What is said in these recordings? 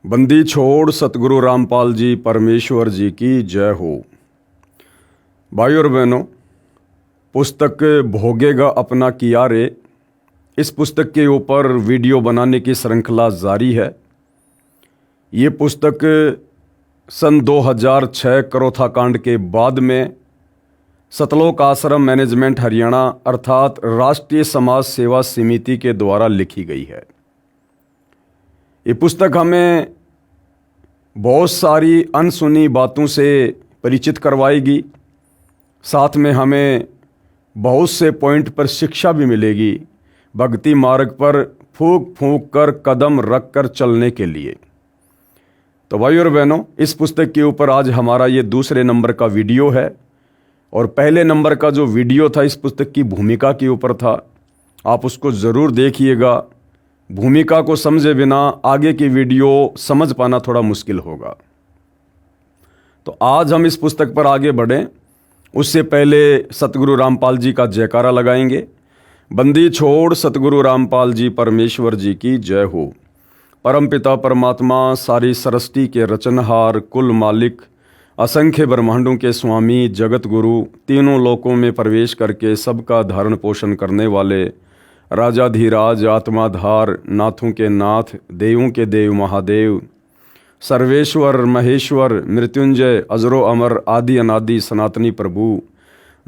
बंदी छोड़ सतगुरु रामपाल जी परमेश्वर जी की जय हो। भाई और बहनों, पुस्तक भोगेगा अपना किया रे, इस पुस्तक के ऊपर वीडियो बनाने की श्रृंखला जारी है। ये पुस्तक सन 2006 करोथा कांड के बाद में सतलोक आश्रम मैनेजमेंट हरियाणा अर्थात राष्ट्रीय समाज सेवा समिति के द्वारा लिखी गई है। ये पुस्तक हमें बहुत सारी अनसुनी बातों से परिचित करवाएगी, साथ में हमें बहुत से पॉइंट पर शिक्षा भी मिलेगी भक्ति मार्ग पर फूंक फूंक कर कदम रख कर चलने के लिए। तो भाई और बहनों, इस पुस्तक के ऊपर आज हमारा ये दूसरे नंबर का वीडियो है और पहले नंबर का जो वीडियो था इस पुस्तक की भूमिका के ऊपर था। आप उसको ज़रूर देखिएगा। भूमिका को समझे बिना आगे की वीडियो समझ पाना थोड़ा मुश्किल होगा। तो आज हम इस पुस्तक पर आगे बढ़ें उससे पहले सतगुरु रामपाल जी का जयकारा लगाएंगे। बंदी छोड़ सतगुरु रामपाल जी परमेश्वर जी की जय हो। परमपिता परमात्मा सारी सृष्टि के रचनहार, कुल मालिक, असंख्य ब्रह्मांडों के स्वामी, जगत गुरु, तीनों लोकों में प्रवेश करके सबका धारण पोषण करने वाले राजाधीराज, आत्माधार, नाथों के नाथ, देवों के देव महादेव, सर्वेश्वर महेश्वर, मृत्युंजय, अजरो अमर, आदि अनादि सनातनी प्रभु,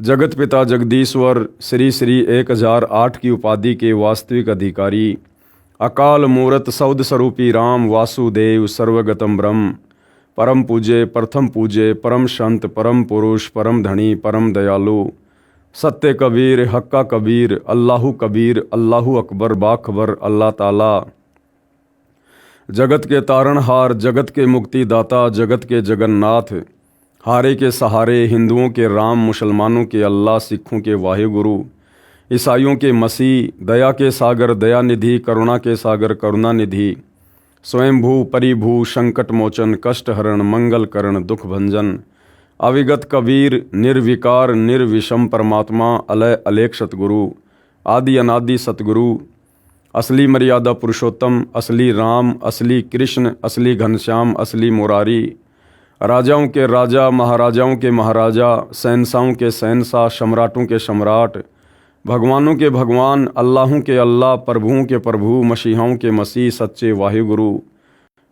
जगत पिता जगदीश्वर, श्री श्री 1008 की उपाधि के वास्तविक अधिकारी, अकाल मूरत सौद स्वरूपी राम वासुदेव, सर्वगतम ब्रह्म, परम पूज्य, प्रथम पूज्य, परम संत, परम पुरुष, परम धनी, परम दयालु, सत्य कबीर, हक्का कबीर, अल्लाहु कबीर, अल्लाहु अकबर, बाखबर, अल्लाह ताला, जगत के तारणहार, जगत के मुक्तिदाता, जगत के जगन्नाथ, हारे के सहारे, हिंदुओं के राम, मुसलमानों के अल्लाह, सिखों के वाहिगुरु, ईसाइयों के मसीह, दया के सागर दया निधि, करुणा के सागर करुणा निधि, स्वयंभू परिभू, संकट मोचन, कष्ट हरण, मंगल करण, दुख भंजन, अविगत कबीर, निर्विकार निर्विषम परमात्मा, अलय अलेख सतगुरु, आदि अनादि सतगुरु, असली मर्यादा पुरुषोत्तम, असली राम, असली कृष्ण, असली घनश्याम, असली मुरारी, राजाओं के राजा, महाराजाओं के महाराजा, शहंशाहों के शहंशाह, सम्राटों के सम्राट, भगवानों के भगवान, अल्लाहों के अल्लाह, प्रभुओं के प्रभु, मसीहाओं के मसीह, सच्चे वाहिगुरु,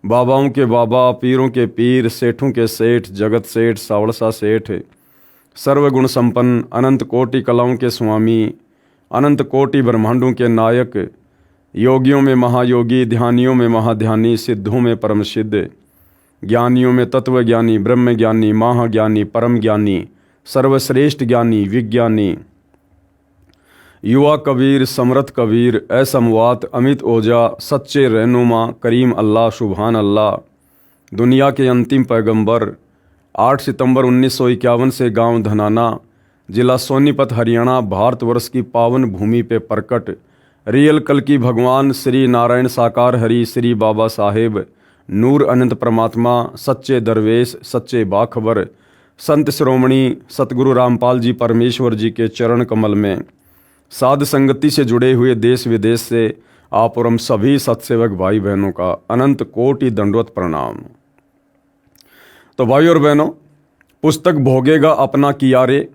बाबाओं के बाबा, पीरों के पीर, सेठों के सेठ, जगत सेठ, सावड़सा सेठ, सर्वगुण संपन्न, अनंत कोटि कलाओं के स्वामी, अनंत कोटि ब्रह्मांडों के नायक, योगियों में महायोगी, ध्यानियों में महाध्यानी, सिद्धों में परम सिद्ध, ज्ञानियों में तत्व ज्ञानी, ब्रह्म ज्ञानी, महाज्ञानी, परम ज्ञानी, सर्वश्रेष्ठ ज्ञानी, विज्ञानी, युवा कबीर, समर्थ कबीर, असमवात, अमित ओजा, सच्चे रहनुमा, करीम अल्लाह, सुभान अल्लाह, दुनिया के अंतिम पैगंबर, 8 सितंबर 1951 से गांव धनाना, जिला सोनीपत, हरियाणा, भारतवर्ष की पावन भूमि पे प्रकट रियल कल की भगवान श्री नारायण साकार हरि, श्री बाबा साहेब, नूर अनंत परमात्मा, सच्चे दरवेश, सच्चे बाखबर, संत श्रोमणी सतगुरु रामपाल जी परमेश्वर जी के चरण कमल में साध संगति से जुड़े हुए देश विदेश से आप और हम सभी सत्सेवक भाई बहनों का अनंत कोटि दंडवत प्रणाम। तो भाई और बहनों, पुस्तक भोगेगा अपना किया रे,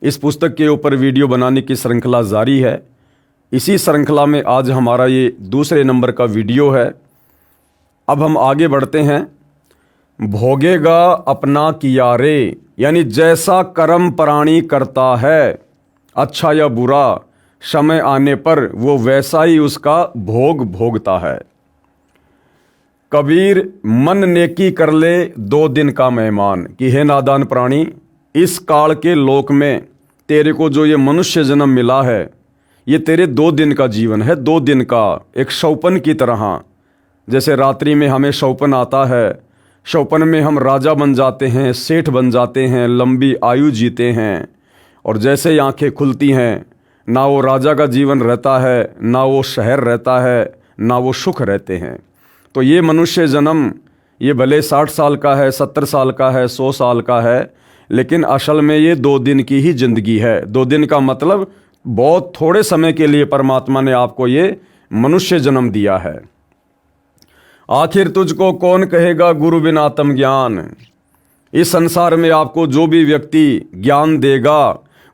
इस पुस्तक के ऊपर वीडियो बनाने की श्रृंखला जारी है। इसी श्रृंखला में आज हमारा ये दूसरे नंबर का वीडियो है। अब हम आगे बढ़ते हैं। भोगेगा अपना किया रे, यानी जैसा कर्म प्राणी करता है, अच्छा या बुरा, समय आने पर वो वैसा ही उसका भोग भोगता है। कबीर मन नेकी कर ले 2 दिन का मेहमान, कि हे नादान प्राणी, इस काल के लोक में तेरे को जो ये मनुष्य जन्म मिला है, ये तेरे 2 दिन का जीवन है, 2 दिन का, एक शौपन की तरह। जैसे रात्रि में हमें शौपन आता है, शौपन में हम राजा बन जाते हैं, सेठ बन जाते हैं, लंबी आयु जीते हैं, और जैसे ही आंखें खुलती हैं, ना वो राजा का जीवन रहता है, ना वो शहर रहता है, ना वो सुख रहते हैं। तो ये मनुष्य जन्म, ये भले 60 साल का है, 70 साल का है, 100 साल का है, लेकिन असल में ये 2 दिन की ही जिंदगी है। 2 दिन का मतलब बहुत थोड़े समय के लिए परमात्मा ने आपको ये मनुष्य जन्म दिया है। आखिर तुझको कौन कहेगा गुरु बिन आत्मज्ञान। इस संसार में आपको जो भी व्यक्ति ज्ञान देगा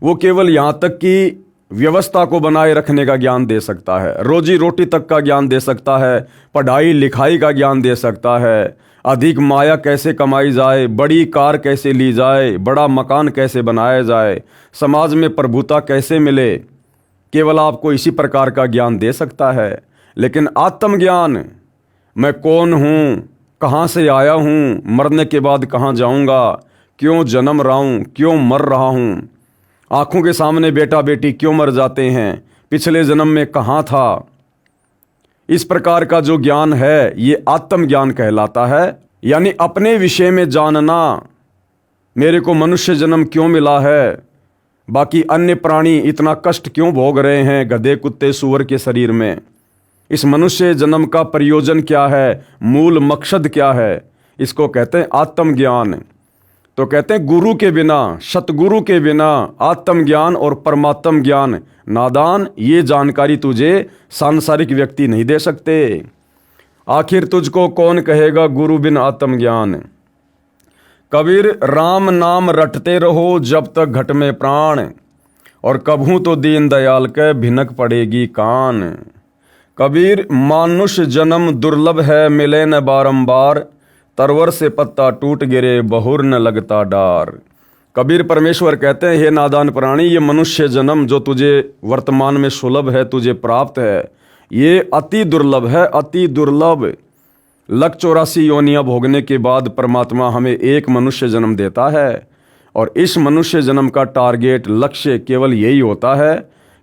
वो केवल यहाँ तक कि व्यवस्था को बनाए रखने का ज्ञान दे सकता है, रोजी रोटी तक का ज्ञान दे सकता है, पढ़ाई लिखाई का ज्ञान दे सकता है, अधिक माया कैसे कमाई जाए, बड़ी कार कैसे ली जाए, बड़ा मकान कैसे बनाया जाए, समाज में प्रभुता कैसे मिले, केवल आपको इसी प्रकार का ज्ञान दे सकता है। लेकिन आत्मज्ञान, मैं कौन हूँ, कहाँ से आया हूँ, मरने के बाद कहाँ जाऊँगा, क्यों जन्म रहा हूँ, क्यों मर रहा हूँ, आँखों के सामने बेटा बेटी क्यों मर जाते हैं, पिछले जन्म में कहाँ था, इस प्रकार का जो ज्ञान है ये आत्मज्ञान कहलाता है। यानी अपने विषय में जानना, मेरे को मनुष्य जन्म क्यों मिला है, बाकी अन्य प्राणी इतना कष्ट क्यों भोग रहे हैं गधे कुत्ते सूअर के शरीर में, इस मनुष्य जन्म का प्रयोजन क्या है, मूल मकसद क्या है, इसको कहते हैं आत्मज्ञान। तो कहते हैं गुरु के बिना, सतगुरु के बिना आत्मज्ञान और परमात्म ज्ञान नादान, ये जानकारी तुझे सांसारिक व्यक्ति नहीं दे सकते। आखिर तुझको कौन कहेगा गुरु बिन आत्मज्ञान। कबीर राम नाम रटते रहो जब तक घट में प्राण, और कभू तो दीन दयाल के भिनक पड़ेगी कान। कबीर मानुष जन्म दुर्लभ है मिले न बारंबार, तरवर से पत्ता टूट गिरे बहुर न लगता डार। कबीर परमेश्वर कहते हैं, हे नादान प्राणी, ये मनुष्य जन्म जो तुझे वर्तमान में सुलभ है, तुझे प्राप्त है, ये अति दुर्लभ है, अति दुर्लभ। 184 योनियां भोगने के बाद परमात्मा हमें एक मनुष्य जन्म देता है, और इस मनुष्य जन्म का टारगेट, लक्ष्य केवल यही होता है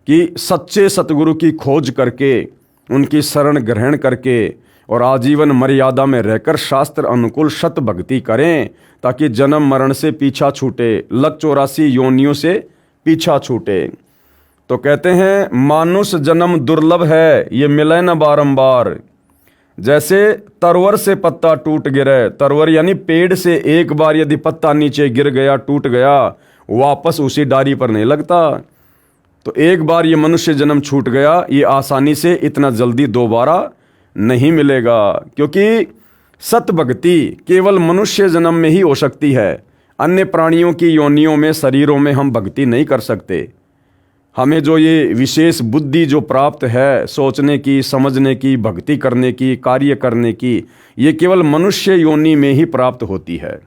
कि सच्चे सतगुरु की खोज करके, उनकी शरण ग्रहण करके और आजीवन मर्यादा में रहकर शास्त्र अनुकूल सत भक्ति करें, ताकि जन्म मरण से पीछा छूटे, 184 योनियों से पीछा छूटे। तो कहते हैं मानुष जन्म दुर्लभ है, ये मिले न बारंबार। जैसे तरवर से पत्ता टूट गिरे, तरवर यानी पेड़ से एक बार यदि पत्ता नीचे गिर गया, टूट गया, वापस उसी डारी पर नहीं लगता। तो एक बार ये मनुष्य जन्म छूट गया, ये आसानी से इतना जल्दी दोबारा नहीं मिलेगा, क्योंकि सत भक्ति केवल मनुष्य जन्म में ही हो सकती है। अन्य प्राणियों की योनियों में, शरीरों में हम भक्ति नहीं कर सकते। हमें जो ये विशेष बुद्धि जो प्राप्त है, सोचने की, समझने की, भक्ति करने की, कार्य करने की, ये केवल मनुष्य योनि में ही प्राप्त होती है।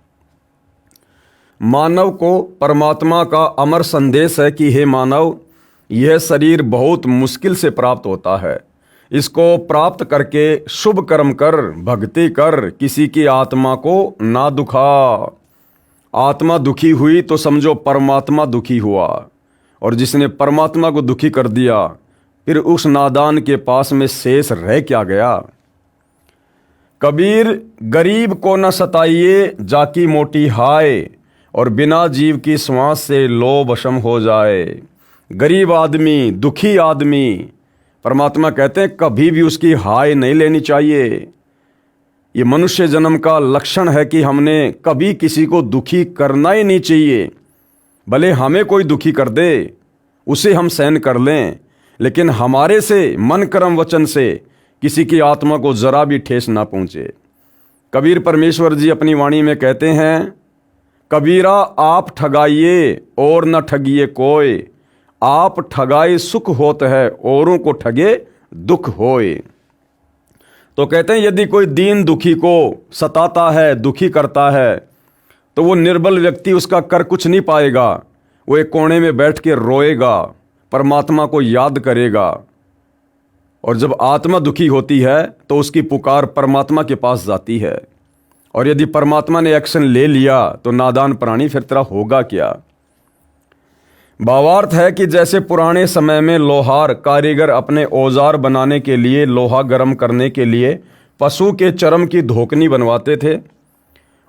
मानव को परमात्मा का अमर संदेश है कि हे मानव, यह शरीर बहुत मुश्किल से प्राप्त होता है, इसको प्राप्त करके शुभ कर्म कर, भक्ति कर, किसी की आत्मा को ना दुखा। आत्मा दुखी हुई तो समझो परमात्मा दुखी हुआ, और जिसने परमात्मा को दुखी कर दिया, फिर उस नादान के पास में शेष रह क्या गया। कबीर गरीब को न सताइए जाकी मोटी हाय, और बिना जीव की श्वास से लो वशम हो जाए। गरीब आदमी, दुखी आदमी, परमात्मा कहते हैं कभी भी उसकी हाय नहीं लेनी चाहिए। ये मनुष्य जन्म का लक्षण है कि हमने कभी किसी को दुखी करना ही नहीं चाहिए। भले हमें कोई दुखी कर दे, उसे हम सहन कर लें, लेकिन हमारे से मन कर्म वचन से किसी की आत्मा को जरा भी ठेस ना पहुंचे। कबीर परमेश्वर जी अपनी वाणी में कहते हैं, कबीरा आप ठगाइए और न ठगिए कोई, आप ठगाए सुख होत है औरों को ठगे दुख होए। तो कहते हैं यदि कोई दीन दुखी को सताता है, दुखी करता है, तो वो निर्बल व्यक्ति उसका कर कुछ नहीं पाएगा। वो एक कोने में बैठ के रोएगा, परमात्मा को याद करेगा, और जब आत्मा दुखी होती है तो उसकी पुकार परमात्मा के पास जाती है। और यदि परमात्मा ने एक्शन ले लिया तो नादान प्राणी फिर तेरा होगा क्या। भावार्थ है कि जैसे पुराने समय में लोहार कारीगर अपने औजार बनाने के लिए, लोहा गर्म करने के लिए पशु के चर्म की धोकनी बनवाते थे,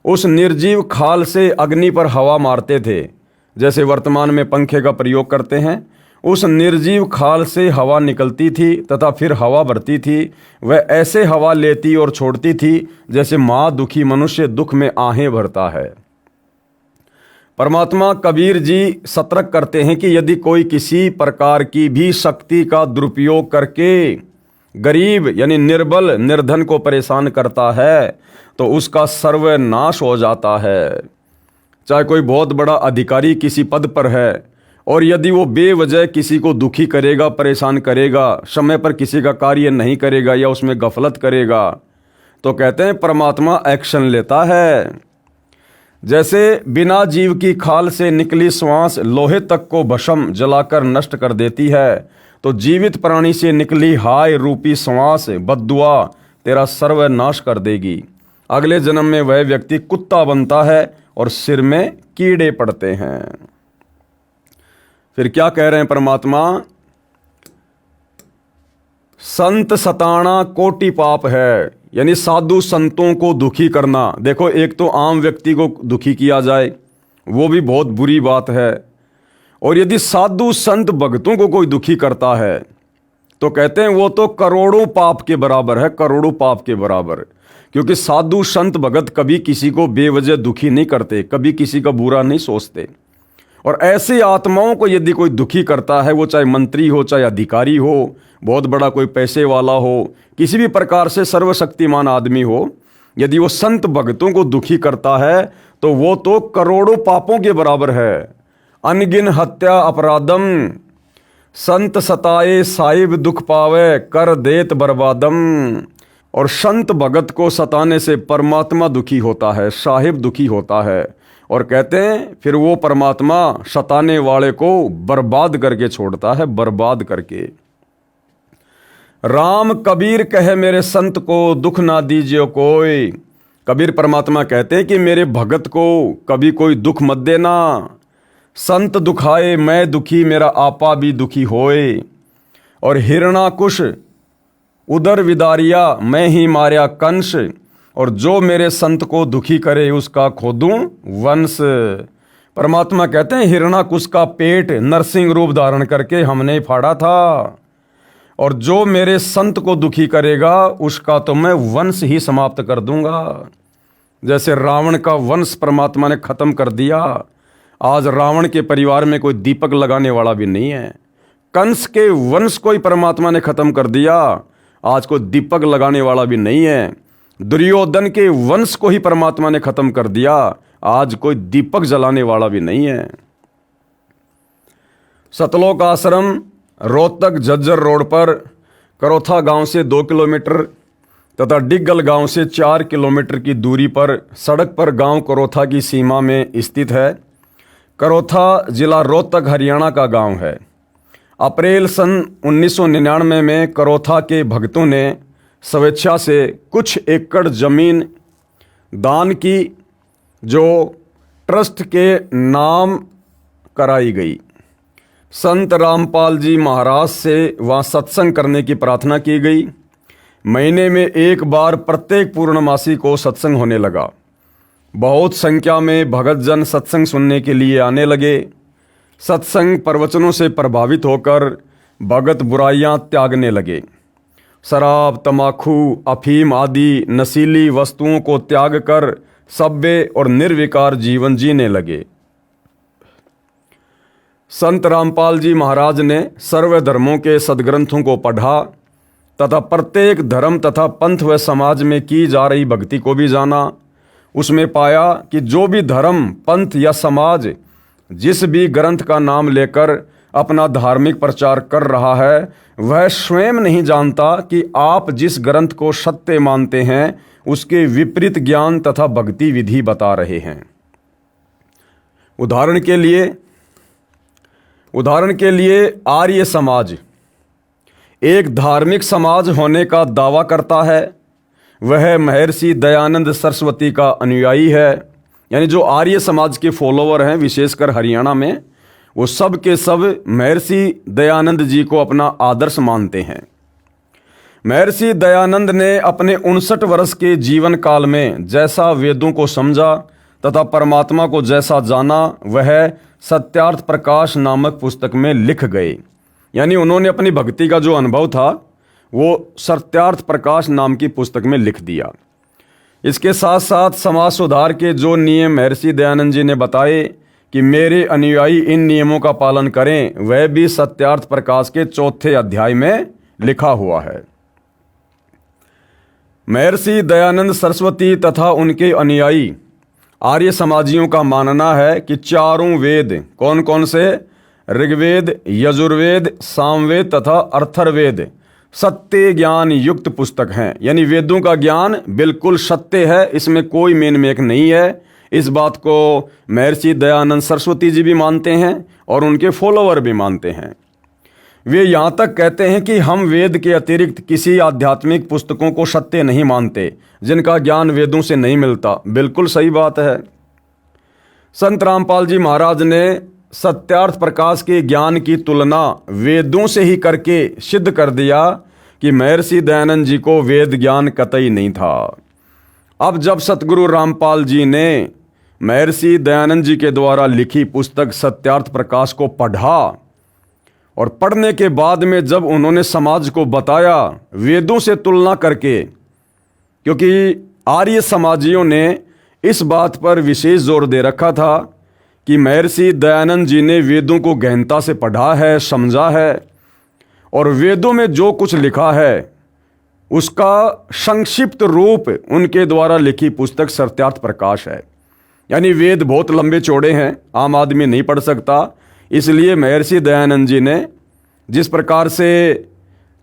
उस निर्जीव खाल से अग्नि पर हवा मारते थे, जैसे वर्तमान में पंखे का प्रयोग करते हैं। उस निर्जीव खाल से हवा निकलती थी तथा फिर हवा भरती थी। वह ऐसे हवा लेती और छोड़ती थी जैसे माँ दुखी मनुष्य दुख में आहें भरता है। परमात्मा कबीर जी सतर्क करते हैं कि यदि कोई किसी प्रकार की भी शक्ति का दुरुपयोग करके गरीब यानी निर्बल निर्धन को परेशान करता है तो उसका सर्वनाश हो जाता है। चाहे कोई बहुत बड़ा अधिकारी किसी पद पर है और यदि वो बेवजह किसी को दुखी करेगा, परेशान करेगा, समय पर किसी का कार्य नहीं करेगा या उसमें गफलत करेगा, तो कहते हैं परमात्मा एक्शन लेता है। जैसे बिना जीव की खाल से निकली श्वास लोहे तक को भस्म जलाकर नष्ट कर देती है, तो जीवित प्राणी से निकली हाय रूपी श्वास बद्दुआ तेरा सर्वनाश कर देगी। अगले जन्म में वह व्यक्ति कुत्ता बनता है और सिर में कीड़े पड़ते हैं। फिर क्या कह रहे हैं परमात्मा? संत सताना कोटि पाप है, यानी साधु संतों को दुखी करना। देखो, एक तो आम व्यक्ति को दुखी किया जाए वो भी बहुत बुरी बात है, और यदि साधु संत भक्तों को कोई दुखी करता है तो कहते हैं वो तो करोड़ों पाप के बराबर है, करोड़ों पाप के बराबर। क्योंकि साधु संत भगत कभी किसी को बेवजह दुखी नहीं करते, कभी किसी का बुरा नहीं सोचते। और ऐसी आत्माओं को यदि कोई दुखी करता है, वो चाहे मंत्री हो, चाहे अधिकारी हो, बहुत बड़ा कोई पैसे वाला हो, किसी भी प्रकार से सर्वशक्तिमान आदमी हो, यदि वो संत भक्तों को दुखी करता है तो वो तो करोड़ों पापों के बराबर है। अनगिन हत्या अपराधम संत सताए साहिब दुख पावे कर देत बर्बादम। और संत भगत को सताने से परमात्मा दुखी होता है, साहिब दुखी होता है, और कहते हैं फिर वो परमात्मा सताने वाले को बर्बाद करके छोड़ता है, बर्बाद करके। राम कबीर कहे मेरे संत को दुख ना दीजिए कोई। कबीर परमात्मा कहते हैं कि मेरे भगत को कभी कोई दुख मत देना। संत दुखाए मैं दुखी मेरा आपा भी दुखी होए। और हिरणाकुश उदर विदारिया मैं ही मार्या कंस। और जो मेरे संत को दुखी करे उसका खोदूं वंश। परमात्मा कहते हैं हिरणाकुश का पेट नरसिंह रूप धारण करके हमने फाड़ा था, और जो मेरे संत को दुखी करेगा उसका तो मैं वंश ही समाप्त कर दूंगा। जैसे रावण का वंश परमात्मा ने खत्म कर दिया, आज रावण के परिवार में कोई दीपक लगाने वाला भी नहीं है। कंस के वंश को ही परमात्मा ने खत्म कर दिया, आज कोई दीपक लगाने वाला भी नहीं है। दुर्योधन के वंश को ही परमात्मा ने खत्म कर दिया, आज कोई दीपक जलाने वाला भी नहीं है। सतलोक आश्रम रोहतक झज्जर रोड पर करोथा गांव से 2 किलोमीटर तथा डिग्गल गांव से 4 किलोमीटर की दूरी पर सड़क पर गांव करोथा की सीमा में स्थित है। करोथा जिला रोहतक हरियाणा का गांव है। अप्रैल सन 1999 में करोथा के भक्तों ने स्वेच्छा से कुछ एकड़ जमीन दान की, जो ट्रस्ट के नाम कराई गई। संत रामपाल जी महाराज से वहाँ सत्संग करने की प्रार्थना की गई। महीने में एक बार प्रत्येक पूर्णमासी को सत्संग होने लगा। बहुत संख्या में भगत जन सत्संग सुनने के लिए आने लगे। सत्संग प्रवचनों से प्रभावित होकर भगत बुराइयां त्यागने लगे। शराब, तमाकू, अफीम आदि नशीली वस्तुओं को त्याग कर सभ्य और निर्विकार जीवन जीने लगे। संत रामपाल जी महाराज ने सर्वधर्मों के सद्ग्रंथों को पढ़ा तथा प्रत्येक धर्म तथा पंथ व समाज में की जा रही भक्ति को भी जाना। उसमें पाया कि जो भी धर्म, पंथ या समाज जिस भी ग्रंथ का नाम लेकर अपना धार्मिक प्रचार कर रहा है, वह स्वयं नहीं जानता कि आप जिस ग्रंथ को सत्य मानते हैं उसके विपरीत ज्ञान तथा भक्ति विधि बता रहे हैं। उदाहरण के लिए आर्य समाज एक धार्मिक समाज होने का दावा करता है। वह महर्षि दयानंद सरस्वती का अनुयायी है। यानी जो आर्य समाज के फॉलोवर हैं, विशेषकर हरियाणा में, वो सब के सब महर्षि दयानंद जी को अपना आदर्श मानते हैं। महर्षि दयानंद ने अपने 59 वर्ष के जीवन काल में जैसा वेदों को समझा तथा परमात्मा को जैसा जाना, वह सत्यार्थ प्रकाश नामक पुस्तक में लिख गए। यानी उन्होंने अपनी भक्ति का जो अनुभव था वो सत्यार्थ प्रकाश नाम की पुस्तक में लिख दिया। इसके साथ साथ समाज सुधार के जो नियम महर्षि दयानंद जी ने बताए कि मेरे अनुयायी इन नियमों का पालन करें, वह भी सत्यार्थ प्रकाश के 4थे अध्याय में लिखा हुआ है। महर्षि दयानंद सरस्वती तथा उनके अनुयायी आर्य समाजियों का मानना है कि चारों वेद, कौन कौन से? ऋग्वेद, यजुर्वेद, सामवेद तथा अथर्ववेद सत्य ज्ञान युक्त पुस्तक हैं। यानी वेदों का ज्ञान बिल्कुल सत्य है, इसमें कोई मेन मेक नहीं है। इस बात को महर्षि दयानंद सरस्वती जी भी मानते हैं और उनके फॉलोअर भी मानते हैं। वे यहाँ तक कहते हैं कि हम वेद के अतिरिक्त किसी आध्यात्मिक पुस्तकों को सत्य नहीं मानते जिनका ज्ञान वेदों से नहीं मिलता। बिल्कुल सही बात है। संत रामपाल जी महाराज ने सत्यार्थ प्रकाश के ज्ञान की तुलना वेदों से ही करके सिद्ध कर दिया कि महर्षि दयानंद जी को वेद ज्ञान कतई नहीं था। अब जब सतगुरु रामपाल जी ने महर्षि दयानंद जी के द्वारा लिखी पुस्तक सत्यार्थ प्रकाश को पढ़ा और पढ़ने के बाद में जब उन्होंने समाज को बताया वेदों से तुलना करके, क्योंकि आर्य समाजियों ने इस बात पर विशेष जोर दे रखा था कि महर्षि दयानंद जी ने वेदों को गहनता से पढ़ा है, समझा है और वेदों में जो कुछ लिखा है उसका संक्षिप्त रूप उनके द्वारा लिखी पुस्तक सत्यार्थ प्रकाश है। यानी वेद बहुत लंबे चौड़े हैं, आम आदमी नहीं पढ़ सकता। इसलिए महर्षि दयानंद जी ने जिस प्रकार से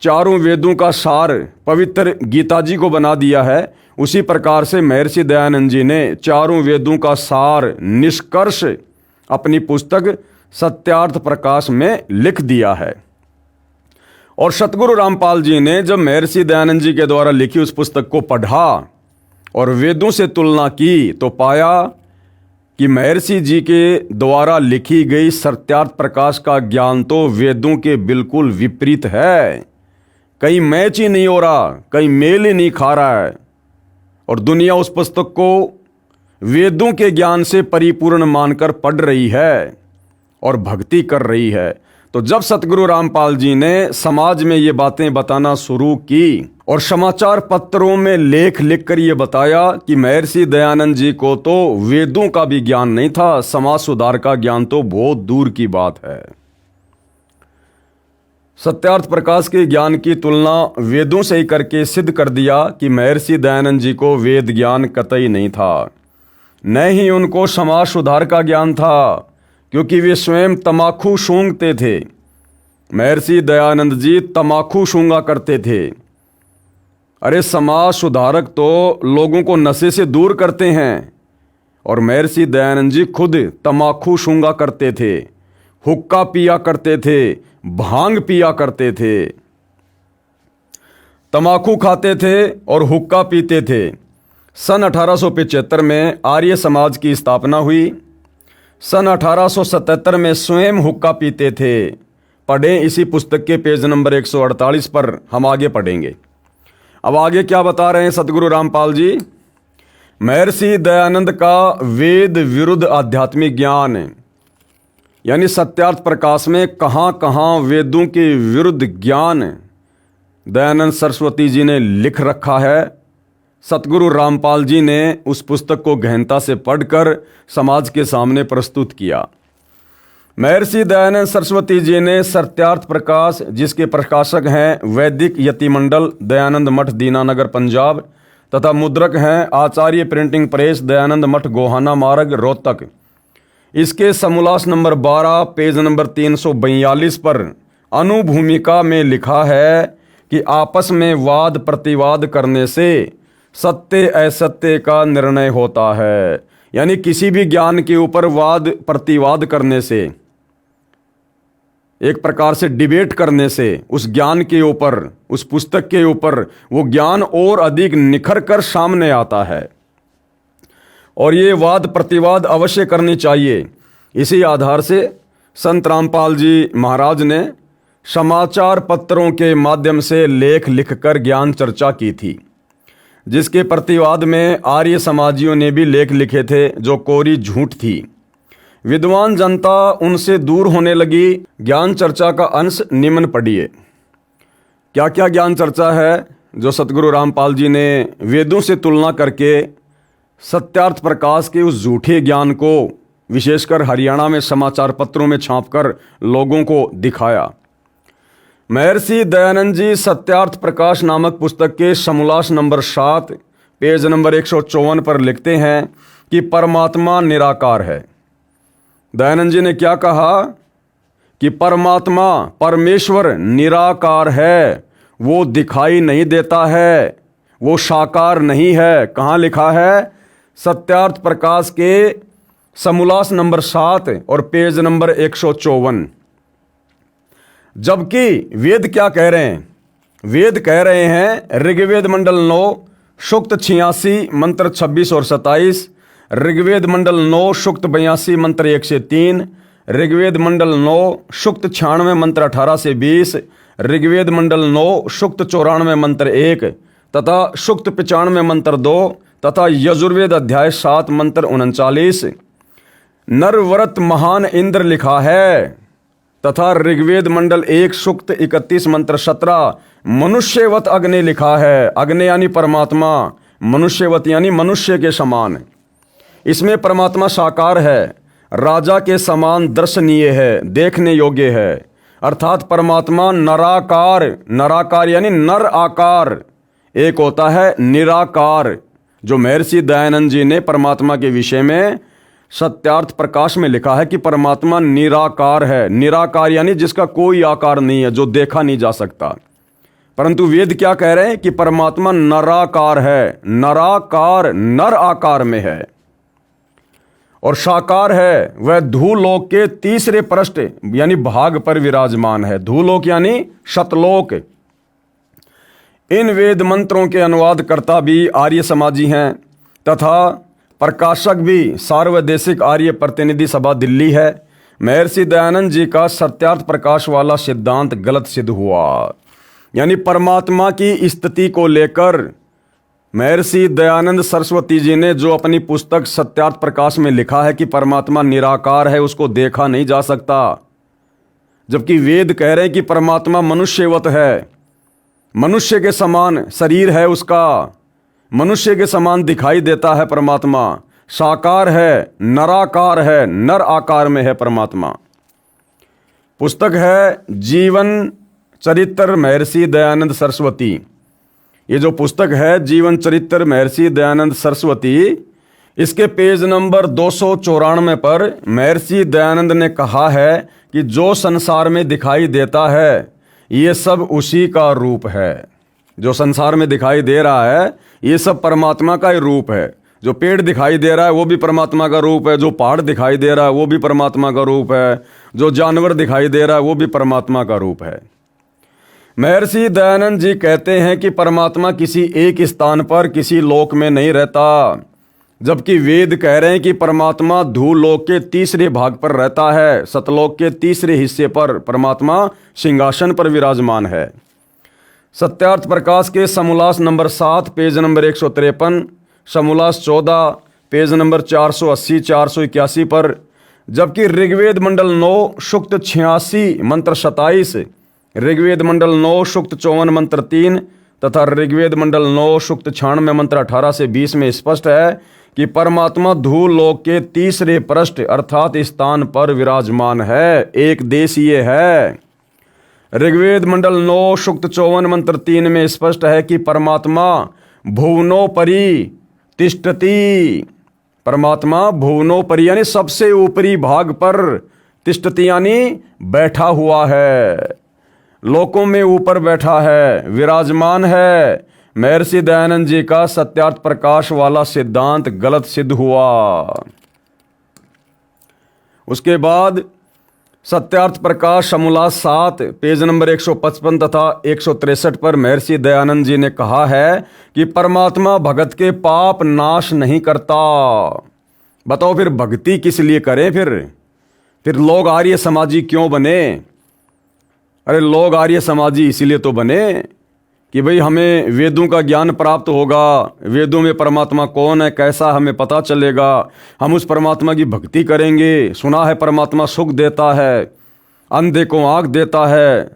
चारों वेदों का सार पवित्र गीता जी को बना दिया है, उसी प्रकार से महर्षि दयानंद जी ने चारों वेदों का सार निष्कर्ष अपनी पुस्तक सत्यार्थ प्रकाश में लिख दिया है। और सतगुरु रामपाल जी ने जब महर्षि दयानंद जी के द्वारा लिखी उस पुस्तक को पढ़ा और वेदों से तुलना की तो पाया कि महर्षि जी के द्वारा लिखी गई सत्यार्थ प्रकाश का ज्ञान तो वेदों के बिल्कुल विपरीत है। कहीं मैच ही नहीं हो रहा, कहीं मेल ही नहीं खा रहा है और दुनिया उस पुस्तक को वेदों के ज्ञान से परिपूर्ण मानकर पढ़ रही है और भक्ति कर रही है। तो जब सतगुरु रामपाल जी ने समाज में ये बातें बताना शुरू की और समाचार पत्रों में लेख लिखकर ये बताया कि महर्षि दयानंद जी को तो वेदों का भी ज्ञान नहीं था, समाज सुधार का ज्ञान तो बहुत दूर की बात है। सत्यार्थ प्रकाश के ज्ञान की तुलना वेदों से ही करके सिद्ध कर दिया कि महर्षि दयानंद जी को वेद ज्ञान कतई नहीं था, न ही उनको समाज सुधार का ज्ञान था, क्योंकि वे स्वयं तमाकू सूंघते थे। महर्षि दयानंद जी तमाकू सूंघा करते थे। अरे समाज सुधारक तो लोगों को नशे से दूर करते हैं और महर्षि दयानंद जी खुद तमाकू सूंघा करते थे, हुक्का पिया करते थे, भांग पिया करते थे, तमाकू खाते थे और हुक्का पीते थे। सन 1875 में आर्य समाज की स्थापना हुई। सन 1877 में स्वयं हुक्का पीते थे। पढ़ें इसी पुस्तक के पेज नंबर 148 पर, हम आगे पढ़ेंगे। अब आगे क्या बता रहे हैं सतगुरु रामपाल जी? महर्षि दयानंद का वेद विरुद्ध आध्यात्मिक ज्ञान, यानी सत्यार्थ प्रकाश में कहाँ कहाँ वेदों के विरुद्ध ज्ञान दयानंद सरस्वती जी ने लिख रखा है। सतगुरु रामपाल जी ने उस पुस्तक को गहनता से पढ़कर समाज के सामने प्रस्तुत किया। महर्षि दयानंद सरस्वती जी ने सत्यार्थ प्रकाश, जिसके प्रकाशक हैं वैदिक यतिमंडल दयानंद मठ दीनानगर पंजाब तथा मुद्रक हैं आचार्य प्रिंटिंग प्रेस दयानंद मठ गोहाना मार्ग रोहतक, इसके समोल्लास नंबर 12 पेज नंबर 342 पर अनुभूमिका में लिखा है कि आपस में वाद प्रतिवाद करने से सत्य असत्य का निर्णय होता है। यानी किसी भी ज्ञान के ऊपर वाद प्रतिवाद करने से, एक प्रकार से डिबेट करने से उस ज्ञान के ऊपर, उस पुस्तक के ऊपर वो ज्ञान और अधिक निखर कर सामने आता है और ये वाद प्रतिवाद अवश्य करनी चाहिए। इसी आधार से संत रामपाल जी महाराज ने समाचार पत्रों के माध्यम से लेख लिखकर ज्ञान चर्चा की थी, जिसके प्रतिवाद में आर्य समाजियों ने भी लेख लिखे थे जो कोरी झूठ थी। विद्वान जनता उनसे दूर होने लगी। ज्ञान चर्चा का अंश निम्न पढ़िए। क्या क्या ज्ञान चर्चा है जो सतगुरु रामपाल जी ने वेदों से तुलना करके सत्यार्थ प्रकाश के उस झूठे ज्ञान को विशेषकर हरियाणा में समाचार पत्रों में छापकर लोगों को दिखाया। महर्षि दयानंद जी सत्यार्थ प्रकाश नामक पुस्तक के समोल्लास नंबर 7 पेज नंबर 154 पर लिखते हैं कि परमात्मा निराकार है। दयानंद जी ने क्या कहा कि परमात्मा परमेश्वर निराकार है, वो दिखाई नहीं देता है, वो साकार नहीं है। कहाँ लिखा है? सत्यार्थ प्रकाश के समोल्लास नंबर 7 और पेज नंबर 154। जबकि वेद क्या कह रहे हैं? वेद कह रहे हैं ऋग्वेद मंडल 9 सूक्त 86 मंत्र 26 और 27, ऋग्वेद मंडल 9 सूक्त 82 मंत्र 1 से 3, ऋग्वेद मंडल 9 सूक्त 96 मंत्र 18 से 20, ऋग्वेद मंडल 9 सूक्त 94 मंत्र 1 तथा सूक्त 95 मंत्र 2 तथा यजुर्वेद अध्याय 7 मंत्र 39 नरव्रत महान इंद्र लिखा है तथा ऋग्वेद मंडल 1 सूक्त 31 मंत्र 17 मनुष्यवत अग्नि लिखा है। अग्नि यानी परमात्मा, मनुष्यवत यानी मनुष्य के समान। इसमें परमात्मा साकार है, राजा के समान दर्शनीय है, देखने योग्य है। अर्थात परमात्मा नराकार, नराकार यानी नर आकार। एक होता है निराकार, जो महर्षि दयानंद जी ने परमात्मा के विषय में सत्यार्थ प्रकाश में लिखा है कि परमात्मा निराकार है। निराकार यानी जिसका कोई आकार नहीं है, जो देखा नहीं जा सकता। परंतु वेद क्या कह रहे हैं कि परमात्मा नराकार है, नराकार नर आकार में है और साकार है। वह धूलोक के तीसरे पृष्ठ यानी भाग पर विराजमान है। धूलोक यानी शतलोक। इन वेद मंत्रों के अनुवादकर्ता भी आर्य समाजी हैं तथा प्रकाशक भी सार्वदेशिक आर्य प्रतिनिधि सभा दिल्ली है। महर्षि दयानंद जी का सत्यार्थ प्रकाश वाला सिद्धांत गलत सिद्ध हुआ। यानी परमात्मा की स्थिति को लेकर महर्षि दयानंद सरस्वती जी ने जो अपनी पुस्तक सत्यार्थ प्रकाश में लिखा है कि परमात्मा निराकार है, उसको देखा नहीं जा सकता। जबकि वेद कह रहे हैं कि परमात्मा मनुष्यवत है, मनुष्य के समान शरीर है उसका, मनुष्य के समान दिखाई देता है परमात्मा, साकार है, नराकार है, नर आकार में है परमात्मा। पुस्तक है जीवन चरित्र महर्षि दयानंद सरस्वती। ये जो पुस्तक है जीवन चरित्र महर्षि दयानंद सरस्वती, इसके पेज नंबर 294 पर महर्षि दयानंद ने कहा है कि जो संसार में दिखाई देता है ये सब उसी का रूप है। जो संसार में दिखाई दे रहा है ये सब परमात्मा का ही रूप है। जो पेड़ दिखाई दे रहा है वो भी परमात्मा का रूप है, जो पहाड़ दिखाई दे रहा है वो भी परमात्मा का रूप है, जो जानवर दिखाई दे रहा है वो भी परमात्मा का रूप है। महर्षि दयानंद जी कहते हैं कि परमात्मा किसी एक स्थान पर किसी लोक में नहीं रहता, जबकि वेद कह रहे हैं कि परमात्मा धूलोक के तीसरे भाग पर रहता है, सतलोक के तीसरे हिस्से पर परमात्मा सिंहासन पर विराजमान है। सत्यार्थ प्रकाश के समोल्लास नंबर 7 पेज नंबर 153, समोल्लास 14 पेज नंबर 480 481 पर, जबकि ऋग्वेद मंडल 9 सूक्त 86 मंत्र 27, ऋग्वेद मंडल 9 सूक्त 54 मंत्र 3 तथा ऋग्वेद मंडल 9 सूक्त 96 मंत्र 18 से 20 में स्पष्ट है कि परमात्मा धूलोक के तीसरे पृष्ठ अर्थात स्थान पर विराजमान है, एक देशीय है। ऋग्वेद मंडल 9 सूक्त 54 मंत्र 3 में स्पष्ट है कि परमात्मा भुवनोपरि तिष्ठति। परमात्मा भुवनोपरि यानी सबसे ऊपरी भाग पर, तिष्ठति यानी बैठा हुआ है, लोकों में ऊपर बैठा है, विराजमान है। महर्षि दयानंद जी का सत्यार्थ प्रकाश वाला सिद्धांत गलत सिद्ध हुआ। उसके बाद सत्यार्थ प्रकाश समोल्लास 7 पेज नंबर 155 तथा 163 पर महर्षि दयानंद जी ने कहा है कि परमात्मा भगत के पाप नाश नहीं करता। बताओ फिर भक्ति किस लिए करें? फिर लोग आर्य समाजी क्यों बने? अरे लोग आर्य समाजी इसीलिए तो बने कि भाई हमें वेदों का ज्ञान प्राप्त होगा, वेदों में परमात्मा कौन है कैसा हमें पता चलेगा, हम उस परमात्मा की भक्ति करेंगे। सुना है परमात्मा सुख देता है, अंधे को आँख देता है,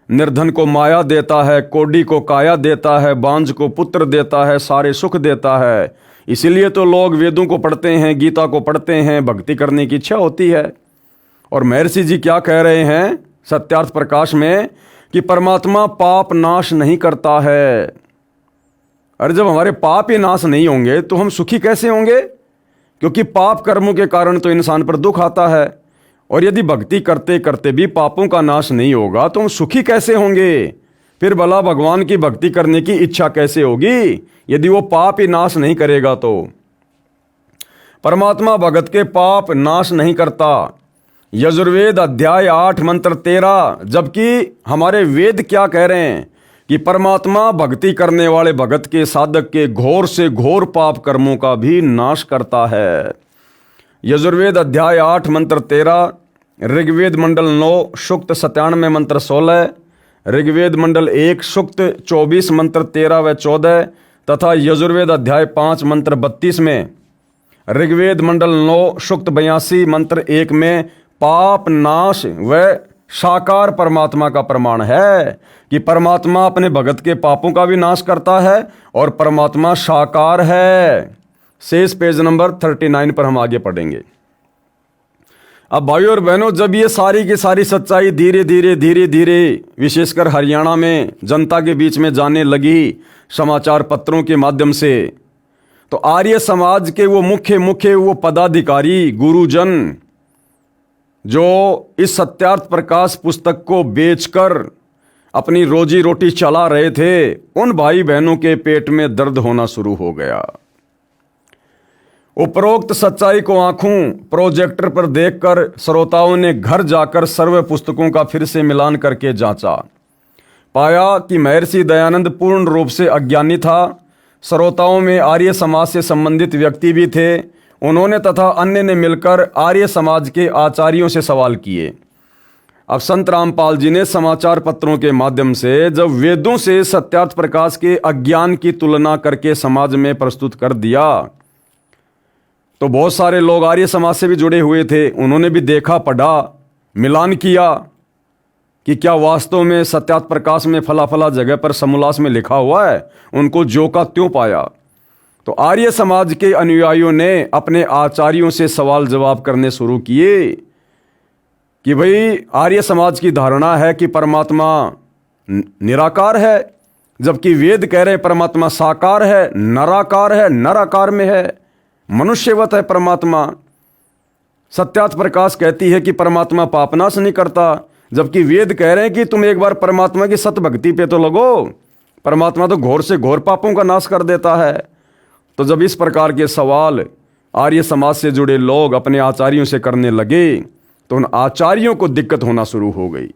निर्धन को माया देता है, कोढ़ी को काया देता है, बांझ को पुत्र देता है, सारे सुख देता है। इसीलिए तो लोग वेदों को पढ़ते हैं, गीता को पढ़ते हैं, भक्ति करने की इच्छा होती है। और महर्षि जी क्या कह रहे हैं सत्यार्थ प्रकाश में कि परमात्मा पाप नाश नहीं करता है। अरे जब हमारे पाप ही नाश नहीं होंगे तो हम सुखी कैसे होंगे? क्योंकि पाप कर्मों के कारण तो इंसान पर दुख आता है, और यदि भक्ति करते करते भी पापों का नाश नहीं होगा तो हम सुखी कैसे होंगे? फिर भला भगवान की भक्ति करने की इच्छा कैसे होगी यदि वो पाप ही नाश नहीं करेगा? तो परमात्मा भगत के पाप नाश नहीं करता। यजुर्वेद अध्याय 8 मंत्र 13, जबकि हमारे वेद क्या कह रहे हैं कि परमात्मा भक्ति करने वाले भगत के साधक के घोर से घोर पाप कर्मों का भी नाश करता है। यजुर्वेद अध्याय 8 मंत्र 13, ऋग्वेद मंडल 9 सूक्त 97 मंत्र 16, ऋग्वेद मंडल 1 सूक्त 24 मंत्र 13 व 14 तथा यजुर्वेद अध्याय 5 मंत्र 32 में, ऋग्वेद मंडल 9 सूक्त 82 मंत्र 1 में पाप नाश व साकार परमात्मा का प्रमाण है कि परमात्मा अपने भगत के पापों का भी नाश करता है और परमात्मा साकार है। शेष पेज नंबर 39 पर हम आगे पढ़ेंगे। अब भाइयों और बहनों, जब ये सारी की सारी सच्चाई धीरे धीरे विशेषकर हरियाणा में जनता के बीच में जाने लगी समाचार पत्रों के माध्यम से, तो आर्य समाज के वो मुख्य वो पदाधिकारी गुरुजन जो इस सत्यार्थ प्रकाश पुस्तक को बेचकर अपनी रोजी रोटी चला रहे थे, उन भाई बहनों के पेट में दर्द होना शुरू हो गया। उपरोक्त सच्चाई को आंखों प्रोजेक्टर पर देखकर श्रोताओं ने घर जाकर सर्व पुस्तकों का फिर से मिलान करके जांचा। पाया कि महर्षि दयानंद पूर्ण रूप से अज्ञानी था। श्रोताओं में आर्य समाज से संबंधित व्यक्ति भी थे। उन्होंने तथा अन्य ने मिलकर आर्य समाज के आचार्यों से सवाल किए। अब संत रामपाल जी ने समाचार पत्रों के माध्यम से जब वेदों से सत्यार्थ प्रकाश के अज्ञान की तुलना करके समाज में प्रस्तुत कर दिया, तो बहुत सारे लोग आर्य समाज से भी जुड़े हुए थे। उन्होंने भी देखा, पढ़ा, मिलान किया कि क्या वास्तव में सत्यार्थ प्रकाश में फला फला जगह पर समोल्लास में लिखा हुआ है। उनको जो का त्यों पाया। तो आर्य समाज के अनुयायियों ने अपने आचार्यों से सवाल जवाब करने शुरू किए कि भाई आर्य समाज की धारणा है कि परमात्मा निराकार है, जबकि वेद कह रहे परमात्मा साकार है, नराकार है, नराकार में है, मनुष्यवत है परमात्मा। सत्यार्थ प्रकाश कहती है कि परमात्मा पापनाश नहीं करता, जबकि वेद कह रहे हैं कि तुम एक बार परमात्मा की सत भक्ति पे तो लगो, परमात्मा तो घोर से घोर पापों का नाश कर देता है। तो जब इस प्रकार के सवाल आर्य समाज से जुड़े लोग अपने आचार्यों से करने लगे तो उन आचार्यों को दिक्कत होना शुरू हो गई।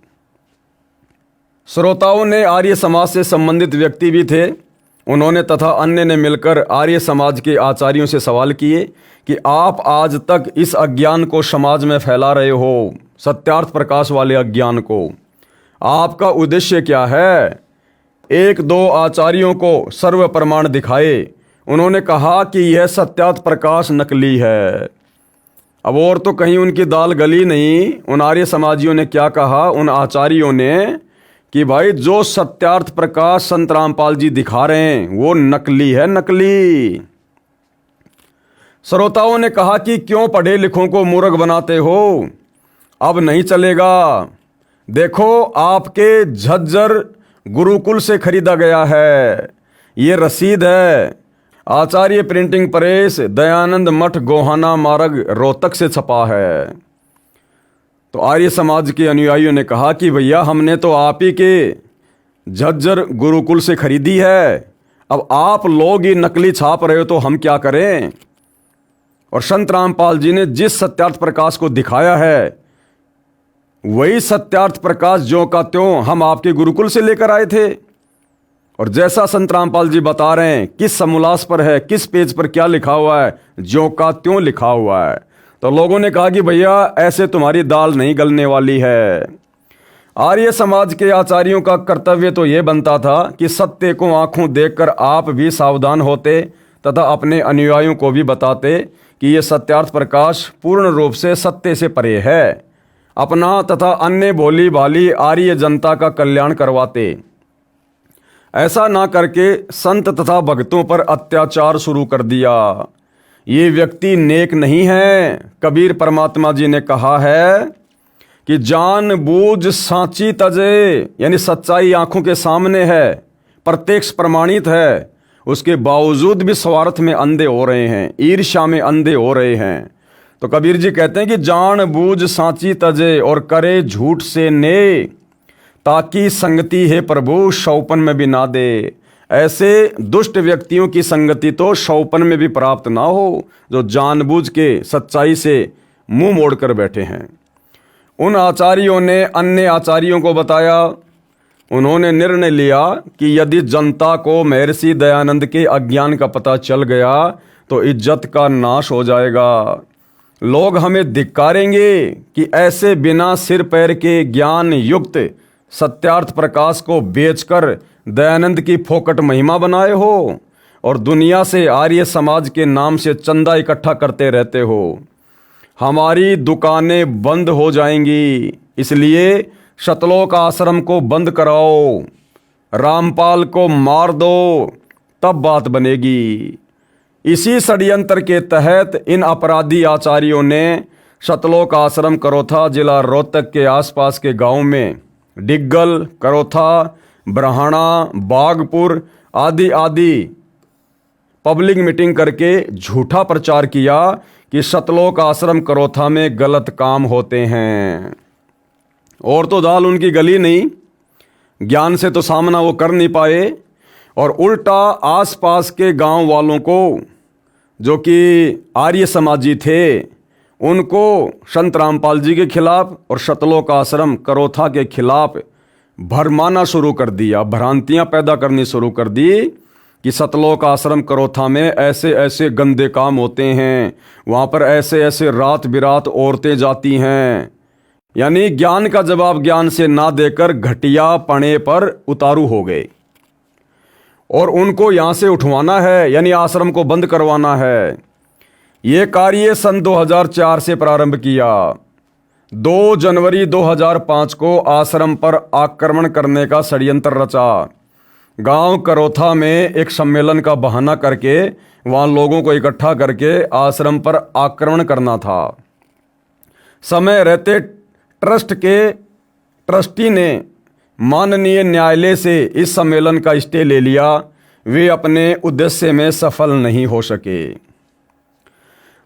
श्रोताओं ने आर्य समाज से संबंधित व्यक्ति भी थे। उन्होंने तथा अन्य ने मिलकर आर्य समाज के आचार्यों से सवाल किए कि आप आज तक इस अज्ञान को समाज में फैला रहे हो, सत्यार्थ प्रकाश वाले अज्ञान को, आपका उद्देश्य क्या है? एक दो आचार्यों को सर्व प्रमाण दिखाए। उन्होंने कहा कि यह सत्यार्थ प्रकाश नकली है। अब और तो कहीं उनकी दाल गली नहीं। उन आर्य समाजियों ने क्या कहा, उन आचार्यों ने, कि भाई जो सत्यार्थ प्रकाश संत रामपाल जी दिखा रहे हैं वो नकली है, नकली। श्रोताओं ने कहा कि क्यों पढ़े लिखों को मूर्ख बनाते हो, अब नहीं चलेगा। देखो आपके झज्जर गुरुकुल से खरीदा गया है, ये रसीद है, आचार्य प्रिंटिंग प्रेस, दयानंद मठ, गोहाना मार्ग, रोहतक से छपा है। तो आर्य समाज के अनुयायियों ने कहा कि भैया हमने तो आप ही के झज्जर गुरुकुल से खरीदी है, अब आप लोग ही नकली छाप रहे हो तो हम क्या करें। और संत रामपाल जी ने जिस सत्यार्थ प्रकाश को दिखाया है वही सत्यार्थ प्रकाश ज्यों का त्यों हम आपके गुरुकुल से लेकर आए थे। और जैसा संत रामपाल जी बता रहे हैं, किस समोल्लास पर है, किस पेज पर क्या लिखा हुआ है, ज्यों का त्यों लिखा हुआ है। तो लोगों ने कहा कि भैया ऐसे तुम्हारी दाल नहीं गलने वाली है। आर्य समाज के आचार्यों का कर्तव्य तो यह बनता था कि सत्य को आंखों देखकर आप भी सावधान होते तथा अपने अनुयायियों को भी बताते कि यह सत्यार्थ प्रकाश पूर्ण रूप से सत्य से परे है। अपना तथा अन्य भोली भाली आर्य जनता का कल्याण करवाते। ऐसा ना करके संत तथा भक्तों पर अत्याचार शुरू कर दिया। ये व्यक्ति नेक नहीं है। कबीर परमात्मा जी ने कहा है कि जानबूझ सांची तजे, यानी सच्चाई आंखों के सामने है, प्रत्यक्ष प्रमाणित है, उसके बावजूद भी स्वार्थ में अंधे हो रहे हैं, ईर्ष्या में अंधे हो रहे हैं। तो कबीर जी कहते हैं कि जानबूझ सांची तजे और करे झूठ से ने, ताकि संगति है प्रभु शौपन में भी ना दे। ऐसे दुष्ट व्यक्तियों की संगति तो शौपन में भी प्राप्त ना हो, जो जानबूझ के सच्चाई से मुंह मोड़कर बैठे हैं। उन आचार्यों ने अन्य आचार्यों को बताया, उन्होंने निर्णय लिया कि यदि जनता को महर्षि दयानंद के अज्ञान का पता चल गया तो इज्जत का नाश हो जाएगा। लोग हमें धिक्कारेंगे कि ऐसे बिना सिर पैर के ज्ञान युक्त सत्यार्थ प्रकाश को बेचकर दयानंद की फोकट महिमा बनाए हो और दुनिया से आर्य समाज के नाम से चंदा इकट्ठा करते रहते हो। हमारी दुकानें बंद हो जाएंगी, इसलिए शतलोक आश्रम को बंद कराओ, रामपाल को मार दो, तब बात बनेगी। इसी षड्यंत्र के तहत इन अपराधी आचार्यों ने शतलोक आश्रम करोथा जिला रोहतक के आसपास के गांव में डिग्गल, करोथा, ब्रहाणा, बागपुर आदि आदि पब्लिक मीटिंग करके झूठा प्रचार किया कि शतलोक आश्रम करोथा में गलत काम होते हैं। और तो दाल उनकी गली नहीं, ज्ञान से तो सामना वो कर नहीं पाए, और उल्टा आसपास के गांव वालों को जो कि आर्य समाजी थे उनको संत रामपाल जी के खिलाफ और शतलोक आश्रम करोथा के खिलाफ भरमाना शुरू कर दिया, भ्रांतियां पैदा करनी शुरू कर दी कि शतलोक आश्रम करोथा में ऐसे ऐसे गंदे काम होते हैं, वहाँ पर ऐसे ऐसे रात बिरात औरतें जाती हैं। यानी ज्ञान का जवाब ज्ञान से ना देकर घटिया पने पर उतारू हो गए और उनको यहाँ से उठवाना है, यानी आश्रम को बंद करवाना है। ये कार्य सन 2004 से प्रारंभ किया। 2 जनवरी 2005 को आश्रम पर आक्रमण करने का षड्यंत्र रचा। गांव करोथा में एक सम्मेलन का बहाना करके वहां लोगों को इकट्ठा करके आश्रम पर आक्रमण करना था। समय रहते ट्रस्ट के ट्रस्टी ने माननीय न्यायालय से इस सम्मेलन का स्टे ले लिया। वे अपने उद्देश्य में सफल नहीं हो सके।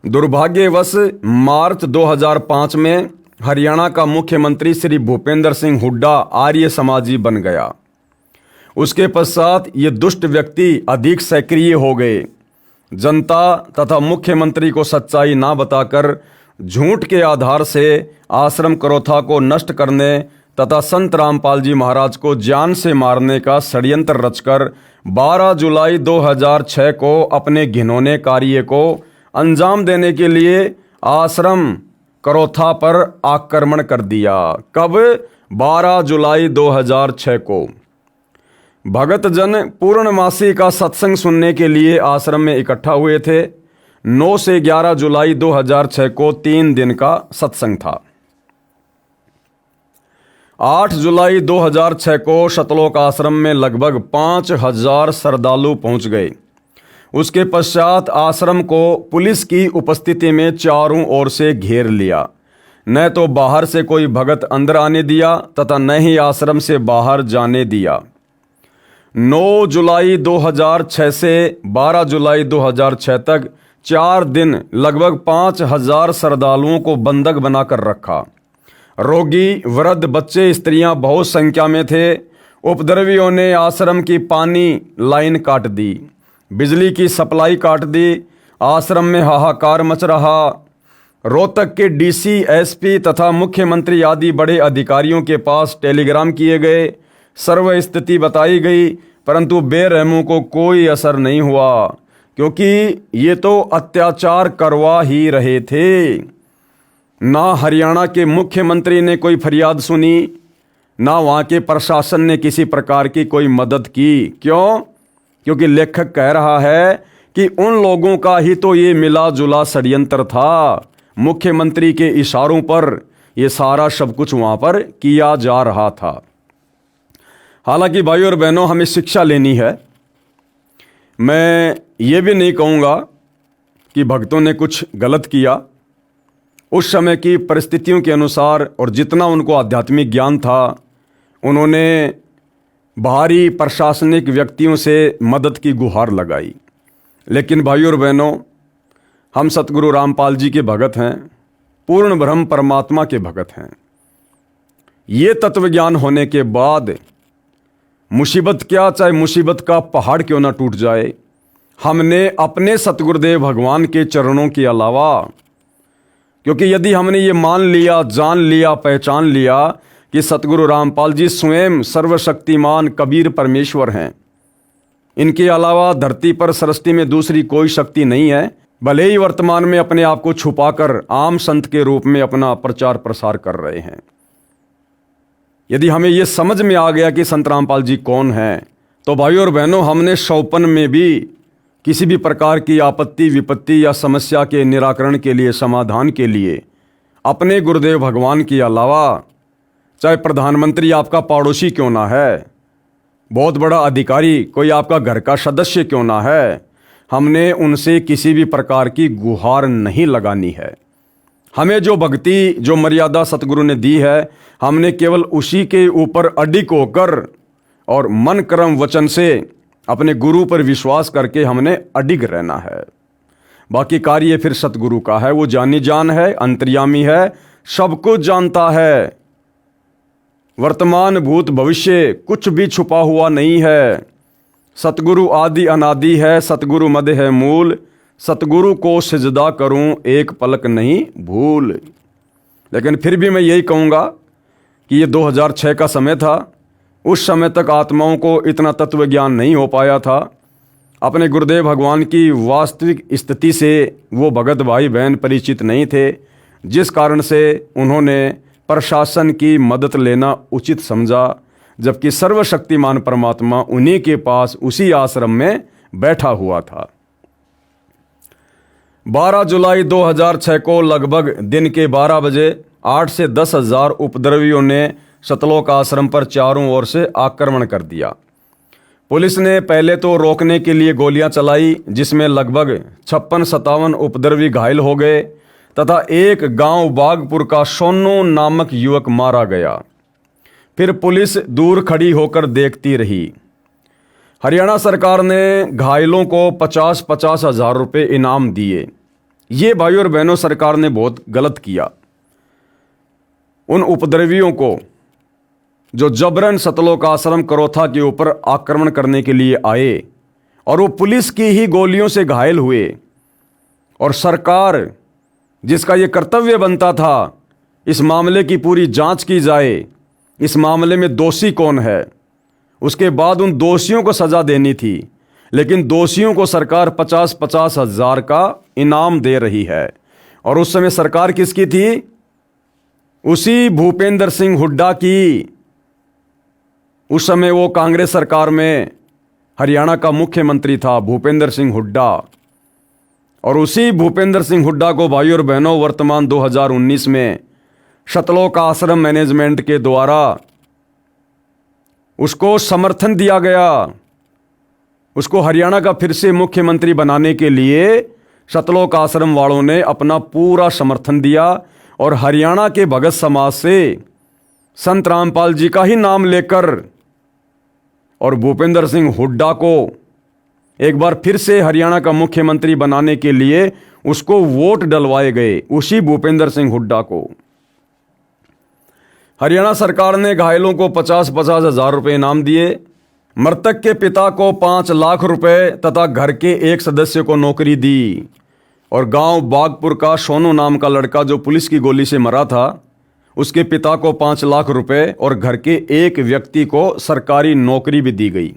दुर्भाग्यवश मार्च 2005 में हरियाणा का मुख्यमंत्री श्री भूपेंद्र सिंह हुड्डा आर्य समाजी बन गया। उसके पश्चात ये दुष्ट व्यक्ति अधिक सक्रिय हो गए। जनता तथा मुख्यमंत्री को सच्चाई ना बताकर झूठ के आधार से आश्रम करोथा को नष्ट करने तथा संत रामपाल जी महाराज को जान से मारने का षड्यंत्र रचकर 12 जुलाई 2006 को अपने घिनौने कार्य को अंजाम देने के लिए आश्रम करोथा पर आक्रमण कर दिया। कब? 12 जुलाई 2006 को। भगत जन पूर्णमासी का सत्संग सुनने के लिए आश्रम में इकट्ठा हुए थे। 9 से 11 जुलाई 2006 को 3 दिन का सत्संग था। 8 जुलाई 2006 को शतलोक आश्रम में लगभग 5000 श्रद्धालु पहुंच गए। उसके पश्चात आश्रम को पुलिस की उपस्थिति में चारों ओर से घेर लिया। न तो बाहर से कोई भगत अंदर आने दिया तथा न ही आश्रम से बाहर जाने दिया। 9 जुलाई 2006 से 12 जुलाई 2006 तक 4 दिन लगभग 5000 श्रद्धालुओं को बंधक बनाकर रखा। रोगी, वृद्ध, बच्चे, स्त्रियां बहुत संख्या में थे। उपद्रवियों ने आश्रम की पानी लाइन काट दी, बिजली की सप्लाई काट दी। आश्रम में हाहाकार मच रहा। रोहतक के डीसी, एसपी तथा मुख्यमंत्री आदि बड़े अधिकारियों के पास टेलीग्राम किए गए, सर्व स्थिति बताई गई, परंतु बेरहमों को कोई असर नहीं हुआ, क्योंकि ये तो अत्याचार करवा ही रहे थे। ना हरियाणा के मुख्यमंत्री ने कोई फरियाद सुनी, ना वहाँ के प्रशासन ने किसी प्रकार की कोई मदद की। क्यों? क्योंकि लेखक कह रहा है कि उन लोगों का ही तो ये मिला जुला षड्यंत्र था। मुख्यमंत्री के इशारों पर ये सारा सब कुछ वहाँ पर किया जा रहा था। हालांकि भाइयों और बहनों, हमें शिक्षा लेनी है। मैं ये भी नहीं कहूँगा कि भक्तों ने कुछ गलत किया। उस समय की परिस्थितियों के अनुसार और जितना उनको आध्यात्मिक ज्ञान था, उन्होंने बाहरी प्रशासनिक व्यक्तियों से मदद की गुहार लगाई। लेकिन भाइयों और बहनों, हम सतगुरु रामपाल जी के भगत हैं, पूर्ण ब्रह्म परमात्मा के भगत हैं। ये तत्व ज्ञान होने के बाद मुसीबत क्या, चाहे मुसीबत का पहाड़ क्यों ना टूट जाए, हमने अपने सतगुरुदेव भगवान के चरणों के अलावा, क्योंकि यदि हमने ये मान लिया, जान लिया, पहचान लिया कि सतगुरु रामपाल जी स्वयं सर्वशक्तिमान कबीर परमेश्वर हैं, इनके अलावा धरती पर सृष्टि में दूसरी कोई शक्ति नहीं है, भले ही वर्तमान में अपने आप को छुपाकर आम संत के रूप में अपना प्रचार प्रसार कर रहे हैं। यदि हमें यह समझ में आ गया कि संत रामपाल जी कौन हैं, तो भाइयों और बहनों, हमने शौपन में भी किसी भी प्रकार की आपत्ति विपत्ति या समस्या के निराकरण के लिए, समाधान के लिए अपने गुरुदेव भगवान के अलावा, चाहे प्रधानमंत्री आपका पड़ोसी क्यों ना है, बहुत बड़ा अधिकारी कोई आपका घर का सदस्य क्यों ना है, हमने उनसे किसी भी प्रकार की गुहार नहीं लगानी है। हमें जो भक्ति, जो मर्यादा सतगुरु ने दी है, हमने केवल उसी के ऊपर अडिग होकर और मन कर्म वचन से अपने गुरु पर विश्वास करके हमने अडिग रहना है। बाकी कार्य फिर सतगुरु का है। वो जानी जान है, अंतर्यामी है, सब कुछ जानता है। वर्तमान भूत भविष्य कुछ भी छुपा हुआ नहीं है। सतगुरु आदि अनादि है, सतगुरु मद है मूल, सतगुरु को सिजदा करूं एक पलक नहीं भूल। लेकिन फिर भी मैं यही कहूँगा कि ये 2006 का समय था। उस समय तक आत्माओं को इतना तत्व ज्ञान नहीं हो पाया था। अपने गुरुदेव भगवान की वास्तविक स्थिति से वो भगत भाई बहन परिचित नहीं थे, जिस कारण से उन्होंने प्रशासन की मदद लेना उचित समझा, जबकि सर्वशक्तिमान परमात्मा उन्हीं के पास उसी आश्रम में बैठा हुआ था। 12 जुलाई 2006 को लगभग दिन के 12 बजे 8 से 10 हज़ार उपद्रवियों ने सतलोक आश्रम पर चारों ओर से आक्रमण कर दिया। पुलिस ने पहले तो रोकने के लिए गोलियां चलाई, जिसमें लगभग 56-57 उपद्रवी घायल हो गए तथा एक गांव बागपुर का सोनू नामक युवक मारा गया। फिर पुलिस दूर खड़ी होकर देखती रही। हरियाणा सरकार ने घायलों को 50-50 हज़ार रुपये इनाम दिए। ये भाइयों और बहनों, सरकार ने बहुत गलत किया। उन उपद्रवियों को जो जबरन सतलोक आश्रम करोथा के ऊपर आक्रमण करने के लिए आए और वो पुलिस की ही गोलियों से घायल हुए, और सरकार जिसका ये कर्तव्य बनता था इस मामले की पूरी जांच की जाए, इस मामले में दोषी कौन है, उसके बाद उन दोषियों को सजा देनी थी, लेकिन दोषियों को सरकार 50-50 हज़ार का इनाम दे रही है। और उस समय सरकार किसकी थी? उसी भूपेंद्र सिंह हुड्डा की। उस समय वो कांग्रेस सरकार में हरियाणा का मुख्यमंत्री था भूपेंद्र सिंह हुड्डा। और उसी भूपेंद्र सिंह हुड्डा को भाइयों और बहनों वर्तमान 2019 में सतलोक आश्रम मैनेजमेंट के द्वारा उसको समर्थन दिया गया। उसको हरियाणा का फिर से मुख्यमंत्री बनाने के लिए सतलोक आश्रम वालों ने अपना पूरा समर्थन दिया और हरियाणा के भगत समाज से संत रामपाल जी का ही नाम लेकर और भूपेंद्र सिंह हुड्डा को एक बार फिर से हरियाणा का मुख्यमंत्री बनाने के लिए उसको वोट डलवाए गए, उसी भूपेंद्र सिंह हुड्डा को। हरियाणा सरकार ने घायलों को 50-50 हज़ार रुपये इनाम दिए। मृतक के पिता को 5 लाख रुपए तथा घर के एक सदस्य को नौकरी दी। और गांव बागपुर का सोनू नाम का लड़का जो पुलिस की गोली से मरा था, उसके पिता को 5 लाख रुपए और घर के एक व्यक्ति को सरकारी नौकरी भी दी गई।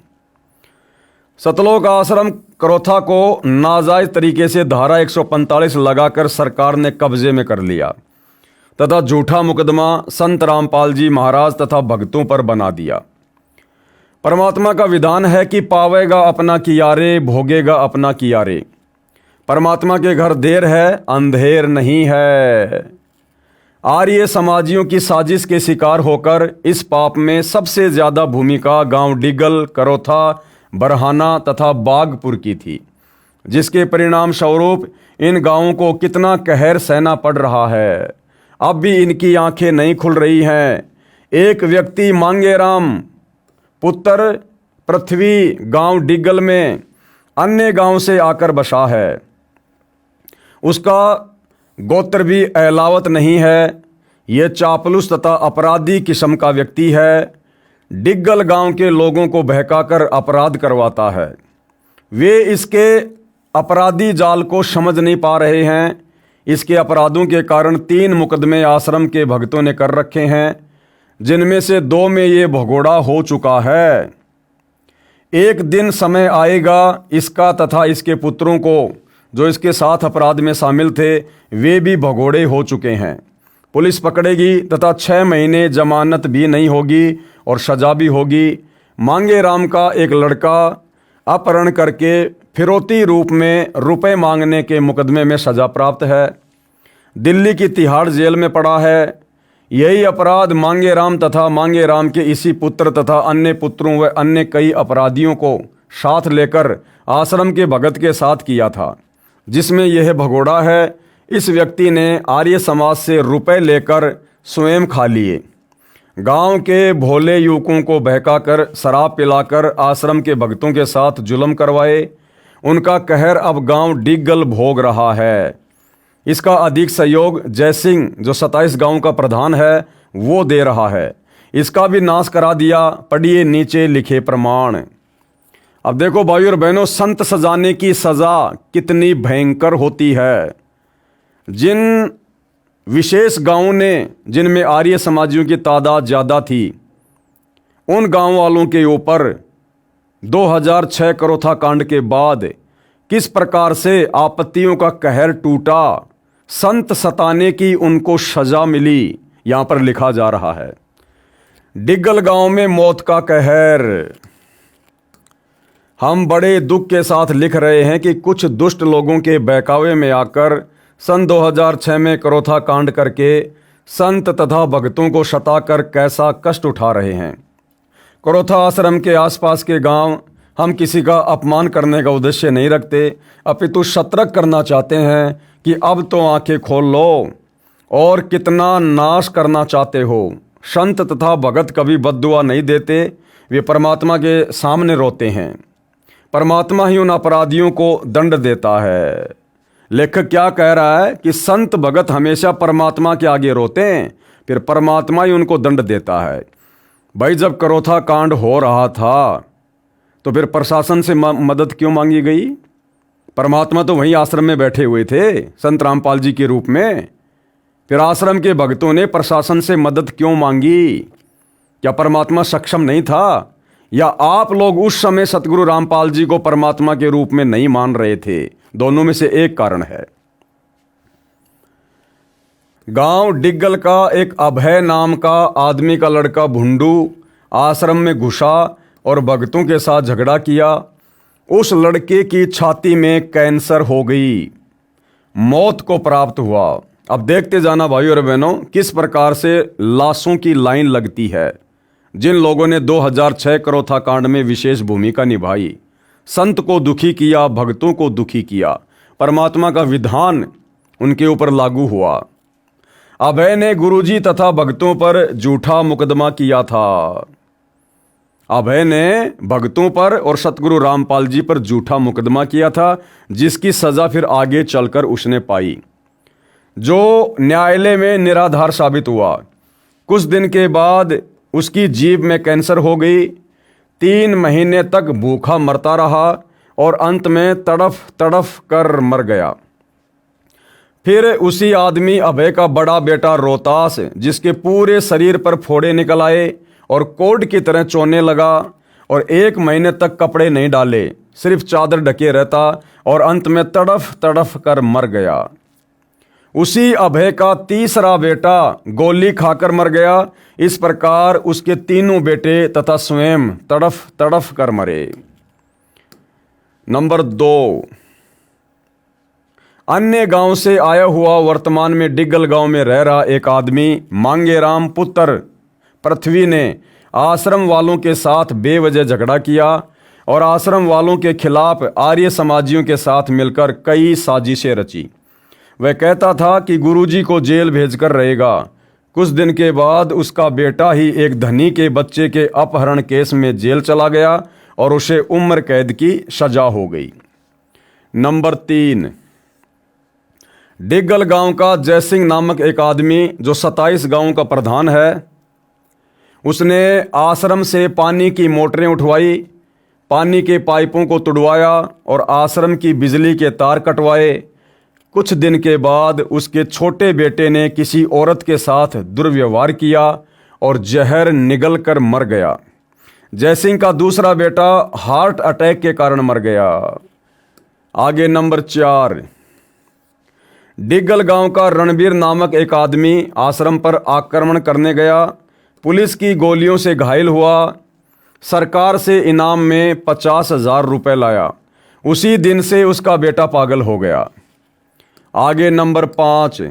सतलोक आश्रम करोथा को नाजायज तरीके से धारा 145 लगाकर सरकार ने कब्जे में कर लिया तथा झूठा मुकदमा संत रामपाल जी महाराज तथा भक्तों पर बना दिया। परमात्मा का विधान है कि पावेगा अपना कियारे, भोगेगा अपना कियारे। परमात्मा के घर देर है, अंधेर नहीं है। आर्य समाजियों की साजिश के शिकार होकर इस पाप में सबसे ज्यादा भूमिका गांव डिगल, करोथा, बरहाना तथा बागपुर की थी, जिसके परिणाम स्वरूप इन गांवों को कितना कहर सहना पड़ रहा है। अब भी इनकी आंखें नहीं खुल रही हैं। एक व्यक्ति मांगेराम पुत्र पृथ्वी गांव डिग्गल में अन्य गांव से आकर बसा है। उसका गोत्र भी अहलावत नहीं है। यह चापलूस तथा अपराधी किस्म का व्यक्ति है। डिग्गल गांव के लोगों को बहकाकर अपराध करवाता है। वे इसके अपराधी जाल को समझ नहीं पा रहे हैं। इसके अपराधों के कारण 3 मुकदमे आश्रम के भक्तों ने कर रखे हैं, जिनमें से 2 में ये भगोड़ा हो चुका है। एक दिन समय आएगा, इसका तथा इसके पुत्रों को जो इसके साथ अपराध में शामिल थे वे भी भगोड़े हो चुके हैं। पुलिस पकड़ेगी तथा 6 महीने जमानत भी नहीं होगी और सजा भी होगी। मांगेराम का एक लड़का अपहरण करके फिरौती रूप में रुपए मांगने के मुकदमे में सजा प्राप्त है। दिल्ली की तिहाड़ जेल में पड़ा है। यही अपराध मांगेराम तथा मांगेराम के इसी पुत्र तथा अन्य पुत्रों व अन्य कई अपराधियों को साथ लेकर आश्रम के भगत के साथ किया था, जिसमें यह भगोड़ा है। इस व्यक्ति ने आर्य समाज से रुपए लेकर स्वयं खा लिए। गांव के भोले युवकों को बहकाकर शराब पिलाकर आश्रम के भक्तों के साथ जुल्म करवाए। उनका कहर अब गांव डिग्गल भोग रहा है। इसका अधिक सहयोग जयसिंह जो 27 गांव का प्रधान है वो दे रहा है। इसका भी नाश करा दिया। पढ़िए नीचे लिखे प्रमाण। अब देखो भाइयों और बहनों, संत सजाने की सजा कितनी भयंकर होती है। जिन विशेष गांवों ने जिनमें आर्य समाजियों की तादाद ज़्यादा थी, उन गांव वालों के ऊपर 2006 करोथा कांड के बाद किस प्रकार से आपत्तियों का कहर टूटा, संत सताने की उनको सजा मिली, यहाँ पर लिखा जा रहा है। डिग्गल गांव में मौत का कहर। हम बड़े दुख के साथ लिख रहे हैं कि कुछ दुष्ट लोगों के बहकावे में आकर सन 2006 में करोथा कांड करके संत तथा भक्तों को सताकर कैसा कष्ट उठा रहे हैं। करोथा आश्रम के आसपास के गांव हम किसी का अपमान करने का उद्देश्य नहीं रखते, अपितु सतर्क करना चाहते हैं कि अब तो आंखें खोल लो और कितना नाश करना चाहते हो। संत तथा भगत कभी बद्दुआ नहीं देते, वे परमात्मा के सामने रोते हैं। परमात्मा ही उन अपराधियों को दंड देता है। लेखक क्या कह रहा है कि संत भगत हमेशा परमात्मा के आगे रोते हैं, फिर परमात्मा ही उनको दंड देता है। भाई, जब करोथा कांड हो रहा था तो फिर प्रशासन से मदद क्यों मांगी गई? परमात्मा तो वहीं आश्रम में बैठे हुए थे संत रामपाल जी के रूप में। फिर आश्रम के भक्तों ने प्रशासन से मदद क्यों मांगी? क्या परमात्मा सक्षम नहीं था, या आप लोग उस समय सतगुरु रामपाल जी को परमात्मा के रूप में नहीं मान रहे थे? दोनों में से एक कारण है। गांव डिग्गल का एक अभय नाम का आदमी का लड़का भुंडू आश्रम में घुसा और भक्तों के साथ झगड़ा किया। उस लड़के की छाती में कैंसर हो गई, मौत को प्राप्त हुआ। अब देखते जाना भाइयों और बहनों किस प्रकार से लाशों की लाइन लगती है। जिन लोगों ने 2006 करोथा कांड में विशेष भूमिका निभाई, संत को दुखी किया, भक्तों को दुखी किया, परमात्मा का विधान उनके ऊपर लागू हुआ। अभय ने गुरुजी तथा भक्तों पर झूठा मुकदमा किया था। अभय ने भक्तों पर और सतगुरु रामपाल जी पर झूठा मुकदमा किया था, जिसकी सजा फिर आगे चलकर उसने पाई, जो न्यायालय में निराधार साबित हुआ। कुछ दिन के बाद उसकी जीभ में कैंसर हो गई। 3 महीने तक भूखा मरता रहा और अंत में तड़फ तड़फ कर मर गया। फिर उसी आदमी अभय का बड़ा बेटा रोहतास, जिसके पूरे शरीर पर फोड़े निकल आए और कोढ़ की तरह चोने लगा और 1 महीने तक कपड़े नहीं डाले, सिर्फ चादर ढके रहता और अंत में तड़फ तड़फ कर मर गया। उसी अभय का तीसरा बेटा गोली खाकर मर गया। इस प्रकार उसके 3 बेटे तथा स्वयं तड़फ तड़फ कर मरे। नंबर 2, अन्य गांव से आया हुआ वर्तमान में डिग्गल गांव में रह रहा एक आदमी मांगेराम पुत्र पृथ्वी ने आश्रम वालों के साथ बेवजह झगड़ा किया और आश्रम वालों के खिलाफ आर्य समाजियों के साथ मिलकर कई साजिशें रची। वह कहता था कि गुरुजी को जेल भेजकर रहेगा। कुछ दिन के बाद उसका बेटा ही एक धनी के बच्चे के अपहरण केस में जेल चला गया और उसे उम्र कैद की सजा हो गई। नंबर 3, डिग्गल गांव का जयसिंह नामक एक आदमी जो 27 गांवों का प्रधान है, उसने आश्रम से पानी की मोटरें उठवाई, पानी के पाइपों को तुड़वाया और आश्रम की बिजली के तार कटवाए। कुछ दिन के बाद उसके छोटे बेटे ने किसी औरत के साथ दुर्व्यवहार किया और जहर निगल कर मर गया। जयसिंह का दूसरा बेटा हार्ट अटैक के कारण मर गया। आगे नंबर 4, डिग्गल गांव का रणबीर नामक एक आदमी आश्रम पर आक्रमण करने गया, पुलिस की गोलियों से घायल हुआ, सरकार से इनाम में 50,000 रुपये लाया। उसी दिन से उसका बेटा पागल हो गया। आगे नंबर 5,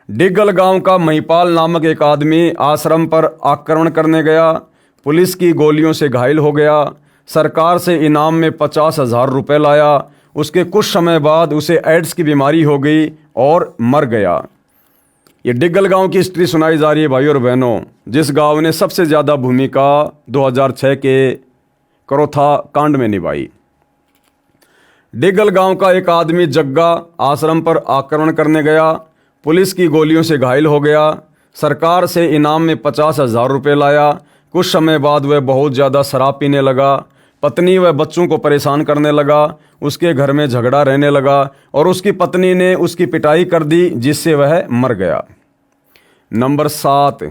डिग्गल गांव का महिपाल नामक एक आदमी आश्रम पर आक्रमण करने गया, पुलिस की गोलियों से घायल हो गया, सरकार से इनाम में 50,000 रुपये लाया। उसके कुछ समय बाद उसे एड्स की बीमारी हो गई और मर गया। ये डिग्गल गांव की हिस्ट्री सुनाई जा रही है भाई और बहनों, जिस गांव ने सबसे ज़्यादा भूमिका 2006 के करोथा कांड में निभाई। डिग्गल गांव का एक आदमी जग्गा आश्रम पर आक्रमण करने गया, पुलिस की गोलियों से घायल हो गया, सरकार से इनाम में 50,000 रुपये लाया। कुछ समय बाद वह बहुत ज़्यादा शराब पीने लगा, पत्नी व बच्चों को परेशान करने लगा, उसके घर में झगड़ा रहने लगा और उसकी पत्नी ने उसकी पिटाई कर दी जिससे वह मर गया। नंबर 7,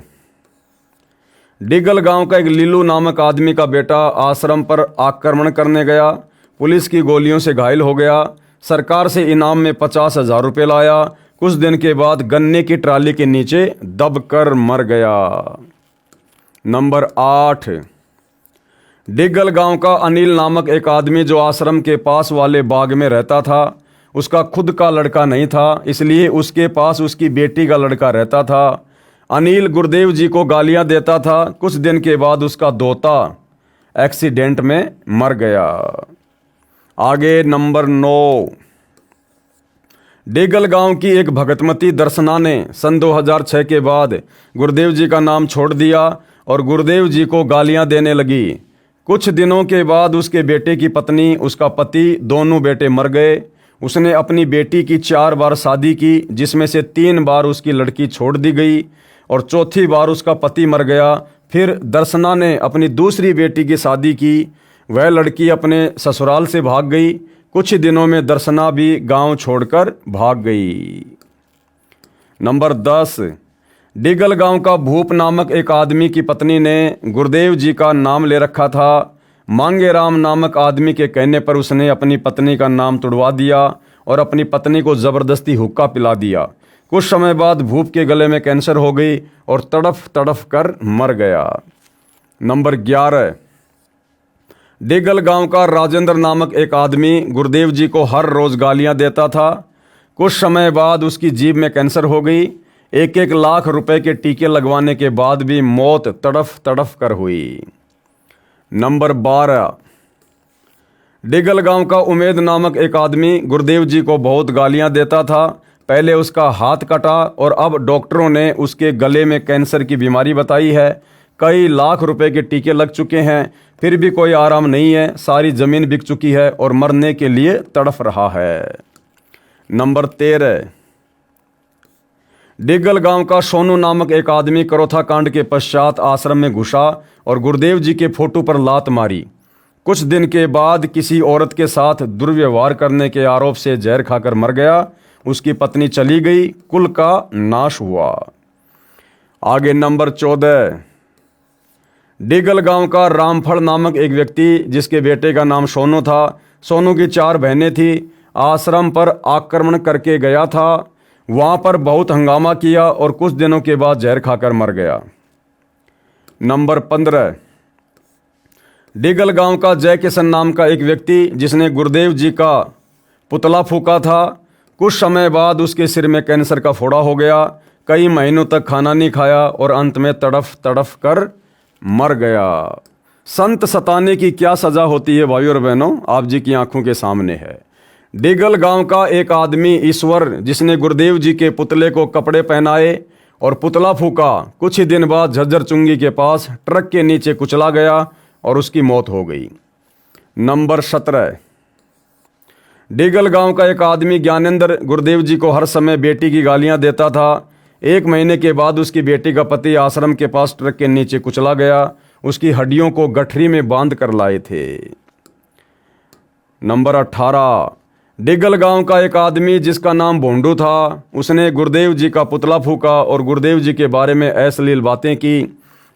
डिग्गल गांव का एक लीलू नामक आदमी का बेटा आश्रम पर आक्रमण करने गया, पुलिस की गोलियों से घायल हो गया, सरकार से इनाम में 50,000 रुपये लाया। कुछ दिन के बाद गन्ने की ट्राली के नीचे दबकर मर गया। नंबर 8, डिग्गल गांव का अनिल नामक एक आदमी जो आश्रम के पास वाले बाग में रहता था, उसका खुद का लड़का नहीं था, इसलिए उसके पास उसकी बेटी का लड़का रहता था। अनिल गुरुदेव जी को गालियां देता था। कुछ दिन के बाद उसका दोता एक्सीडेंट में मर गया। आगे नंबर 9, डिग्गल गांव की एक भगतमती दर्शना ने सन 2006 के बाद गुरुदेव जी का नाम छोड़ दिया और गुरुदेव जी को गालियां देने लगी। कुछ दिनों के बाद उसके बेटे की पत्नी, उसका पति, दोनों बेटे मर गए। उसने अपनी बेटी की 4 बार शादी की, जिसमें से 3 बार उसकी लड़की छोड़ दी गई और चौथी बार उसका पति मर गया। फिर दर्शना ने अपनी दूसरी बेटी की शादी की, वह लड़की अपने ससुराल से भाग गई। कुछ दिनों में दर्शना भी गांव छोड़कर भाग गई। नंबर 10, डिग्गल गांव का भूप नामक एक आदमी की पत्नी ने गुरुदेव जी का नाम ले रखा था। मांगे राम नामक आदमी के कहने पर उसने अपनी पत्नी का नाम तुड़वा दिया और अपनी पत्नी को ज़बरदस्ती हुक्का पिला दिया। कुछ समय बाद भूप के गले में कैंसर हो गई और तड़फ तड़फ कर मर गया। नंबर 11, डिग्गल गांव का राजेंद्र नामक एक आदमी गुरुदेव जी को हर रोज़ गालियां देता था। कुछ समय बाद उसकी जीभ में कैंसर हो गई। 1-1 लाख रुपए के टीके लगवाने के बाद भी मौत तड़फ तड़फ कर हुई। नंबर 12, डिग्गल गांव का उमेद नामक एक आदमी गुरुदेव जी को बहुत गालियां देता था। पहले उसका हाथ कटा और अब डॉक्टरों ने उसके गले में कैंसर की बीमारी बताई है। कई लाख रुपए के टीके लग चुके हैं, फिर भी कोई आराम नहीं है। सारी ज़मीन बिक चुकी है और मरने के लिए तड़फ रहा है। नंबर 13, डिग्गल गांव का सोनू नामक एक आदमी करोथा कांड के पश्चात आश्रम में घुसा और गुरुदेव जी के फोटो पर लात मारी। कुछ दिन के बाद किसी औरत के साथ दुर्व्यवहार करने के आरोप से जहर खाकर मर गया। उसकी पत्नी चली गई, कुल का नाश हुआ। आगे नंबर 14, डिग्गल गांव का रामफल नामक एक व्यक्ति जिसके बेटे का नाम सोनू था। सोनू की 4 बहनें थी। आश्रम पर आक्रमण करके गया था, वहाँ पर बहुत हंगामा किया और कुछ दिनों के बाद जहर खाकर मर गया। नंबर 15, डिग्गल गांव का जय किशन नाम का एक व्यक्ति जिसने गुरुदेव जी का पुतला फूका था। कुछ समय बाद उसके सिर में कैंसर का फोड़ा हो गया। कई महीनों तक खाना नहीं खाया और अंत में तड़फ तड़फ कर मर गया। संत सताने की क्या सज़ा होती है भाइयों और बहनों, आप जी की आंखों के सामने है। डिगल गांव का एक आदमी ईश्वर, जिसने गुरुदेव जी के पुतले को कपड़े पहनाए और पुतला फूका, कुछ ही दिन बाद झज्जर चुंगी के पास ट्रक के नीचे कुचला गया और उसकी मौत हो गई। नंबर 17, डिगल गांव का एक आदमी ज्ञानेंद्र गुरुदेव जी को हर समय बेटी की गालियां देता था। 1 महीने के बाद उसकी बेटी का पति आश्रम के पास ट्रक के नीचे कुचला गया। उसकी हड्डियों को गठरी में बांध कर लाए थे। नंबर 18, डिगल गांव का एक आदमी जिसका नाम भोंडू था, उसने गुरुदेव जी का पुतला फूका और गुरुदेव जी के बारे में अश्लील बातें की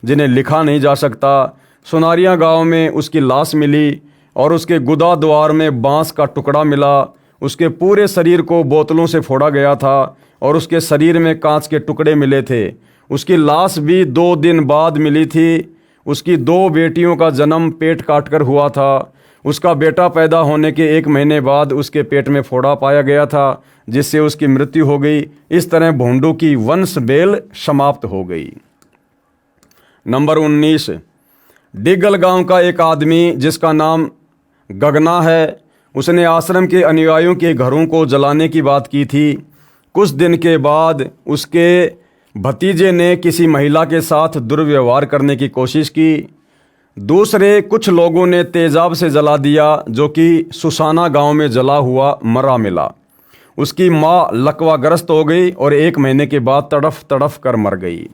जिन्हें लिखा नहीं जा सकता। सुनारिया गांव में उसकी लाश मिली और उसके गुदा द्वार में बांस का टुकड़ा मिला। उसके पूरे शरीर को बोतलों से फोड़ा गया था और उसके शरीर में कांच के टुकड़े मिले थे। उसकी लाश भी 2 दिन बाद मिली थी। उसकी 2 बेटियों का जन्म पेट काटकर हुआ था। उसका बेटा पैदा होने के 1 महीने बाद उसके पेट में फोड़ा पाया गया था, जिससे उसकी मृत्यु हो गई। इस तरह भोंडू की वंश बेल समाप्त हो गई। नंबर 19, डिगल गांव का एक आदमी जिसका नाम गगना है, उसने आश्रम के अनुयायियों के घरों को जलाने की बात की थी। कुछ दिन के बाद उसके भतीजे ने किसी महिला के साथ दुर्व्यवहार करने की कोशिश की। दूसरे कुछ लोगों ने तेजाब से जला दिया, जो कि सुसाना गांव में जला हुआ मरा मिला। उसकी माँ लकवाग्रस्त हो गई और 1 महीने के बाद तड़फ तड़फ कर मर गई।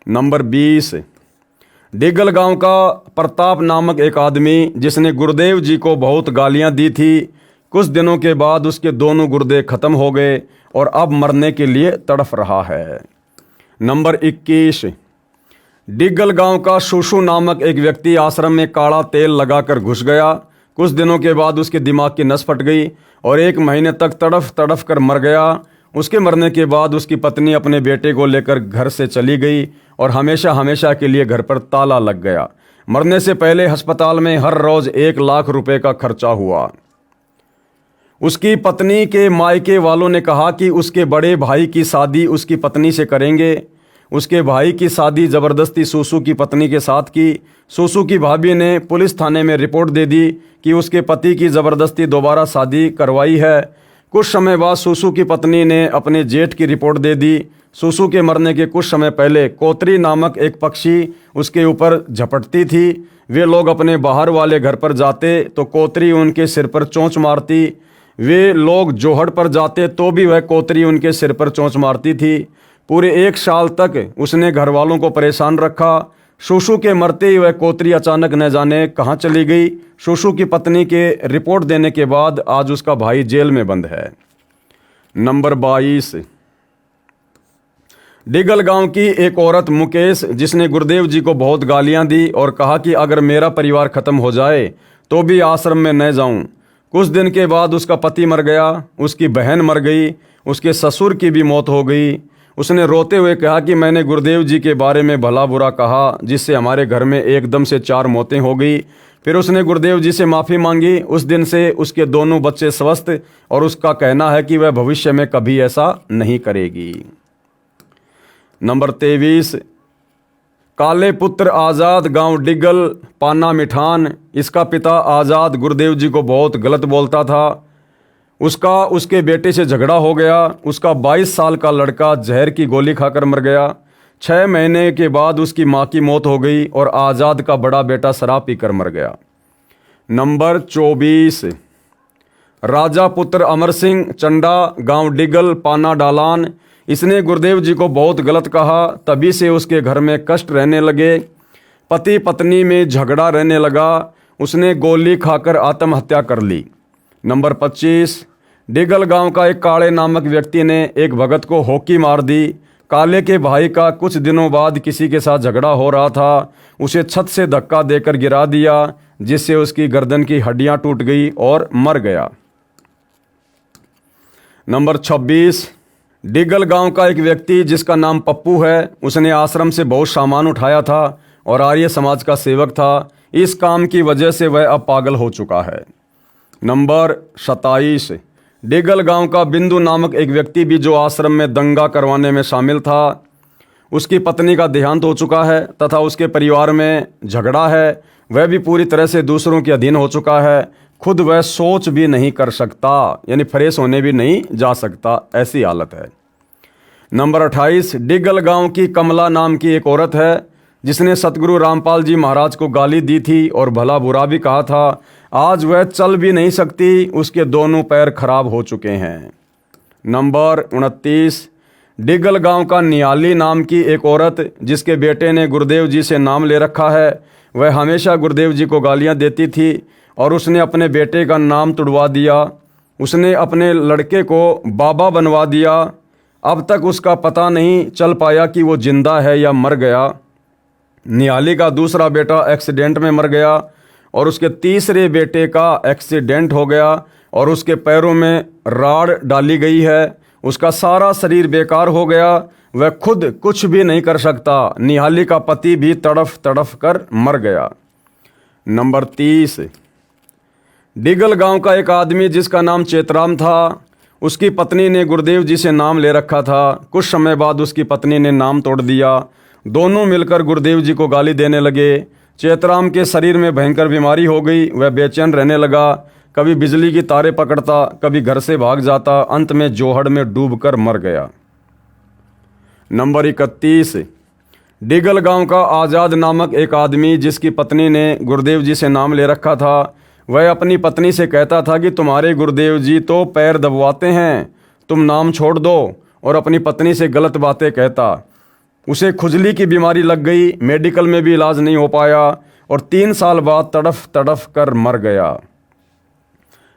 नंबर 20, डिगल गांव का प्रताप नामक एक आदमी जिसने गुरुदेव जी को बहुत गालियां दी थी। कुछ दिनों के बाद उसके दोनों गुर्दे खत्म हो गए और अब मरने के लिए तड़फ रहा है। नंबर 21, डिगल गांव का शूशु नामक एक व्यक्ति आश्रम में काला तेल लगाकर घुस गया। कुछ दिनों के बाद उसके दिमाग की नस फट गई और 1 महीने तक तड़फ तड़फ कर मर गया। उसके मरने के बाद उसकी पत्नी अपने बेटे को लेकर घर से चली गई और हमेशा हमेशा के लिए घर पर ताला लग गया। मरने से पहले अस्पताल में हर रोज 1 लाख रुपए का खर्चा हुआ। उसकी पत्नी के मायके वालों ने कहा कि उसके बड़े भाई की शादी उसकी पत्नी से करेंगे। उसके भाई की शादी ज़बरदस्ती सूसू की पत्नी के साथ की। सूसू की भाभी ने पुलिस थाने में रिपोर्ट दे दी कि उसके पति की ज़बरदस्ती दोबारा शादी करवाई है। कुछ समय बाद सूसू की पत्नी ने अपने जेठ की रिपोर्ट दे दी। सूसू के मरने के कुछ समय पहले कोतरी नामक एक पक्षी उसके ऊपर झपटती थी। वे लोग अपने बाहर वाले घर पर जाते तो कोतरी उनके सिर पर चोंच मारती। वे लोग जोहड़ पर जाते तो भी वह कोतरी उनके सिर पर चोंच मारती थी। पूरे 1 साल तक उसने घर वालों को परेशान रखा। शूशु के मरते ही वह कोतरी अचानक न जाने कहाँ चली गई। शूशु की पत्नी के रिपोर्ट देने के बाद आज उसका भाई जेल में बंद है। नंबर 22, डिगल गांव की एक औरत मुकेश, जिसने गुरुदेव जी को बहुत गालियां दी और कहा कि अगर मेरा परिवार खत्म हो जाए तो भी आश्रम में न जाऊं। कुछ दिन के बाद उसका पति मर गया, उसकी बहन मर गई, उसके ससुर की भी मौत हो गई। उसने रोते हुए कहा कि मैंने गुरुदेव जी के बारे में भला बुरा कहा, जिससे हमारे घर में एकदम से 4 मौतें हो गई। फिर उसने गुरुदेव जी से माफ़ी मांगी। उस दिन से उसके दोनों बच्चे स्वस्थ और उसका कहना है कि वह भविष्य में कभी ऐसा नहीं करेगी। नंबर 23, काले पुत्र आज़ाद, गांव डिगल, पाना मिठान। इसका पिता आज़ाद गुरुदेव जी को बहुत गलत बोलता था। उसका उसके बेटे से झगड़ा हो गया। उसका 22 साल का लड़का जहर की गोली खाकर मर गया। 6 महीने के बाद उसकी माँ की मौत हो गई और आज़ाद का बड़ा बेटा शराब पीकर मर गया। नंबर 24, राजा पुत्र अमर सिंह चंडा, गांव डिगल, पाना डालान। इसने गुरुदेव जी को बहुत गलत कहा। तभी से उसके घर में कष्ट रहने लगे। पति पत्नी में झगड़ा रहने लगा। उसने गोली खाकर आत्महत्या कर ली। नंबर 25, डिगल गांव का एक काले नामक व्यक्ति ने एक भगत को हॉकी मार दी। काले के भाई का कुछ दिनों बाद किसी के साथ झगड़ा हो रहा था। उसे छत से धक्का देकर गिरा दिया, जिससे उसकी गर्दन की हड्डियां टूट गई और मर गया। नंबर 26, डिगल गांव का एक व्यक्ति जिसका नाम पप्पू है, उसने आश्रम से बहुत सामान उठाया था और आर्य समाज का सेवक था। इस काम की वजह से वह अब पागल हो चुका है। नंबर 27, डिगल गांव का बिंदु नामक एक व्यक्ति भी जो आश्रम में दंगा करवाने में शामिल था। उसकी पत्नी का देहांत हो चुका है तथा उसके परिवार में झगड़ा है। वह भी पूरी तरह से दूसरों के अधीन हो चुका है। खुद वह सोच भी नहीं कर सकता, यानी फ्रेश होने भी नहीं जा सकता, ऐसी हालत है। नंबर 28, डिगल गांव की कमला नाम की एक औरत है जिसने सतगुरु रामपाल जी महाराज को गाली दी थी और भला बुरा भी कहा था। आज वह चल भी नहीं सकती, उसके दोनों पैर खराब हो चुके हैं। नंबर 29, डिगल गांव का नियाली नाम की एक औरत जिसके बेटे ने गुरुदेव जी से नाम ले रखा है। वह हमेशा गुरुदेव जी को गालियां देती थी और उसने अपने बेटे का नाम तुड़वा दिया। उसने अपने लड़के को बाबा बनवा दिया। अब तक उसका पता नहीं चल पाया कि वो जिंदा है या मर गया। नियाली का दूसरा बेटा एक्सीडेंट में मर गया और उसके तीसरे बेटे का एक्सीडेंट हो गया और उसके पैरों में राड़ डाली गई है। उसका सारा शरीर बेकार हो गया। वह खुद कुछ भी नहीं कर सकता। निहाली का पति भी तड़फ तड़फ कर मर गया। नंबर 30, डिगल गांव का एक आदमी जिसका नाम चेतराम था, उसकी पत्नी ने गुरुदेव जी से नाम ले रखा था। कुछ समय बाद उसकी पत्नी ने नाम तोड़ दिया। दोनों मिलकर गुरुदेव जी को गाली देने लगे। चेतराम के शरीर में भयंकर बीमारी हो गई। वह बेचैन रहने लगा। कभी बिजली की तारें पकड़ता, कभी घर से भाग जाता। अंत में जोहड़ में डूबकर मर गया। नंबर 31, डिगल गांव का आज़ाद नामक एक आदमी जिसकी पत्नी ने गुरुदेव जी से नाम ले रखा था, वह अपनी पत्नी से कहता था कि तुम्हारे गुरुदेव जी तो पैर दबवाते हैं, तुम नाम छोड़ दो, और अपनी पत्नी से गलत बातें कहता। उसे खुजली की बीमारी लग गई। मेडिकल में भी इलाज नहीं हो पाया और 3 साल बाद तड़फ तड़फ कर मर गया।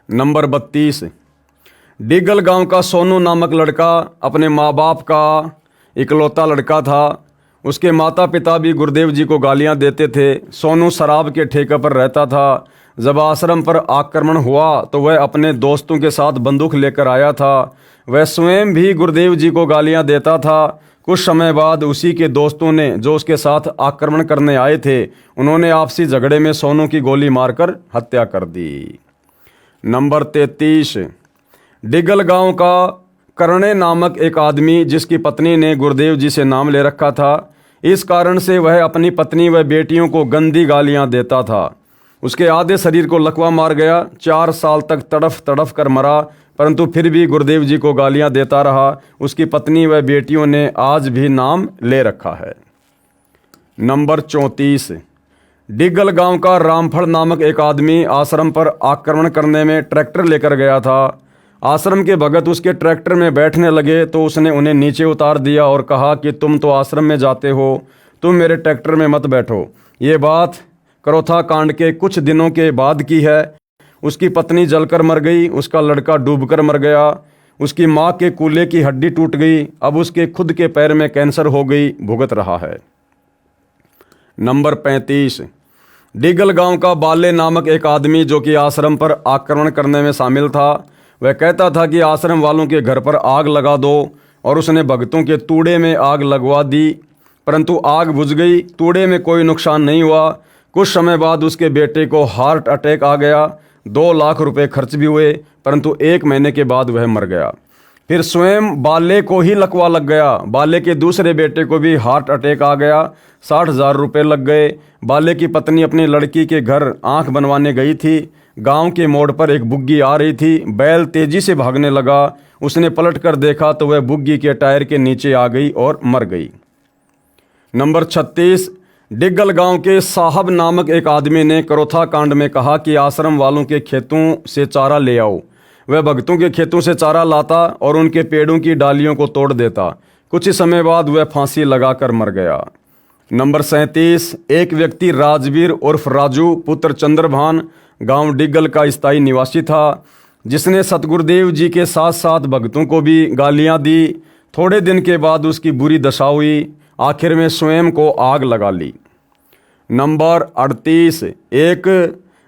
नंबर 32, डिगल गांव का सोनू नामक लड़का अपने माँ बाप का इकलौता लड़का था। उसके माता पिता भी गुरुदेव जी को गालियां देते थे। सोनू शराब के ठेके पर रहता था। जब आश्रम पर आक्रमण हुआ तो वह अपने दोस्तों के साथ बंदूक लेकर आया था। वह स्वयं भी गुरुदेव जी को गालियां देता था। कुछ समय बाद उसी के दोस्तों ने, जो उसके साथ आक्रमण करने आए थे, उन्होंने आपसी झगड़े में सोनू की गोली मारकर हत्या कर दी। नंबर 33, डिगल गांव का करणे नामक एक आदमी जिसकी पत्नी ने गुरुदेव जी से नाम ले रखा था। इस कारण से वह अपनी पत्नी व बेटियों को गंदी गालियां देता था। उसके आधे शरीर को लकवा मार गया। 4 साल तक तड़फ तड़फ कर मरा, परंतु फिर भी गुरुदेव जी को गालियां देता रहा। उसकी पत्नी व बेटियों ने आज भी नाम ले रखा है। नंबर 34, डिगल गांव का रामफल नामक एक आदमी आश्रम पर आक्रमण करने में ट्रैक्टर लेकर गया था। आश्रम के भगत उसके ट्रैक्टर में बैठने लगे तो उसने उन्हें नीचे उतार दिया और कहा कि तुम तो आश्रम में जाते हो, तुम मेरे ट्रैक्टर में मत बैठो। ये बात करोथा कांड के कुछ दिनों के बाद की है। उसकी पत्नी जलकर मर गई। उसका लड़का डूबकर मर गया। उसकी माँ के कूल्हे की हड्डी टूट गई। अब उसके खुद के पैर में कैंसर हो गई, भुगत रहा है। नंबर 35, डिगल गांव का बाले नामक एक आदमी जो कि आश्रम पर आक्रमण करने में शामिल था, वह कहता था कि आश्रम वालों के घर पर आग लगा दो, और उसने भक्तों के तूड़े में आग लगवा दी, परंतु आग बुझ गई। तूड़े में कोई नुकसान नहीं हुआ। कुछ समय बाद उसके बेटे को हार्ट अटैक आ गया। 2 लाख रुपए खर्च भी हुए, परंतु 1 महीने के बाद वह मर गया। फिर स्वयं बाले को ही लकवा लग गया। बाले के दूसरे बेटे को भी हार्ट अटैक आ गया। 60,000 रुपये लग गए। बाले की पत्नी अपनी लड़की के घर आंख बनवाने गई थी। गांव के मोड़ पर एक बुग्गी आ रही थी। बैल तेजी से भागने लगा। उसने पलट कर देखा तो वह बुग्गी के टायर के नीचे आ गई और मर गई। नंबर 36, डिगल गांव के साहब नामक एक आदमी ने करोथा कांड में कहा कि आश्रम वालों के खेतों से चारा ले आओ। वह भक्तों के खेतों से चारा लाता और उनके पेड़ों की डालियों को तोड़ देता। कुछ ही समय बाद वह फांसी लगाकर मर गया। नंबर 37, एक व्यक्ति राजवीर उर्फ राजू पुत्र चंद्रभान गांव डिगल का स्थायी निवासी था, जिसने सतगुरुदेव जी के साथ साथ भक्तों को भी गालियां दी। थोड़े दिन के बाद उसकी बुरी दशा हुई। आखिर में स्वयं को आग लगा ली। नंबर 38, एक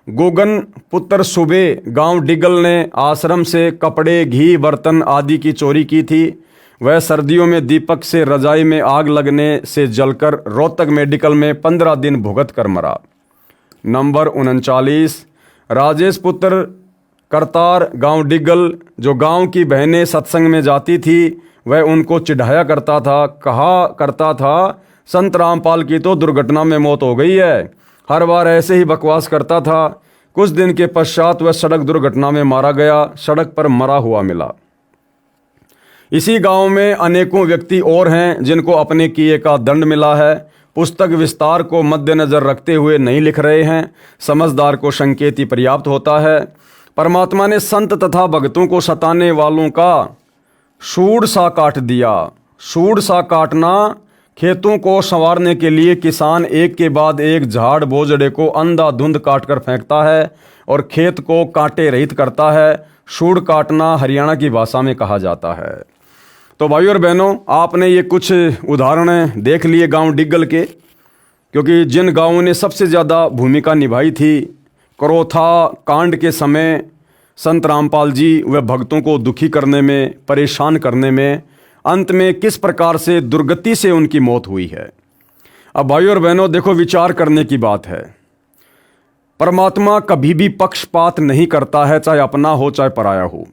गोगन पुत्र सुबे गांव डिगल ने आश्रम से कपड़े, घी, बर्तन आदि की चोरी की थी। वह सर्दियों में दीपक से रजाई में आग लगने से जलकर रोहतक मेडिकल में 15 दिन भुगत कर मरा। नंबर 39, राजेश पुत्र करतार गांव डिगल, जो गांव की बहनें सत्संग में जाती थी, वह उनको चिढ़ाया करता था, कहा करता था संत रामपाल की तो दुर्घटना में मौत हो गई है। हर बार ऐसे ही बकवास करता था। कुछ दिन के पश्चात वह सड़क दुर्घटना में मारा गया, सड़क पर मरा हुआ मिला। इसी गांव में अनेकों व्यक्ति और हैं जिनको अपने किए का दंड मिला है। पुस्तक विस्तार को मद्देनजर रखते हुए नहीं लिख रहे हैं, समझदार को संकेत ही पर्याप्त होता है। परमात्मा ने संत तथा भक्तों को सताने वालों का सूड़ सा काट दिया। सूड़ सा काटना, खेतों को संवारने के लिए किसान एक के बाद एक झाड़ बोझड़े को अंधाधुंध काट कर फेंकता है और खेत को कांटे रहित करता है। सूड़ काटना हरियाणा की भाषा में कहा जाता है। तो भाइयों और बहनों, आपने ये कुछ उदाहरण देख लिए गांव डिग्गल के, क्योंकि जिन गांवों ने सबसे ज़्यादा भूमिका निभाई थी करोथा कांड के समय, संत रामपाल जी व भक्तों को दुखी करने में, परेशान करने में, अंत में किस प्रकार से दुर्गति से उनकी मौत हुई है। अब भाइयों और बहनों देखो, विचार करने की बात है। परमात्मा कभी भी पक्षपात नहीं करता है, चाहे अपना हो चाहे पराया हो।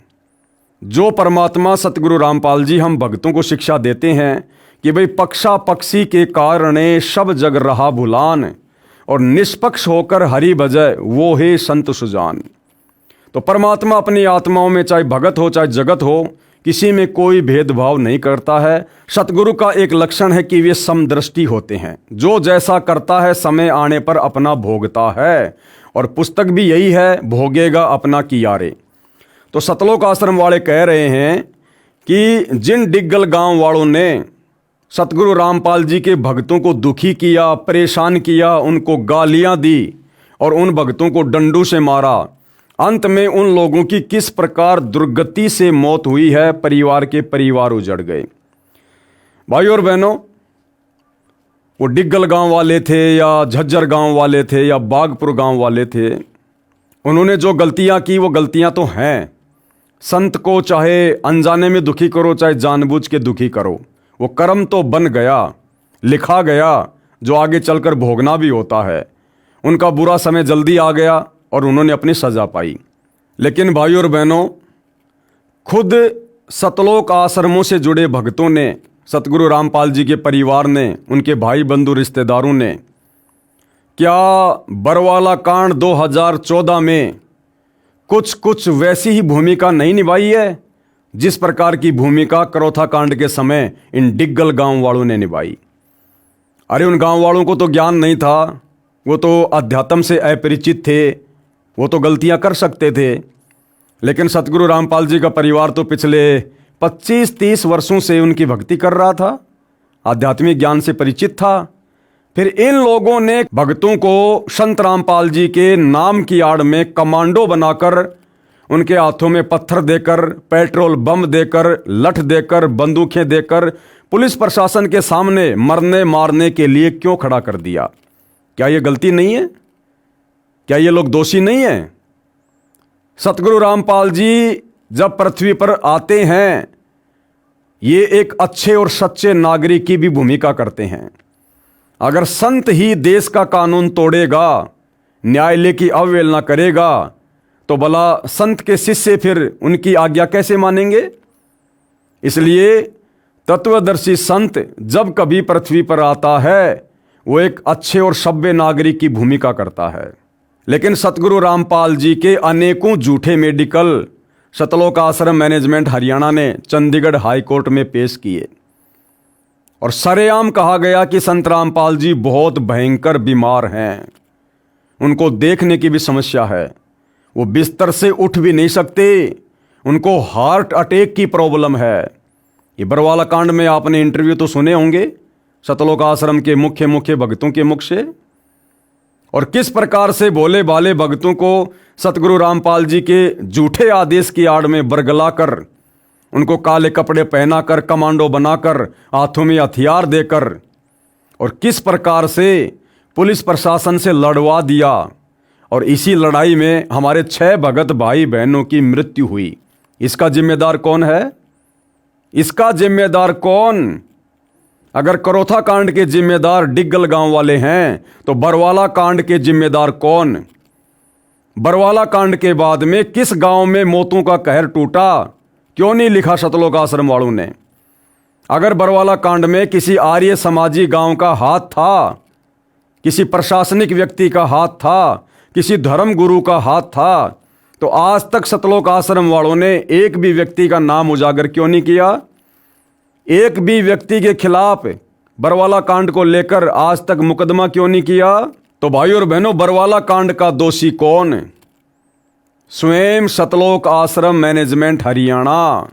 जो परमात्मा सतगुरु रामपाल जी हम भक्तों को शिक्षा देते हैं कि भाई पक्षा पक्षी के कारणे सब जग रहा भुलान और निष्पक्ष होकर हरि भजय वो है संत सुजान। तो परमात्मा अपनी आत्माओं में चाहे भगत हो चाहे जगत हो, किसी में कोई भेदभाव नहीं करता है। सतगुरु का एक लक्षण है कि वे समदृष्टि होते हैं। जो जैसा करता है समय आने पर अपना भोगता है, और पुस्तक भी यही है, भोगेगा अपना कियारे। तो सतलोक आश्रम वाले कह रहे हैं कि जिन डिग्गल गांव वालों ने सतगुरु रामपाल जी के भक्तों को दुखी किया, परेशान किया, उनको गालियां दी और उन भक्तों को डंडू से मारा, अंत में उन लोगों की किस प्रकार दुर्गति से मौत हुई है, परिवार के परिवार उजड़ गए। भाइयों और बहनों, वो डिग्गल गांव वाले थे या झज्जर गांव वाले थे या बागपुर गांव वाले थे, उन्होंने जो गलतियां की वो गलतियां तो हैं। संत को चाहे अनजाने में दुखी करो चाहे जानबूझ के दुखी करो, वो कर्म तो बन गया, लिखा गया, जो आगे चलकर भोगना भी होता है। उनका बुरा समय जल्दी आ गया और उन्होंने अपनी सजा पाई। लेकिन भाइयों और बहनों, खुद सतलोक आश्रमों से जुड़े भक्तों ने, सतगुरु रामपाल जी के परिवार ने, उनके भाई बंधु रिश्तेदारों ने क्या बरवाला कांड 2014 में कुछ वैसी ही भूमिका नहीं निभाई है जिस प्रकार की भूमिका करोथा कांड के समय इन डिग्गल गांव वालों ने निभाई। अरे उन गांव वालों को तो ज्ञान नहीं था, वो तो अध्यात्म से अपरिचित थे, वो तो गलतियां कर सकते थे। लेकिन सतगुरु रामपाल जी का परिवार तो पिछले 25-30 वर्षों से उनकी भक्ति कर रहा था, आध्यात्मिक ज्ञान से परिचित था। फिर इन लोगों ने भक्तों को संत रामपाल जी के नाम की आड़ में कमांडो बनाकर, उनके हाथों में पत्थर देकर, पेट्रोल बम देकर, लठ देकर, बंदूकें देकर पुलिस प्रशासन के सामने मरने मारने के लिए क्यों खड़ा कर दिया। क्या ये गलती नहीं है? क्या ये लोग दोषी नहीं हैं? सतगुरु रामपाल जी जब पृथ्वी पर आते हैं, ये एक अच्छे और सच्चे नागरिक की भी भूमिका करते हैं। अगर संत ही देश का कानून तोड़ेगा, न्यायालय की अवहेलना करेगा, तो भला संत के शिष्य फिर उनकी आज्ञा कैसे मानेंगे? इसलिए तत्वदर्शी संत जब कभी पृथ्वी पर आता है, वो एक अच्छे और सभ्य नागरिक की भूमिका करता है। लेकिन सतगुरु रामपाल जी के अनेकों झूठे मेडिकल सतलोक आश्रम मैनेजमेंट हरियाणा ने चंडीगढ़ हाई कोर्ट में पेश किए और सरेआम कहा गया कि संत रामपाल जी बहुत भयंकर बीमार हैं, उनको देखने की भी समस्या है, वो बिस्तर से उठ भी नहीं सकते, उनको हार्ट अटैक की प्रॉब्लम है। ये बरवाला कांड में आपने इंटरव्यू तो सुने होंगे सतलोक आश्रम के मुख्य भक्तों के मुख से, और किस प्रकार से भोले भाले भक्तों को सतगुरु रामपाल जी के झूठे आदेश की आड़ में बरगलाकर, उनको काले कपड़े पहनाकर, कमांडो बनाकर, हाथों में हथियार देकर, और किस प्रकार से पुलिस प्रशासन से लड़वा दिया। और इसी लड़ाई में हमारे 6 भगत भाई बहनों की मृत्यु हुई। इसका जिम्मेदार कौन है? इसका जिम्मेदार कौन? अगर करोथा कांड के जिम्मेदार डिग्गल गांव वाले हैं, तो बरवाला कांड के जिम्मेदार कौन? बरवाला कांड के बाद में किस गांव में मौतों का कहर टूटा? क्यों नहीं लिखा सतलोक आश्रम वालों ने? अगर बरवाला कांड में किसी आर्य समाजी गांव का हाथ था, किसी प्रशासनिक व्यक्ति का हाथ था, किसी धर्म गुरु का हाथ था, तो आज तक सतलोक आश्रम वालों ने एक भी व्यक्ति का नाम उजागर क्यों नहीं किया? एक भी व्यक्ति के खिलाफ बरवाला कांड को लेकर आज तक मुकदमा क्यों नहीं किया? तो भाई और बहनों, बरवाला कांड का दोषी कौन? स्वयं सतलोक आश्रम मैनेजमेंट हरियाणा।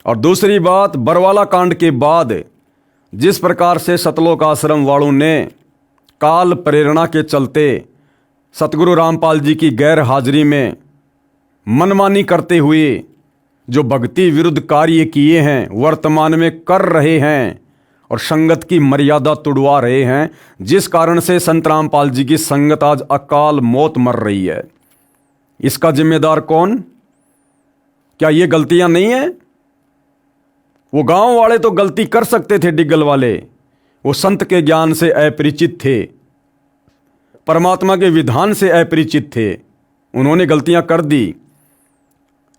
और दूसरी बात, बरवाला कांड के बाद जिस प्रकार से सतलोक आश्रम वालों ने काल प्रेरणा के चलते सतगुरु रामपाल जी की गैर हाजिरी में मनमानी करते हुए जो भक्ति विरुद्ध कार्य किए हैं, वर्तमान में कर रहे हैं और संगत की मर्यादा तुड़वा रहे हैं, जिस कारण से संत रामपाल जी की संगत आज अकाल मौत मर रही है, इसका जिम्मेदार कौन? क्या ये गलतियां नहीं है? वो गांव वाले तो गलती कर सकते थे, डिग्गल वाले, वो संत के ज्ञान से अपरिचित थे, परमात्मा के विधान से अपरिचित थे, उन्होंने गलतियां कर दी।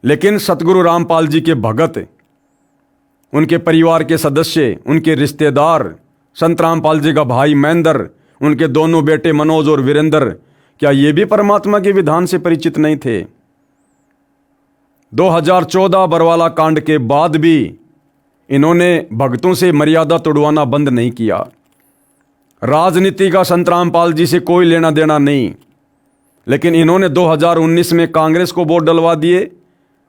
लेकिन सतगुरु रामपाल जी के भगत, उनके परिवार के सदस्य, उनके रिश्तेदार, संत रामपाल जी का भाई महेंद्र, उनके दोनों बेटे मनोज और वीरेंद्र, क्या ये भी परमात्मा के विधान से परिचित नहीं थे? 2014 बरवाला कांड के बाद भी इन्होंने भक्तों से मर्यादा तोड़वाना बंद नहीं किया। राजनीति का संत रामपाल जी से कोई लेना देना नहीं, लेकिन इन्होंने 2019 में कांग्रेस को वोट डलवा दिए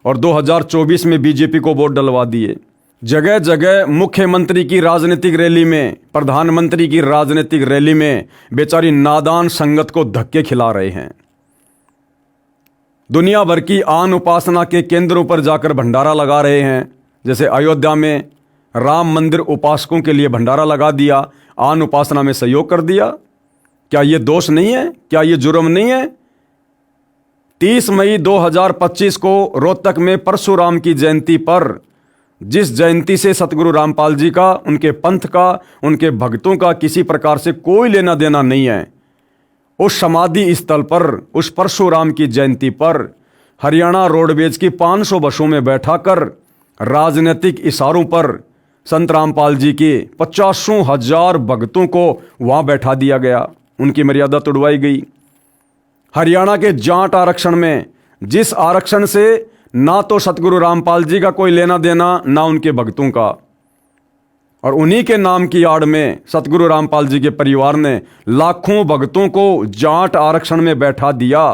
और 2024 में बीजेपी को वोट डलवा दिए। जगह जगह मुख्यमंत्री की राजनीतिक रैली में, प्रधानमंत्री की राजनीतिक रैली में बेचारी नादान संगत को धक्के खिला रहे हैं। दुनिया भर की आन उपासना के केंद्रों पर जाकर भंडारा लगा रहे हैं। जैसे अयोध्या में राम मंदिर उपासकों के लिए भंडारा लगा दिया, आन उपासना में सहयोग कर दिया। क्या ये दोष नहीं है? क्या ये जुर्म नहीं है? 30 मई 2025 को रोहतक में परशुराम की जयंती पर, जिस जयंती से सतगुरु रामपाल जी का, उनके पंथ का, उनके भक्तों का किसी प्रकार से कोई लेना देना नहीं है, उस समाधि स्थल पर, उस परशुराम की जयंती पर हरियाणा रोडवेज की 500 बसों में बैठाकर राजनीतिक इशारों पर संत रामपाल जी के 50,000 भक्तों को वहां बैठा दिया गया, उनकी मर्यादा तोड़वाई गई। हरियाणा के जाट आरक्षण में, जिस आरक्षण से ना तो सतगुरु रामपाल जी का कोई लेना देना, ना उनके भक्तों का, और उन्हीं के नाम की आड़ में सतगुरु रामपाल जी के परिवार ने लाखों भक्तों को जाट आरक्षण में बैठा दिया।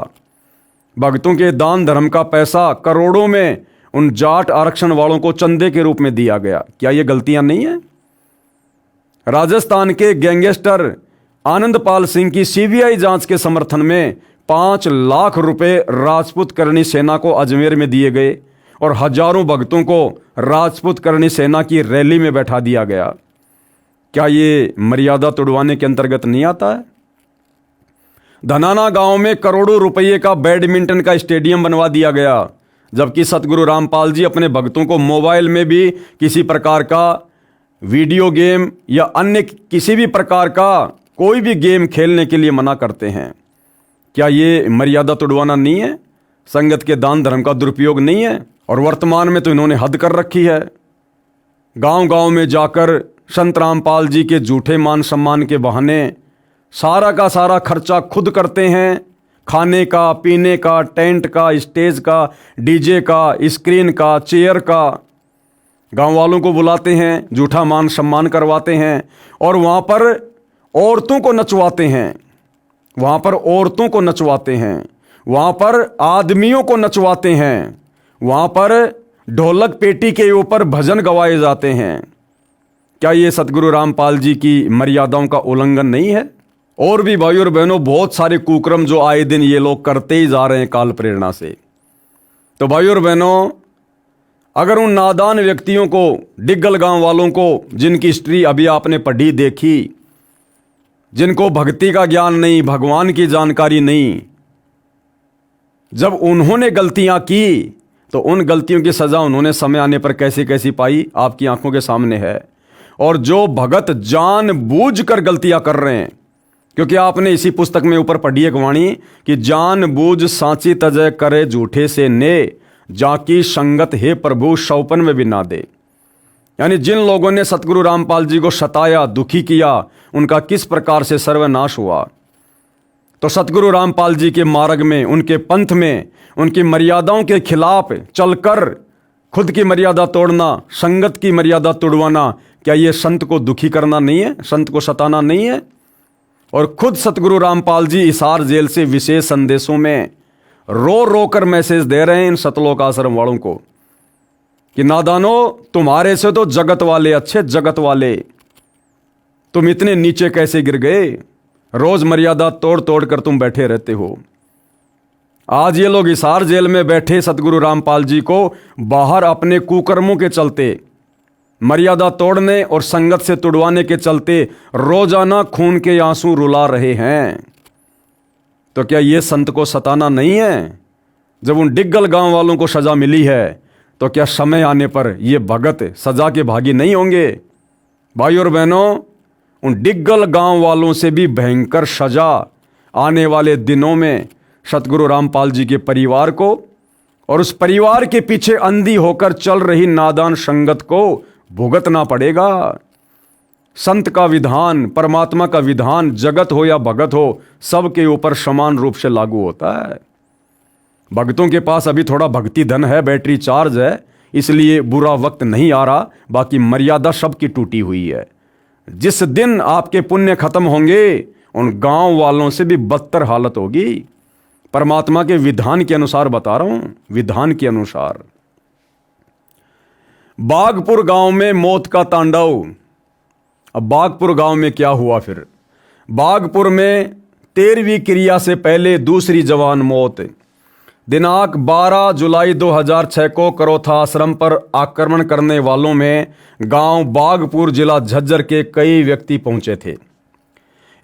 भक्तों के दान धर्म का पैसा करोड़ों में उन जाट आरक्षण वालों को चंदे के रूप में दिया गया। क्या ये गलतियां नहीं है? राजस्थान के गैंगस्टर आनंदपाल सिंह की सीबीआई जांच के समर्थन में 5 लाख रुपए राजपूत करणी सेना को अजमेर में दिए गए और हजारों भक्तों को राजपूत करणी सेना की रैली में बैठा दिया गया। क्या ये मर्यादा तोड़वाने के अंतर्गत नहीं आता है? धनाना गांव में करोड़ों रुपये का बैडमिंटन का स्टेडियम बनवा दिया गया, जबकि सतगुरु रामपाल जी अपने भक्तों को मोबाइल में भी किसी प्रकार का वीडियो गेम या अन्य किसी भी प्रकार का कोई भी गेम खेलने के लिए मना करते हैं। क्या ये मर्यादा तोड़वाना नहीं है? संगत के दान धर्म का दुरुपयोग नहीं है? और वर्तमान में तो इन्होंने हद कर रखी है। गांव गांव में जाकर संत रामपाल जी के झूठे मान सम्मान के बहाने सारा का सारा खर्चा खुद करते हैं। खाने का, पीने का, टेंट का, स्टेज का, डीजे का, स्क्रीन का, चेयर का, गांव वालों को बुलाते हैं, झूठा मान सम्मान करवाते हैं और वहां पर औरतों को नचवाते हैं, वहां पर औरतों को नचवाते हैं, वहां पर आदमियों को नचवाते हैं, वहां पर ढोलक पेटी के ऊपर भजन गवाए जाते हैं। क्या ये सतगुरु रामपाल जी की मर्यादाओं का उल्लंघन नहीं है? और भी भाई और बहनों, बहुत सारे कुक्रम जो आए दिन ये लोग करते ही जा रहे हैं काल प्रेरणा से। तो भाई और बहनों, अगर उन नादान व्यक्तियों को, डिग्गल गांव वालों को, जिनकी हिस्ट्री अभी आपने पढ़ी देखी, जिनको भक्ति का ज्ञान नहीं, भगवान की जानकारी नहीं, जब उन्होंने गलतियां की तो उन गलतियों की सजा उन्होंने समय आने पर कैसी कैसी पाई आपकी आंखों के सामने है। और जो भगत जानबूझकर गलतियां कर रहे हैं, क्योंकि आपने इसी पुस्तक में ऊपर पढ़ी एक वाणी कि जानबूझ सांची तजय करे झूठे से ने, जाकी संगत हे प्रभु शौपन में भी ना दे। यानी जिन लोगों ने सतगुरु रामपाल जी को सताया, दुखी किया, उनका किस प्रकार से सर्वनाश हुआ। तो सतगुरु रामपाल जी के मार्ग में, उनके पंथ में, उनकी मर्यादाओं के खिलाफ चलकर खुद की मर्यादा तोड़ना, संगत की मर्यादा तोड़वाना, क्या ये संत को दुखी करना नहीं है, संत को सताना नहीं है। और खुद सतगुरु रामपाल जी हिसार जेल से विशेष संदेशों में रो रो कर मैसेज दे रहे हैं इन सतलोक आश्रम वालों को कि नादानो, तुम्हारे से तो जगत वाले अच्छे, जगत वाले, तुम इतने नीचे कैसे गिर गए, रोज मर्यादा तोड़ तोड़ कर तुम बैठे रहते हो। आज ये लोग हिसार जेल में बैठे सतगुरु रामपाल जी को बाहर अपने कुकर्मों के चलते, मर्यादा तोड़ने और संगत से तुड़वाने के चलते रोजाना खून के आंसू रुला रहे हैं। तो क्या ये संत को सताना नहीं है? जब उन डिग्गल गांव वालों को सजा मिली है तो क्या समय आने पर ये भगत सजा के भागी नहीं होंगे? भाई और बहनों, उन डिग्गल गांव वालों से भी भयंकर सजा आने वाले दिनों में सतगुरु रामपाल जी के परिवार को और उस परिवार के पीछे अंधी होकर चल रही नादान संगत को भुगतना पड़ेगा। संत का विधान, परमात्मा का विधान, जगत हो या भगत हो, सबके ऊपर समान रूप से लागू होता है। भक्तों के पास अभी थोड़ा भक्ति धन है, बैटरी चार्ज है, इसलिए बुरा वक्त नहीं आ रहा, बाकी मर्यादा सबकी टूटी हुई है। जिस दिन आपके पुण्य खत्म होंगे, उन गांव वालों से भी बदतर हालत होगी। परमात्मा के विधान के अनुसार बता रहा हूं, विधान के अनुसार। बागपुर गांव में मौत का तांडव। अब बागपुर गांव में क्या हुआ फिर? बागपुर में 13वीं क्रिया से पहले दूसरी जवान मौत। दिनांक 12 जुलाई 2006 को करोथा आश्रम पर आक्रमण करने वालों में गांव बागपुर जिला झज्जर के कई व्यक्ति पहुंचे थे।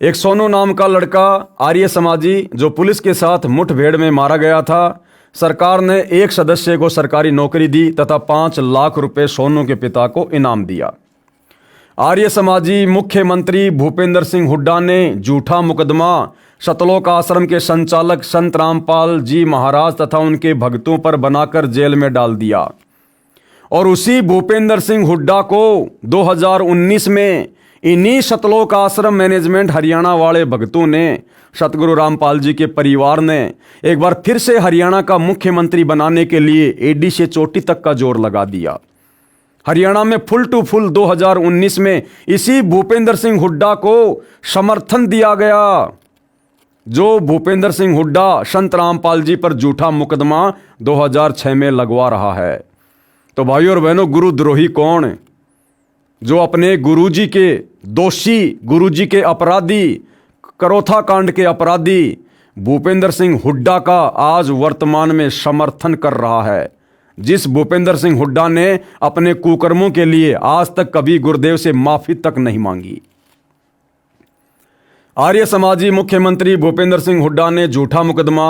एक सोनू नाम का लड़का आर्य समाजी जो पुलिस के साथ मुठभेड़ में मारा गया था। सरकार ने एक सदस्य को सरकारी नौकरी दी तथा 5 लाख रुपए सोनू के पिता को इनाम दिया। आर्य समाजी मुख्यमंत्री भूपेंद्र सिंह हुड्डा ने झूठा मुकदमा सतलोक आश्रम के संचालक संत रामपाल जी महाराज तथा उनके भक्तों पर बनाकर जेल में डाल दिया। और उसी भूपेंद्र सिंह हुड्डा को 2019 में इन्हीं सतलोक आश्रम मैनेजमेंट हरियाणा वाले भक्तों ने, सतगुरु रामपाल जी के परिवार ने एक बार फिर से हरियाणा का मुख्यमंत्री बनाने के लिए एडी से चोटी तक का जोर लगा दिया। हरियाणा में फुल टू फुल 2019 में इसी भूपेंद्र सिंह हुड्डा को समर्थन दिया गया, जो भूपेंद्र सिंह हुड्डा संत रामपाल जी पर झूठा मुकदमा 2006 में लगवा रहा है। तो भाइयों और बहनों, गुरुद्रोही कौन? जो अपने गुरुजी के दोषी, गुरुजी के अपराधी, करोथा कांड के अपराधी भूपेंद्र सिंह हुड्डा का आज वर्तमान में समर्थन कर रहा है। जिस भूपेंद्र सिंह हुड्डा ने अपने कुकर्मों के लिए आज तक कभी गुरुदेव से माफी तक नहीं मांगी। आर्य समाजी मुख्यमंत्री भूपेंद्र सिंह हुड्डा ने झूठा मुकदमा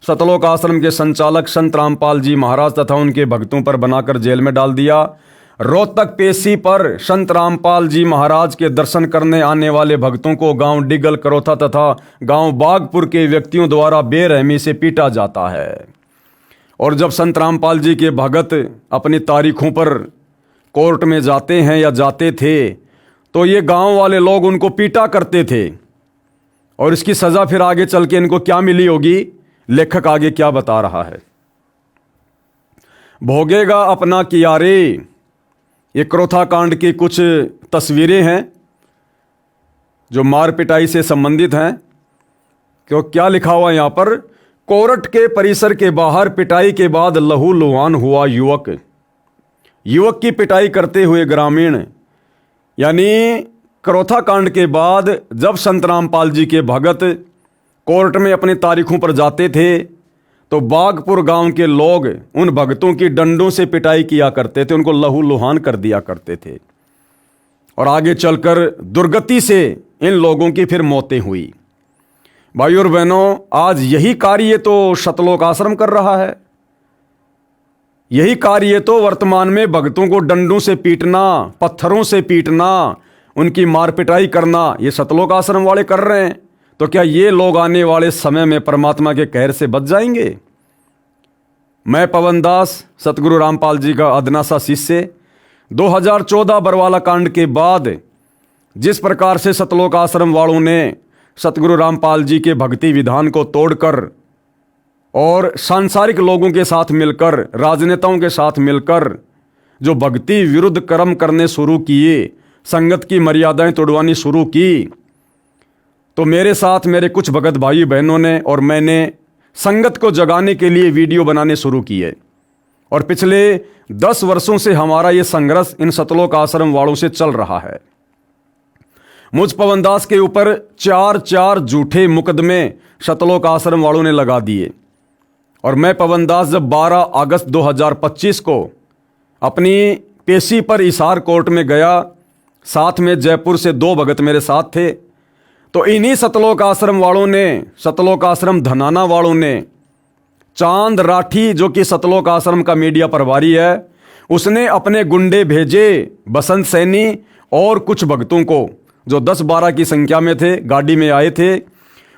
सतलोक आश्रम के संचालक संत रामपाल जी महाराज तथा उनके भक्तों पर बनाकर जेल में डाल दिया। रोहतक पेशी पर संत रामपाल जी महाराज के दर्शन करने आने वाले भक्तों को गांव डिगल, करोथा तथा गांव बागपुर के व्यक्तियों द्वारा बेरहमी से पीटा जाता है। और जब संत रामपाल जी के भगत अपनी तारीखों पर कोर्ट में जाते हैं या जाते थे, तो ये गांव वाले लोग उनको पीटा करते थे। और इसकी सजा फिर आगे चल के इनको क्या मिली होगी, लेखक आगे क्या बता रहा है। भोगेगा अपना किया रे, ये करोथा कांड की कुछ तस्वीरें हैं जो मार पिटाई से संबंधित हैं। क्यों, क्या लिखा हुआ यहां पर? कोर्ट के परिसर के बाहर पिटाई के बाद लहू लुहान हुआ युवक। युवक की पिटाई करते हुए ग्रामीण। यानी करोथा कांड के बाद जब संत रामपाल जी के भगत कोर्ट में अपनी तारीखों पर जाते थे, तो बागपुर गांव के लोग उन भक्तों की डंडों से पिटाई किया करते थे, उनको लहू लुहान कर दिया करते थे। और आगे चलकर दुर्गति से इन लोगों की फिर मौतें हुई। भाइयों और बहनों, आज यही कार्य तो सतलोक आश्रम कर रहा है। यही कार्य तो वर्तमान में भक्तों को डंडों से पीटना, पत्थरों से पीटना, उनकी मार पिटाई करना, ये सतलोक आश्रम वाले कर रहे हैं। तो क्या ये लोग आने वाले समय में परमात्मा के कहर से बच जाएंगे? मैं पवन दास, सतगुरु रामपाल जी का अदना सा शिष्य, 2014 बरवाला कांड के बाद जिस प्रकार से सतलोक आश्रम वालों ने सतगुरु रामपाल जी के भक्ति विधान को तोड़कर और सांसारिक लोगों के साथ मिलकर, राजनेताओं के साथ मिलकर जो भक्ति विरुद्ध कर्म करने शुरू किए, संगत की मर्यादाएं तोड़वानी शुरू की, तो मेरे साथ मेरे कुछ भगत भाई बहनों ने और मैंने संगत को जगाने के लिए वीडियो बनाने शुरू किए। और पिछले 10 वर्षों से हमारा ये संघर्ष इन सतलोक आश्रम वालों से चल रहा है। मुझ पवन दास के ऊपर 4 झूठे मुकदमे सतलोक आश्रम वालों ने लगा दिए। और मैं पवन दास जब 12 अगस्त 2025 को अपनी पेशी पर हिसार कोर्ट में गया, साथ में जयपुर से 2 भगत मेरे साथ थे, तो इन्हीं सतलोक आश्रम वालों ने, सतलोक आश्रम धनाना वालों ने, चांद राठी जो कि सतलोक आश्रम का मीडिया प्रभारी है, उसने अपने गुंडे भेजे, बसंत सैनी और कुछ भक्तों को जो 10-12 की संख्या में थे, गाड़ी में आए थे।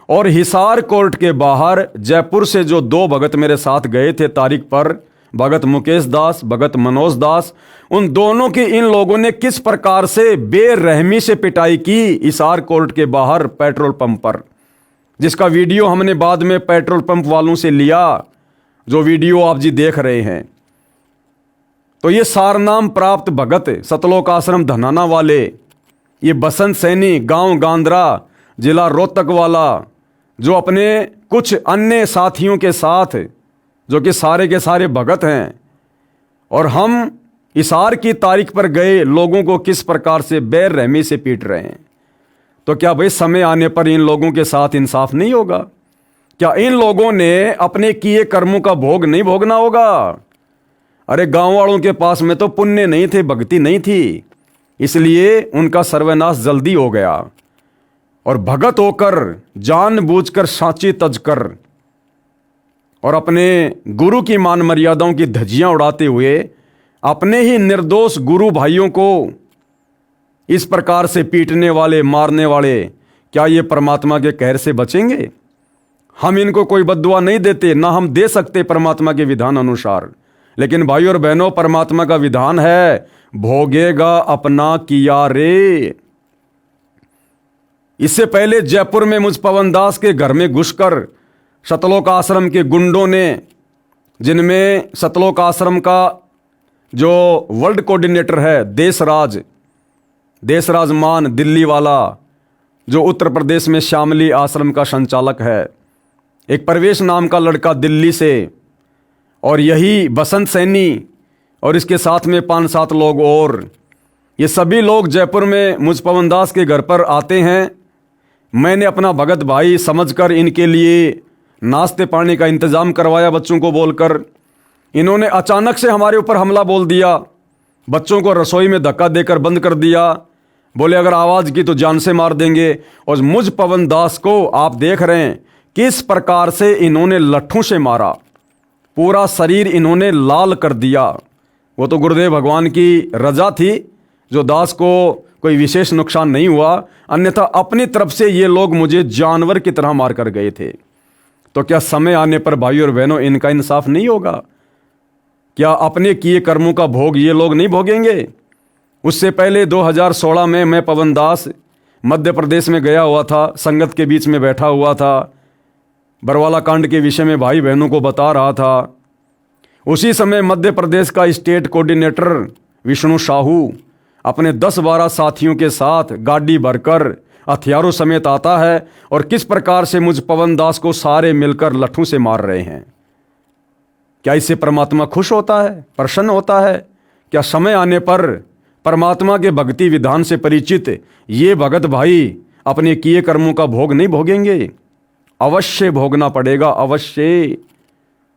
और हिसार कोर्ट के बाहर जयपुर से जो 2 भगत मेरे साथ गए थे तारीख पर, भगत मुकेश दास, भगत मनोज दास, उन दोनों की इन लोगों ने किस प्रकार से बेरहमी से पिटाई की हिसार कोर्ट के बाहर पेट्रोल पंप पर, जिसका वीडियो हमने बाद में पेट्रोल पंप वालों से लिया, जो वीडियो आप जी देख रहे हैं। तो ये सारनाम प्राप्त भगत सतलोक आश्रम धनाना वाले, ये बसंत सैनी गांव गांद्रा जिला रोहतक वाला, जो अपने कुछ अन्य साथियों के साथ, जो कि सारे के सारे भगत हैं, और हम हिसार की तारीख पर गए लोगों को किस प्रकार से बेरहमी से पीट रहे हैं। तो क्या भाई समय आने पर इन लोगों के साथ इंसाफ नहीं होगा? क्या इन लोगों ने अपने किए कर्मों का भोग नहीं भोगना होगा? अरे गांव वालों के पास में तो पुण्य नहीं थे, भक्ति नहीं थी, इसलिए उनका सर्वनाश जल्दी हो गया। और भगत होकर, जानबूझकर सांची तजकर और अपने गुरु की मान मर्यादाओं की धज्जियां उड़ाते हुए अपने ही निर्दोष गुरु भाइयों को इस प्रकार से पीटने वाले, मारने वाले, क्या ये परमात्मा के कहर से बचेंगे? हम इनको कोई बद्दुआ नहीं देते, ना हम दे सकते परमात्मा के विधान अनुसार। लेकिन भाई और बहनों, परमात्मा का विधान है, भोगेगा अपना किया रे। इससे पहले जयपुर में मुझ पवन दास के घर में घुसकर सतलोक आश्रम के गुंडों ने, जिनमें सतलोक आश्रम का जो वर्ल्ड कोऑर्डिनेटर है देशराज मान दिल्ली वाला, जो उत्तर प्रदेश में श्यामली आश्रम का संचालक है, एक प्रवेश नाम का लड़का दिल्ली से, और यही बसंत सैनी और इसके साथ में 5-7 लोग और, ये सभी लोग जयपुर में मुझ पवन दास के घर पर आते हैं। मैंने अपना भगत भाई समझकर इनके लिए नाश्ते पानी का इंतज़ाम करवाया बच्चों को बोलकर। इन्होंने अचानक से हमारे ऊपर हमला बोल दिया, बच्चों को रसोई में धक्का देकर बंद कर दिया, बोले अगर आवाज़ की तो जान से मार देंगे। और मुझ पवन दास को आप देख रहे हैं किस प्रकार से इन्होंने लट्ठों से मारा, पूरा शरीर इन्होंने लाल कर दिया। वो तो गुरुदेव भगवान की रजा थी, जो दास को कोई विशेष नुकसान नहीं हुआ, अन्यथा अपनी तरफ से ये लोग मुझे जानवर की तरह मार कर गए थे। तो क्या समय आने पर भाई और बहनों इनका इंसाफ नहीं होगा? क्या अपने किए कर्मों का भोग ये लोग नहीं भोगेंगे? उससे पहले 2016 में मैं पवन दास मध्य प्रदेश में गया हुआ था, संगत के बीच में बैठा हुआ था, बरवाला कांड के विषय में भाई बहनों को बता रहा था। उसी समय मध्य प्रदेश का स्टेट कोऑर्डिनेटर विष्णु साहू अपने 10-12 साथियों के साथ गाड़ी भरकर हथियारों समेत आता है और किस प्रकार से मुझ पवन दास को सारे मिलकर लट्ठों से मार रहे हैं। क्या इससे परमात्मा खुश होता है, प्रसन्न होता है? क्या समय आने पर परमात्मा के भक्ति विधान से परिचित ये भगत भाई अपने किए कर्मों का भोग नहीं भोगेंगे? अवश्य भोगना पड़ेगा, अवश्य।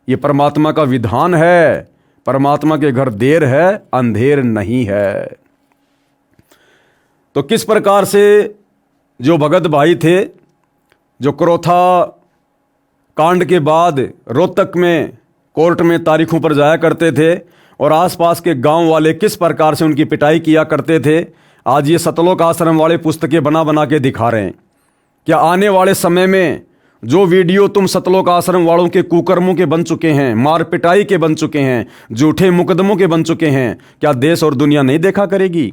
ये परमात्मा का विधान है। परमात्मा के घर देर है, अंधेर नहीं है। तो किस प्रकार से जो भगत भाई थे, जो क्रोथा कांड के बाद रोहतक में कोर्ट में तारीखों पर जाया करते थे और आसपास के गांव वाले किस प्रकार से उनकी पिटाई किया करते थे, आज ये सतलोक आश्रम वाले पुस्तकें बना बना के दिखा रहे हैं। क्या आने वाले समय में जो वीडियो तुम सतलोक आश्रम वालों के कुकर्मों के बन चुके हैं, मार पिटाई के बन चुके हैं, झूठे मुकदमों के बन चुके हैं, क्या देश और दुनिया नहीं देखा करेगी?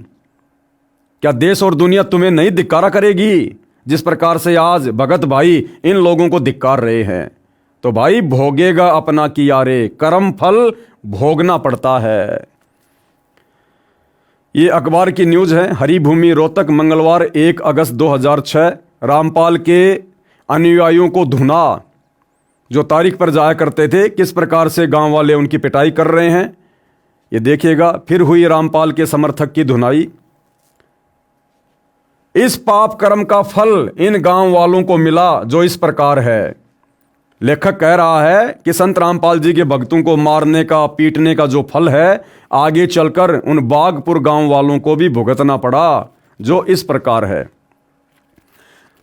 क्या देश और दुनिया तुम्हें नहीं धिक्कारा करेगी? जिस प्रकार से आज भगत भाई इन लोगों को धिक्कार रहे हैं, तो भाई भोगेगा अपना किया रे, कर्म फल भोगना पड़ता है। ये अखबार की न्यूज है। हरिभूमि रोहतक मंगलवार 1 अगस्त 2006। रामपाल के अनुयायियों को धुना, जो तारीख पर जाया करते थे, किस प्रकार से गांव वाले उनकी पिटाई कर रहे हैं, ये देखिएगा। फिर हुई रामपाल के समर्थक की धुनाई। इस पाप कर्म का फल इन गांव वालों को मिला जो इस प्रकार है। लेखक कह रहा है कि संत रामपाल जी के भक्तों को मारने का, पीटने का जो फल है, आगे चलकर उन बागपुर गांव वालों को भी भुगतना पड़ा, जो इस प्रकार है।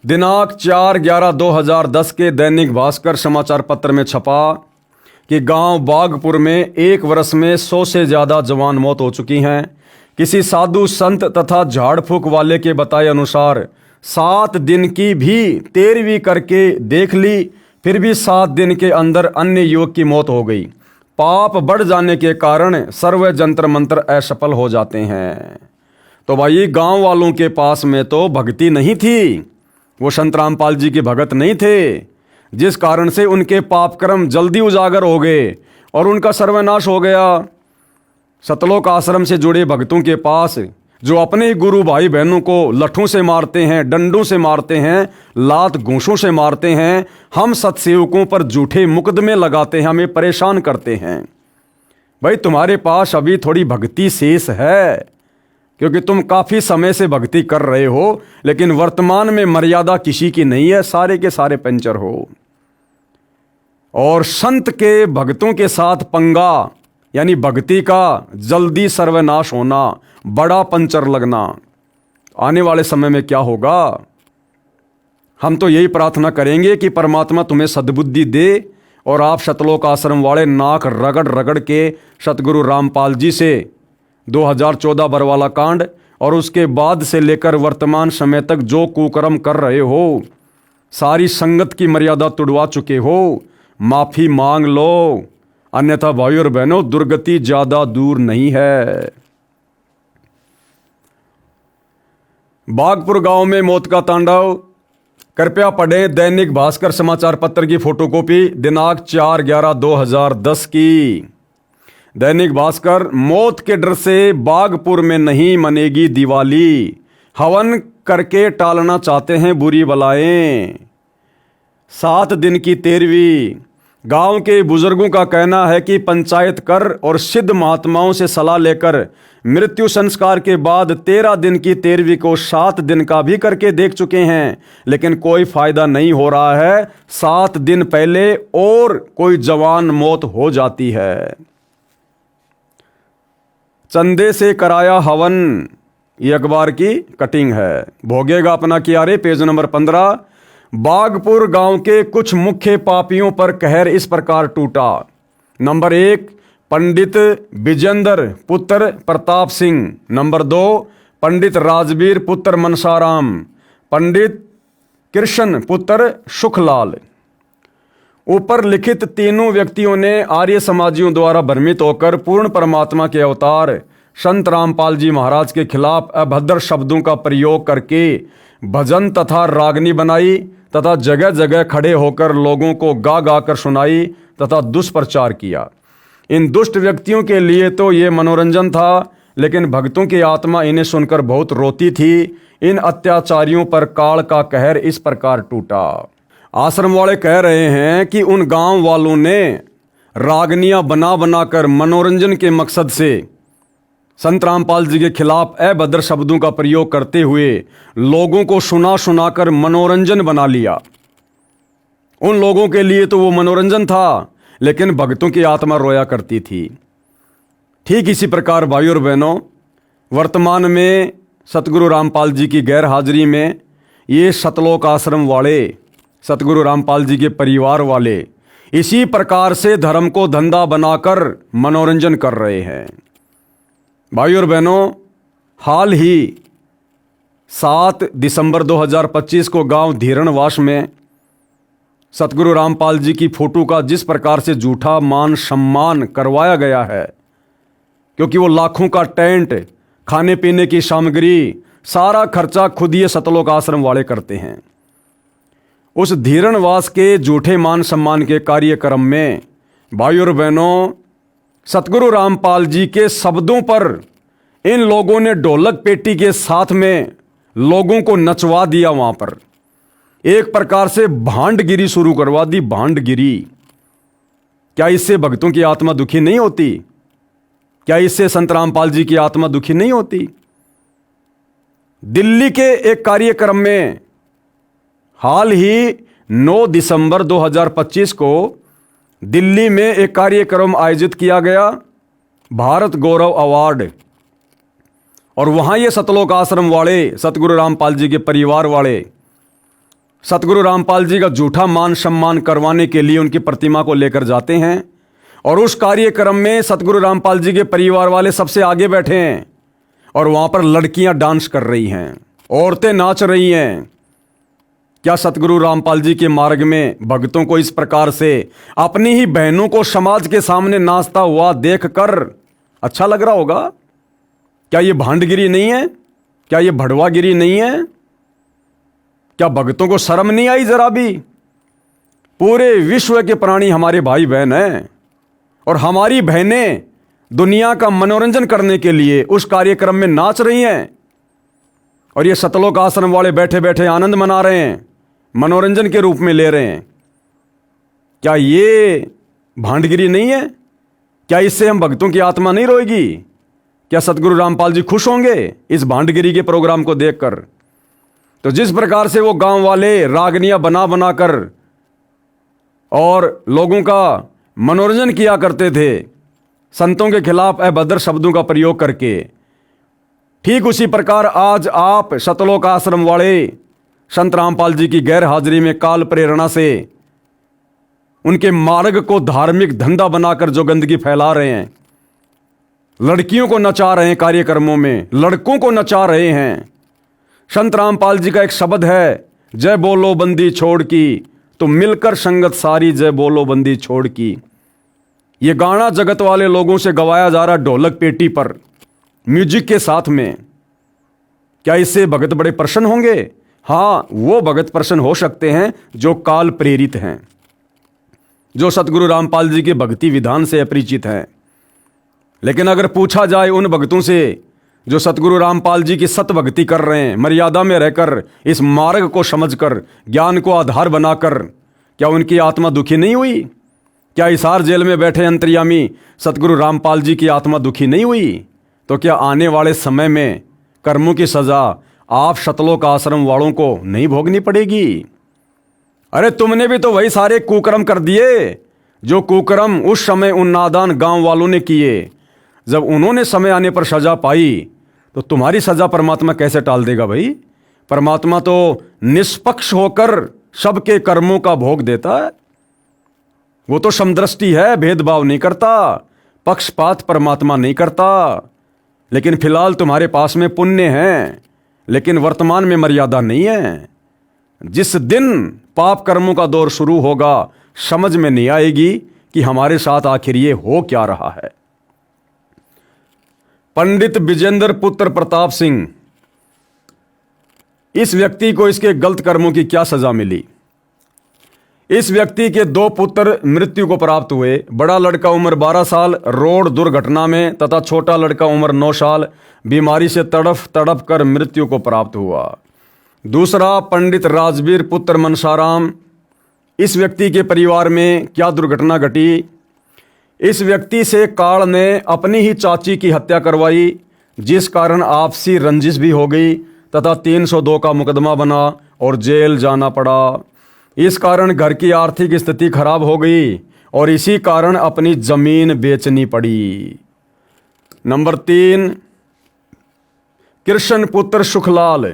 दिनांक 4/11/2010 के दैनिक भास्कर समाचार पत्र में छपा कि गांव बागपुर में 1 वर्ष में 100 से ज्यादा जवान मौत हो चुकी हैं। किसी साधु संत तथा झाड़ फूक वाले के बताए अनुसार 7 दिन की भी 13वीं करके देख ली, फिर भी 7 दिन के अंदर अन्य युवक की मौत हो गई। पाप बढ़ जाने के कारण सर्व जंतर मंत्र असफल हो जाते हैं। तो भाई गांव वालों के पास में तो भक्ति नहीं थी, वो संत रामपाल जी के भगत नहीं थे, जिस कारण से उनके पाप कर्म जल्दी उजागर हो गए और उनका सर्वनाश हो गया। सतलोक आश्रम से जुड़े भक्तों के पास जो अपने गुरु भाई बहनों को लठों से मारते हैं, डंडों से मारते हैं, लात घूंसों से मारते हैं, हम सत्सेवकों पर झूठे मुकदमे लगाते हैं, हमें परेशान करते हैं। भाई तुम्हारे पास अभी थोड़ी भक्ति शेष है, क्योंकि तुम काफी समय से भक्ति कर रहे हो, लेकिन वर्तमान में मर्यादा किसी की नहीं है, सारे के सारे पंचर हो। और संत के भक्तों के साथ पंगा, यानी भक्ति का जल्दी सर्वनाश होना, बड़ा पंचर लगना, आने वाले समय में क्या होगा? हम तो यही प्रार्थना करेंगे कि परमात्मा तुम्हें सद्बुद्धि दे और आप सतलोक आश्रम वाले नाक रगड़ रगड़ के सतगुरु रामपाल जी से 2014 बरवाला कांड और उसके बाद से लेकर वर्तमान समय तक जो कुकर्म कर रहे हो, सारी संगत की मर्यादा तुड़वा चुके हो, माफी मांग लो, अन्यथा भाई और बहनों दुर्गति ज्यादा दूर नहीं है। बागपुर गांव में मौत का तांडव। कृपया पढ़ें दैनिक भास्कर समाचार पत्र की फोटोकॉपी दिनांक 4/11/2010 की। दैनिक भास्कर, मौत के डर से बागपुर में नहीं मनेगी दिवाली, हवन करके टालना चाहते हैं बुरी बलाएं। 7 दिन की 13वीं। गांव के बुजुर्गों का कहना है कि पंचायत कर और सिद्ध महात्माओं से सलाह लेकर मृत्यु संस्कार के बाद 13 दिन की 13वीं को 7 दिन का भी करके देख चुके हैं, लेकिन कोई फायदा नहीं हो रहा है। 7 दिन पहले और कोई जवान मौत हो जाती है। चंदे से कराया हवन, ये अखबार की कटिंग है। भोगेगा अपना किया रे, पेज नंबर 15। बागपुर गांव के कुछ मुख्य पापियों पर कहर इस प्रकार टूटा। नंबर 1, पंडित विजेंद्र पुत्र प्रताप सिंह। नंबर 2, पंडित राजवीर पुत्र मनसाराम। पंडित कृष्ण पुत्र सुखलाल। ऊपर लिखित तीनों व्यक्तियों ने आर्य समाजियों द्वारा भ्रमित होकर पूर्ण परमात्मा के अवतार संत रामपाल जी महाराज के खिलाफ अभद्र शब्दों का प्रयोग करके भजन तथा रागनी बनाई तथा जगह जगह खड़े होकर लोगों को गा गा कर सुनाई तथा दुष्प्रचार किया। इन दुष्ट व्यक्तियों के लिए तो ये मनोरंजन था, लेकिन भक्तों की आत्मा इन्हें सुनकर बहुत रोती थी। इन अत्याचारियों पर काल का कहर इस प्रकार टूटा। आश्रम वाले कह रहे हैं कि उन गांव वालों ने रागनियां बना बनाकर मनोरंजन के मकसद से संत रामपाल जी के खिलाफ अभद्र शब्दों का प्रयोग करते हुए लोगों को सुना सुनाकर मनोरंजन बना लिया। उन लोगों के लिए तो वो मनोरंजन था, लेकिन भक्तों की आत्मा रोया करती थी। ठीक इसी प्रकार भाई और बहनों, वर्तमान में सतगुरु रामपाल जी की गैर हाजिरी में ये सतलोक आश्रम वाले, सतगुरु रामपाल जी के परिवार वाले इसी प्रकार से धर्म को धंधा बनाकर मनोरंजन कर रहे हैं। भाई और बहनों, हाल ही 7 दिसंबर 2025 को गांव धीरणवास में सतगुरु रामपाल जी की फोटो का जिस प्रकार से झूठा मान सम्मान करवाया गया है, क्योंकि वो लाखों का टेंट, खाने पीने की सामग्री, सारा खर्चा खुद ये सतलोक आश्रम वाले करते हैं। उस धीरणवास के झूठे मान सम्मान के कार्यक्रम में भाई और बहनों, सतगुरु रामपाल जी के शब्दों पर इन लोगों ने ढोलक पेटी के साथ में लोगों को नचवा दिया। वहां पर एक प्रकार से भांडगिरी शुरू करवा दी, भांडगिरी। क्या इससे भक्तों की आत्मा दुखी नहीं होती? क्या इससे संत रामपाल जी की आत्मा दुखी नहीं होती? दिल्ली के एक कार्यक्रम में हाल ही 9 दिसंबर 2025 को दिल्ली में एक कार्यक्रम आयोजित किया गया, भारत गौरव अवार्ड। और वहां ये सतलोक आश्रम वाले, सतगुरु रामपाल जी के परिवार वाले, सतगुरु रामपाल जी का झूठा मान सम्मान करवाने के लिए उनकी प्रतिमा को लेकर जाते हैं। और उस कार्यक्रम में सतगुरु रामपाल जी के परिवार वाले सबसे आगे बैठे हैं और वहां पर लड़कियां डांस कर रही हैं, औरतें नाच रही हैं। क्या सतगुरु रामपाल जी के मार्ग में भक्तों को इस प्रकार से अपनी ही बहनों को समाज के सामने नाचता हुआ देखकर अच्छा लग रहा होगा? क्या ये भांडगिरी नहीं है? क्या ये भड़वागिरी नहीं है? क्या भक्तों को शर्म नहीं आई जरा भी? पूरे विश्व के प्राणी हमारे भाई बहन हैं और हमारी बहनें दुनिया का मनोरंजन करने के लिए उस कार्यक्रम में नाच रही हैं और ये सतलोक आश्रम वाले बैठे बैठे आनंद मना रहे हैं, मनोरंजन के रूप में ले रहे हैं। क्या ये भांडगिरी नहीं है? क्या इससे हम भक्तों की आत्मा नहीं रोएगी? क्या सतगुरु रामपाल जी खुश होंगे इस भांडगिरी के प्रोग्राम को देखकर? तो जिस प्रकार से वो गांव वाले रागनियां बना बना कर और लोगों का मनोरंजन किया करते थे, संतों के खिलाफ अभद्र शब्दों का प्रयोग करके, ठीक उसी प्रकार आज आप सतलोक आश्रम वाले संत रामपाल जी की गैर हाजिरी में काल प्रेरणा से उनके मार्ग को धार्मिक धंधा बनाकर जो गंदगी फैला रहे हैं, लड़कियों को नचा रहे हैं कार्यक्रमों में, लड़कों को नचा रहे हैं। संत रामपाल जी का एक शब्द है, जय बोलो बंदी छोड़ की, तो मिलकर संगत सारी जय बोलो बंदी छोड़ की। ये गाना जगत वाले लोगों से गवाया जा रहा ढोलक पेटी पर म्यूजिक के साथ में। क्या इससे भगत बड़े प्रसन्न होंगे? हाँ, वो भगत प्रसन्न हो सकते हैं जो काल प्रेरित हैं, जो सतगुरु रामपाल जी के भक्ति विधान से अपरिचित हैं। लेकिन अगर पूछा जाए उन भक्तों से जो सतगुरु रामपाल जी की सत भक्ति कर रहे हैं, मर्यादा में रहकर, इस मार्ग को समझकर, ज्ञान को आधार बनाकर, क्या उनकी आत्मा दुखी नहीं हुई? क्या हिसार जेल में बैठे अंतर्यामी सतगुरु रामपाल जी की आत्मा दुखी नहीं हुई? तो क्या आने वाले समय में कर्मों की सजा आप सतलोक आश्रम वालों को नहीं भोगनी पड़ेगी? अरे तुमने भी तो वही सारे कुकर्म कर दिए जो कुकर्म उस समय उन नादान गांव वालों ने किए। जब उन्होंने समय आने पर सजा पाई तो तुम्हारी सजा परमात्मा कैसे टाल देगा भाई? परमात्मा तो निष्पक्ष होकर सबके कर्मों का भोग देता है। वो तो समदृष्टि है, भेदभाव नहीं करता, पक्षपात परमात्मा नहीं करता। लेकिन फिलहाल तुम्हारे पास में पुण्य है, लेकिन वर्तमान में मर्यादा नहीं है। जिस दिन पाप कर्मों का दौर शुरू होगा, समझ में नहीं आएगी कि हमारे साथ आखिर ये हो क्या रहा है। पंडित विजेंद्र पुत्र प्रताप सिंह, इस व्यक्ति को इसके गलत कर्मों की क्या सजा मिली? इस व्यक्ति के 2 पुत्र मृत्यु को प्राप्त हुए। बड़ा लड़का उम्र 12 साल रोड दुर्घटना में तथा छोटा लड़का उम्र 9 साल बीमारी से तड़फ तड़प कर मृत्यु को प्राप्त हुआ। दूसरा पंडित राजवीर पुत्र मनसाराम, इस व्यक्ति के परिवार में क्या दुर्घटना घटी? इस व्यक्ति से काल ने अपनी ही चाची की हत्या करवाई, जिस कारण आपसी रंजिश भी हो गई तथा 302 का मुकदमा बना और जेल जाना पड़ा। इस कारण घर की आर्थिक स्थिति खराब हो गई और इसी कारण अपनी जमीन बेचनी पड़ी। नंबर 3 कृष्ण पुत्र सुखलाल,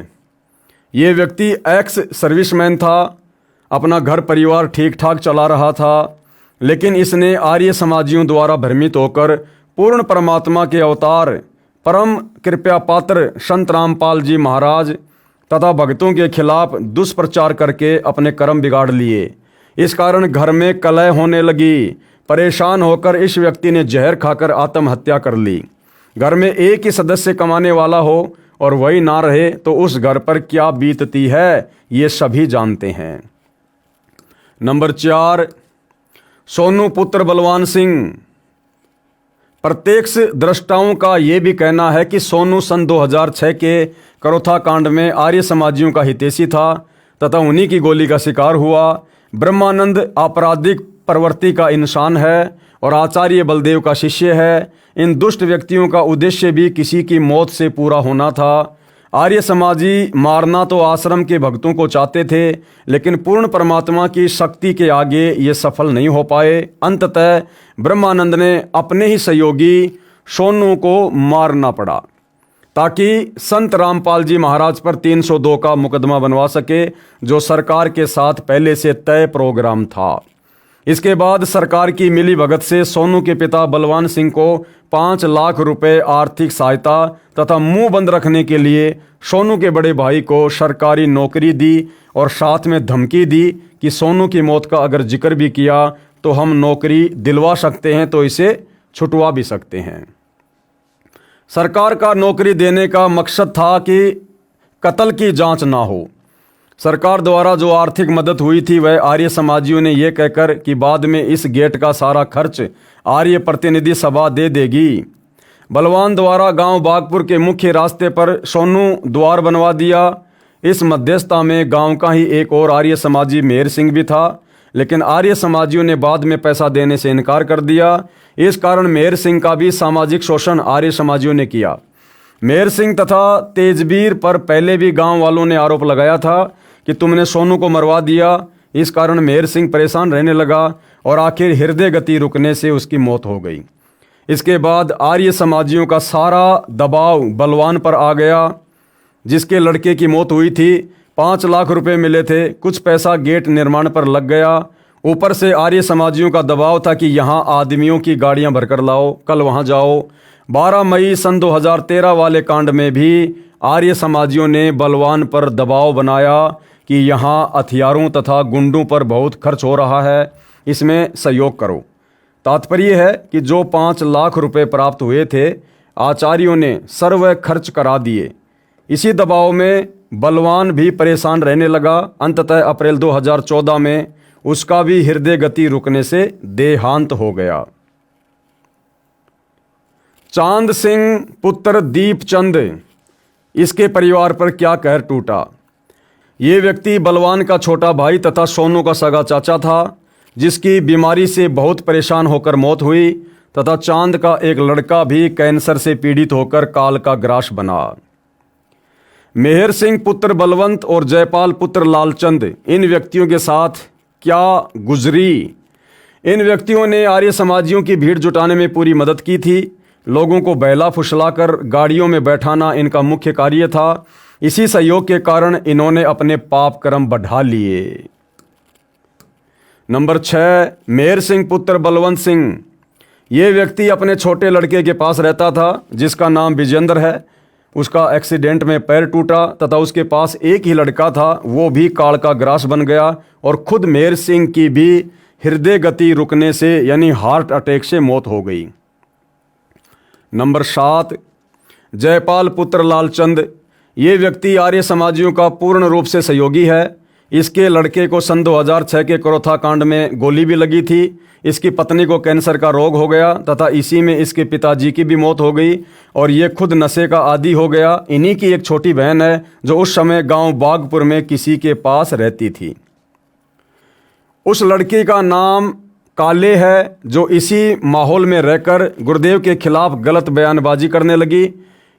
ये व्यक्ति एक्स सर्विसमैन था, अपना घर परिवार ठीक ठाक चला रहा था, लेकिन इसने आर्य समाजियों द्वारा भ्रमित होकर पूर्ण परमात्मा के अवतार परम कृपया पात्र संत रामपाल जी महाराज तथा भक्तों के खिलाफ दुष्प्रचार करके अपने कर्म बिगाड़ लिए। इस कारण घर में कलह होने लगी। परेशान होकर इस व्यक्ति ने जहर खाकर आत्महत्या कर ली। घर में एक ही सदस्य कमाने वाला हो और वही ना रहे तो उस घर पर क्या बीतती है, ये सभी जानते हैं। नंबर 4, सोनू पुत्र बलवान सिंह। प्रत्यक्ष दृष्टाओं का ये भी कहना है कि सोनू सन 2006 के करोथा कांड में आर्य समाजियों का हितैषी था तथा उन्हीं की गोली का शिकार हुआ। ब्रह्मानंद आपराधिक प्रवृत्ति का इंसान है और आचार्य बलदेव का शिष्य है। इन दुष्ट व्यक्तियों का उद्देश्य भी किसी की मौत से पूरा होना था। आर्य समाजी मारना तो आश्रम के भक्तों को चाहते थे, लेकिन पूर्ण परमात्मा की शक्ति के आगे ये सफल नहीं हो पाए। अंततः ब्रह्मानंद ने अपने ही सहयोगी सोनू को मारना पड़ा ताकि संत रामपाल जी महाराज पर 302 का मुकदमा बनवा सके, जो सरकार के साथ पहले से तय प्रोग्राम था। इसके बाद सरकार की मिली भगत से सोनू के पिता बलवान सिंह को 5 लाख रुपए आर्थिक सहायता तथा मुंह बंद रखने के लिए सोनू के बड़े भाई को सरकारी नौकरी दी और साथ में धमकी दी कि सोनू की मौत का अगर जिक्र भी किया तो हम नौकरी दिलवा सकते हैं, तो इसे छुटवा भी सकते हैं। सरकार का नौकरी देने का मकसद था कि कत्ल की जांच ना हो। सरकार द्वारा जो आर्थिक मदद हुई थी वह आर्य समाजियों ने यह कहकर कि बाद में इस गेट का सारा खर्च आर्य प्रतिनिधि सभा दे देगी। बलवान द्वारा गांव बागपुर के मुख्य रास्ते पर सोनू द्वार बनवा दिया। इस मध्यस्थता में गांव का ही एक और आर्य समाजी मेहर सिंह भी था, लेकिन आर्य समाजियों ने बाद में पैसा देने से इनकार कर दिया। इस कारण मेहर सिंह का भी सामाजिक शोषण आर्य समाजियों ने किया। मेहर सिंह तथा तेजबीर पर पहले भी गांव वालों ने आरोप लगाया था कि तुमने सोनू को मरवा दिया। इस कारण मेहर सिंह परेशान रहने लगा और आखिर हृदय गति रुकने से उसकी मौत हो गई। इसके बाद आर्य समाजियों का सारा दबाव बलवान पर आ गया, जिसके लड़के की मौत हुई थी। 5 लाख रुपए मिले थे, कुछ पैसा गेट निर्माण पर लग गया। ऊपर से आर्य समाजियों का दबाव था कि यहाँ आदमियों की गाड़ियाँ भरकर लाओ, कल वहाँ जाओ। 12 मई सन 2013 वाले कांड में भी आर्य समाजियों ने बलवान पर दबाव बनाया कि यहाँ हथियारों तथा गुंडों पर बहुत खर्च हो रहा है, इसमें सहयोग करो। तात्पर्य है कि जो 5 लाख रुपए प्राप्त हुए थे आचार्यों ने सर्व खर्च करा दिए। इसी दबाव में बलवान भी परेशान रहने लगा। अंततः अप्रैल 2014 में उसका भी हृदय गति रुकने से देहांत हो गया। चांद सिंह पुत्र दीपचंद, इसके परिवार पर क्या कहर टूटा। ये व्यक्ति बलवान का छोटा भाई तथा सोनू का सगा चाचा था, जिसकी बीमारी से बहुत परेशान होकर मौत हुई तथा चांद का एक लड़का भी कैंसर से पीड़ित होकर काल का ग्रास बना। मेहर सिंह पुत्र बलवंत और जयपाल पुत्र लालचंद, इन व्यक्तियों के साथ क्या गुजरी। इन व्यक्तियों ने आर्य समाजियों की भीड़ जुटाने में पूरी मदद की थी। लोगों को बहला फुसलाकर गाड़ियों में बैठाना इनका मुख्य कार्य था। इसी सहयोग के कारण इन्होंने अपने पाप कर्म बढ़ा लिए। नंबर 6, मेहर सिंह पुत्र बलवंत सिंह। ये व्यक्ति अपने छोटे लड़के के पास रहता था, जिसका नाम विजेंद्र है। उसका एक्सीडेंट में पैर टूटा तथा उसके पास एक ही लड़का था, वो भी काल का ग्रास बन गया और खुद मेहर सिंह की भी हृदय गति रुकने से यानी हार्ट अटैक से मौत हो गई। नंबर 7, जयपाल पुत्र लालचंद। ये व्यक्ति आर्य समाजियों का पूर्ण रूप से सहयोगी है। इसके लड़के को सन 2006 के करोथा कांड में गोली भी लगी थी। इसकी पत्नी को कैंसर का रोग हो गया तथा इसी में इसके पिताजी की भी मौत हो गई और ये खुद नशे का आदी हो गया। इन्हीं की एक छोटी बहन है जो उस समय गांव बागपुर में किसी के पास रहती थी। उस लड़की का नाम काले है, जो इसी माहौल में रहकर गुरुदेव के खिलाफ गलत बयानबाजी करने लगी।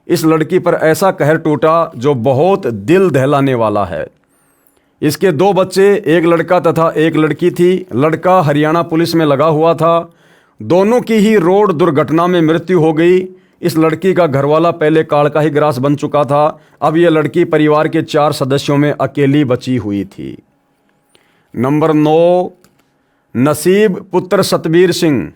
इस लड़की पर ऐसा कहर टूटा जो बहुत दिल दहलाने वाला है। इसके 2 बच्चे, एक लड़का तथा एक लड़की थी। लड़का हरियाणा पुलिस में लगा हुआ था। दोनों की ही रोड दुर्घटना में मृत्यु हो गई। इस लड़की का घरवाला पहले काल का ही ग्रास बन चुका था। अब यह लड़की परिवार के 4 सदस्यों में अकेली बची हुई थी। नंबर 9, नसीब पुत्र सतबीर सिंह।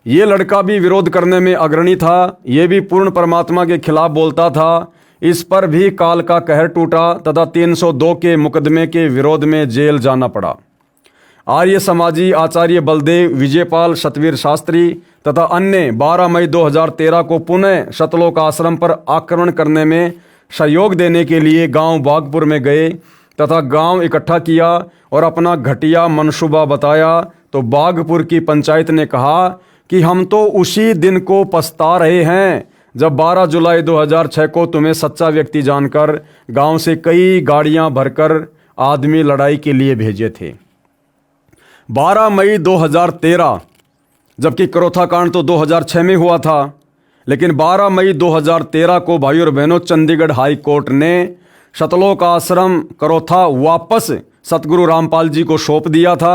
ये लड़का भी विरोध करने में अग्रणी था। ये भी पूर्ण परमात्मा के खिलाफ बोलता था। इस पर भी काल का कहर टूटा तथा 302 के मुकदमे के विरोध में जेल जाना पड़ा। आर्य समाजी आचार्य बलदेव विजयपाल सतवीर शास्त्री तथा अन्य 12 मई 2013 को पुनः सतलोक आश्रम पर आक्रमण करने में सहयोग देने के लिए गांव बागपुर में गए तथा गांव इकट्ठा किया और अपना घटिया मंसूबा बताया, तो बागपुर की पंचायत ने कहा कि हम तो उसी दिन को पछता रहे हैं जब 12 जुलाई 2006 को तुम्हें सच्चा व्यक्ति जानकर गांव से कई गाड़ियां भरकर आदमी लड़ाई के लिए भेजे थे। 12 मई 2013, जबकि करोथा कांड तो 2006 में हुआ था, लेकिन 12 मई 2013 को भाई और बहनों चंडीगढ़ हाई कोर्ट ने सतलोक आश्रम करोथा वापस सतगुरु रामपाल जी को सौंप दिया था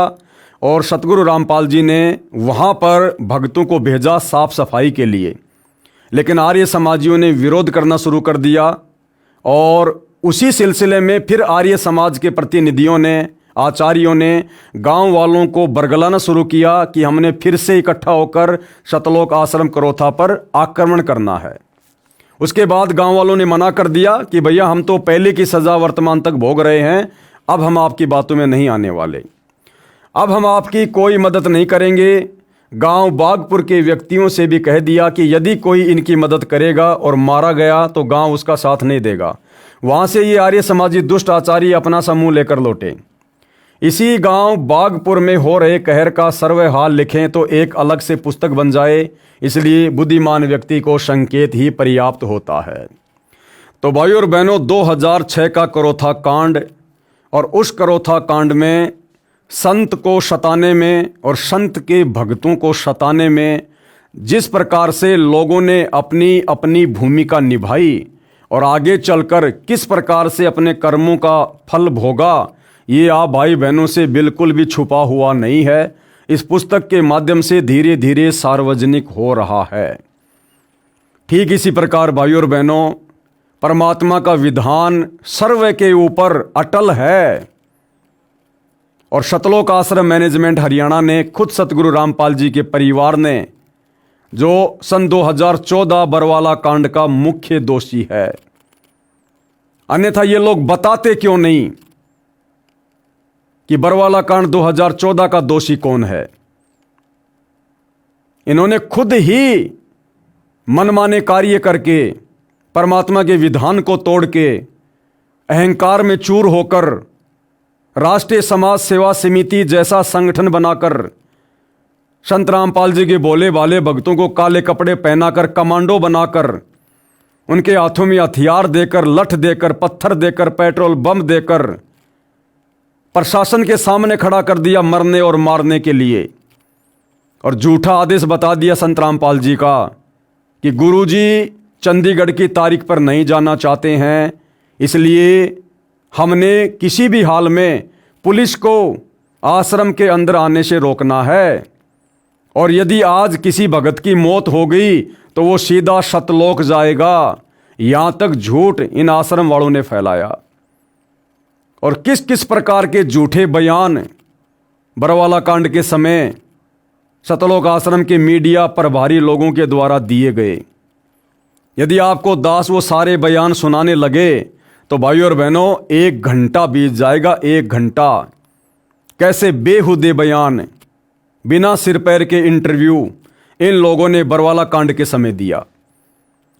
और सतगुरु रामपाल जी ने वहाँ पर भक्तों को भेजा साफ सफाई के लिए। लेकिन आर्य समाजियों ने विरोध करना शुरू कर दिया और उसी सिलसिले में फिर आर्य समाज के प्रतिनिधियों ने, आचार्यों ने गांव वालों को बरगलाना शुरू किया कि हमने फिर से इकट्ठा होकर सतलोक आश्रम करोथा पर आक्रमण करना है। उसके बाद गांव वालों ने मना कर दिया कि भैया हम तो पहले की सज़ा वर्तमान तक भोग रहे हैं, अब हम आपकी बातों में नहीं आने वाले, अब हम आपकी कोई मदद नहीं करेंगे। गांव बागपुर के व्यक्तियों से भी कह दिया कि यदि कोई इनकी मदद करेगा और मारा गया तो गांव उसका साथ नहीं देगा। वहाँ से ये आर्य समाजी दुष्ट आचार्य अपना समूह लेकर लौटे। इसी गांव बागपुर में हो रहे कहर का सर्वे हाल लिखें तो एक अलग से पुस्तक बन जाए, इसलिए बुद्धिमान व्यक्ति को संकेत ही पर्याप्त होता है। तो भाई और बहनों, 2006 का करोथा कांड और उस करोथा कांड में संत को सताने में और संत के भक्तों को सताने में जिस प्रकार से लोगों ने अपनी अपनी भूमिका निभाई और आगे चलकर किस प्रकार से अपने कर्मों का फल भोगा, ये आप भाई बहनों से बिल्कुल भी छुपा हुआ नहीं है। इस पुस्तक के माध्यम से धीरे धीरे सार्वजनिक हो रहा है। ठीक इसी प्रकार भाई और बहनों, परमात्मा का विधान सर्व के ऊपर अटल है और सतलोक आश्रम मैनेजमेंट हरियाणा ने खुद सतगुरु रामपाल जी के परिवार ने, जो सन 2014 बरवाला कांड का मुख्य दोषी है, अन्यथा ये लोग बताते क्यों नहीं कि बरवाला कांड 2014 का दोषी कौन है। इन्होंने खुद ही मनमाने कार्य करके, परमात्मा के विधान को तोड़ के, अहंकार में चूर होकर राष्ट्रीय समाज सेवा समिति जैसा संगठन बनाकर संत रामपाल जी के बोले वाले भक्तों को काले कपड़े पहनाकर, कमांडो बनाकर, उनके हाथों में हथियार देकर, लठ देकर, पत्थर देकर, पेट्रोल बम देकर प्रशासन के सामने खड़ा कर दिया मरने और मारने के लिए, और झूठा आदेश बता दिया संत रामपाल जी का कि गुरुजी चंडीगढ़ की तारीख पर नहीं जाना चाहते हैं, इसलिए हमने किसी भी हाल में पुलिस को आश्रम के अंदर आने से रोकना है, और यदि आज किसी भगत की मौत हो गई तो वो सीधा सतलोक जाएगा। यहाँ तक झूठ इन आश्रम वालों ने फैलाया और किस किस प्रकार के झूठे बयान बरवाला कांड के समय सतलोक आश्रम के मीडिया प्रभारी लोगों के द्वारा दिए गए। यदि आपको दास वो सारे बयान सुनाने लगे तो भाई और बहनों 1 घंटा बीत जाएगा। 1 घंटा कैसे बेहुदे बयान, बिना सिर पैर के इंटरव्यू इन लोगों ने बरवाला कांड के समय दिया।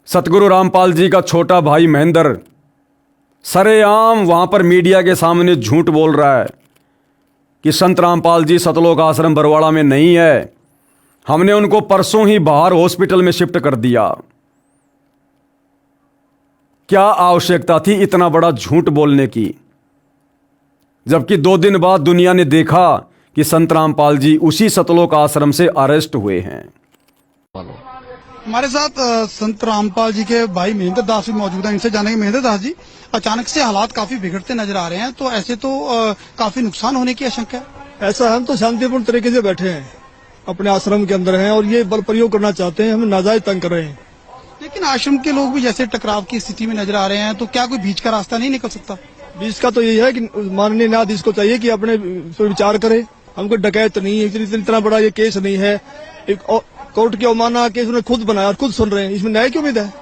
सतगुरु रामपाल जी का छोटा भाई महेंद्र सरेआम वहां पर मीडिया के सामने झूठ बोल रहा है कि संत रामपाल जी सतलोक आश्रम बरवाड़ा में नहीं है, हमने उनको परसों ही बाहर हॉस्पिटल में शिफ्ट कर दिया। क्या आवश्यकता थी इतना बड़ा झूठ बोलने की, जबकि 2 दिन बाद दुनिया ने देखा कि संत रामपाल जी उसी सतलोक आश्रम से अरेस्ट हुए हैं। हमारे साथ संत रामपाल जी के भाई महेंद्र दास भी मौजूद हैं। इनसे जानेंगे, महेंद्र दास जी, अचानक से हालात काफी बिगड़ते नजर आ रहे हैं, तो ऐसे तो काफी नुकसान होने की आशंका है। ऐसा हम तो शांतिपूर्ण तरीके से बैठे हैं, अपने आश्रम के अंदर हैं और ये बल प्रयोग करना चाहते हैं, हमें नाजायज तंग कर रहे हैं। लेकिन आश्रम के लोग भी जैसे टकराव की स्थिति में नजर आ रहे हैं, तो क्या कोई बीच का रास्ता नहीं निकल सकता? बीच का तो यही है कि माननीय न्यायाधीश को चाहिए कि अपने पर विचार करे। हमको डकैत नहीं है, इतना बड़ा ये केस नहीं है, एक कोर्ट की अवमानना केस उन्होंने खुद बनाया और खुद सुन रहे हैं, इसमें न्याय की उम्मीद है।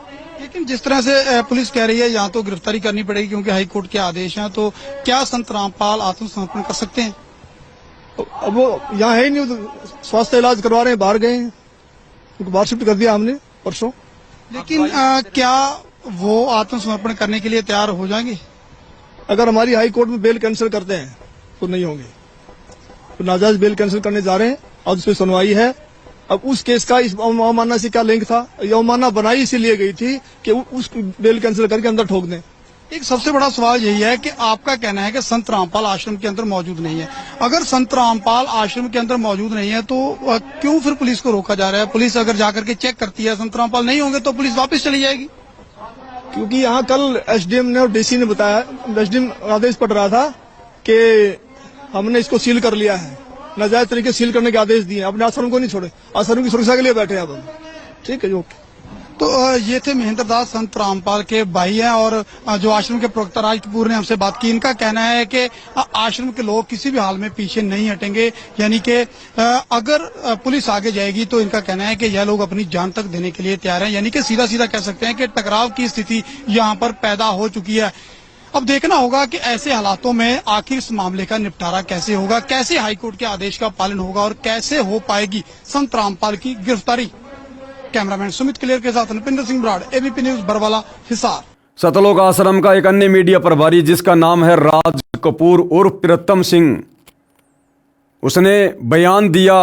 लेकिन जिस तरह से पुलिस कह रही है यहाँ तो गिरफ्तारी करनी पड़ेगी क्योंकि हाई कोर्ट के आदेश हैं, तो क्या संत रामपाल आत्मसमर्पण कर सकते हैं? अब वो यहाँ है ही नहीं, तो स्वास्थ्य इलाज करवा रहे हैं, बाहर गए हैं, उनको बाहर शिफ्ट कर दिया हमने परसों। लेकिन क्या वो आत्मसमर्पण करने के लिए तैयार हो जाएंगे? अगर हमारी हाई कोर्ट में बेल कैंसिल करते हैं तो नहीं होंगे, तो नाजायज बेल कैंसिल करने जा रहे हैं, आज उस पर सुनवाई है। अब उस केस का इस अवमानना से क्या लिंक था? ये अवमानना बनाई इसीलिए गई थी कि उस बेल कैंसिल करके अंदर ठोक दें। एक सबसे बड़ा सवाल यही है कि आपका कहना है कि संत रामपाल आश्रम के अंदर मौजूद नहीं है। अगर संत रामपाल आश्रम के अंदर मौजूद नहीं है तो क्यों फिर पुलिस को रोका जा रहा है? पुलिस अगर जाकर के चेक करती है संत रामपाल नहीं होंगे तो पुलिस वापस चली जाएगी। क्योंकि यहाँ कल एसडीएम ने और डीसी ने बताया, एसडीएम आदेश पड़ रहा था कि हमने इसको सील कर लिया है, नाजायज तरीके सील करने के आदेश दिए, अपने आश्रम को नहीं छोड़े, आश्रम की सुरक्षा के लिए बैठे हैं अब हम। ठीक है, ओके। तो ये थे महेंद्र दास, संत रामपाल के भाई हैं और जो आश्रम के प्रवक्ता राज कपूर ने हमसे बात की। इनका कहना है कि आश्रम के लोग किसी भी हाल में पीछे नहीं हटेंगे, यानी कि अगर पुलिस आगे जाएगी तो इनका कहना है कि यह लोग अपनी जान तक देने के लिए तैयार हैं। यानी कि सीधा सीधा कह सकते हैं कि टकराव की स्थिति यहाँ पर पैदा हो चुकी है। अब देखना होगा कि ऐसे हालातों में आखिर इस मामले का निपटारा कैसे होगा, कैसे हाईकोर्ट के आदेश का पालन होगा और कैसे हो पाएगी संत रामपाल की गिरफ्तारी। कैमरामैन सुमित क्लियर के साथ नृपिंदर सिंह ब्राड़, एबीपी न्यूज बरवाला, हिसार। सतलोक आश्रम का एक अन्य मीडिया प्रभारी जिसका नाम है राज कपूर उर्फ प्रियतम सिंह, उसने बयान दिया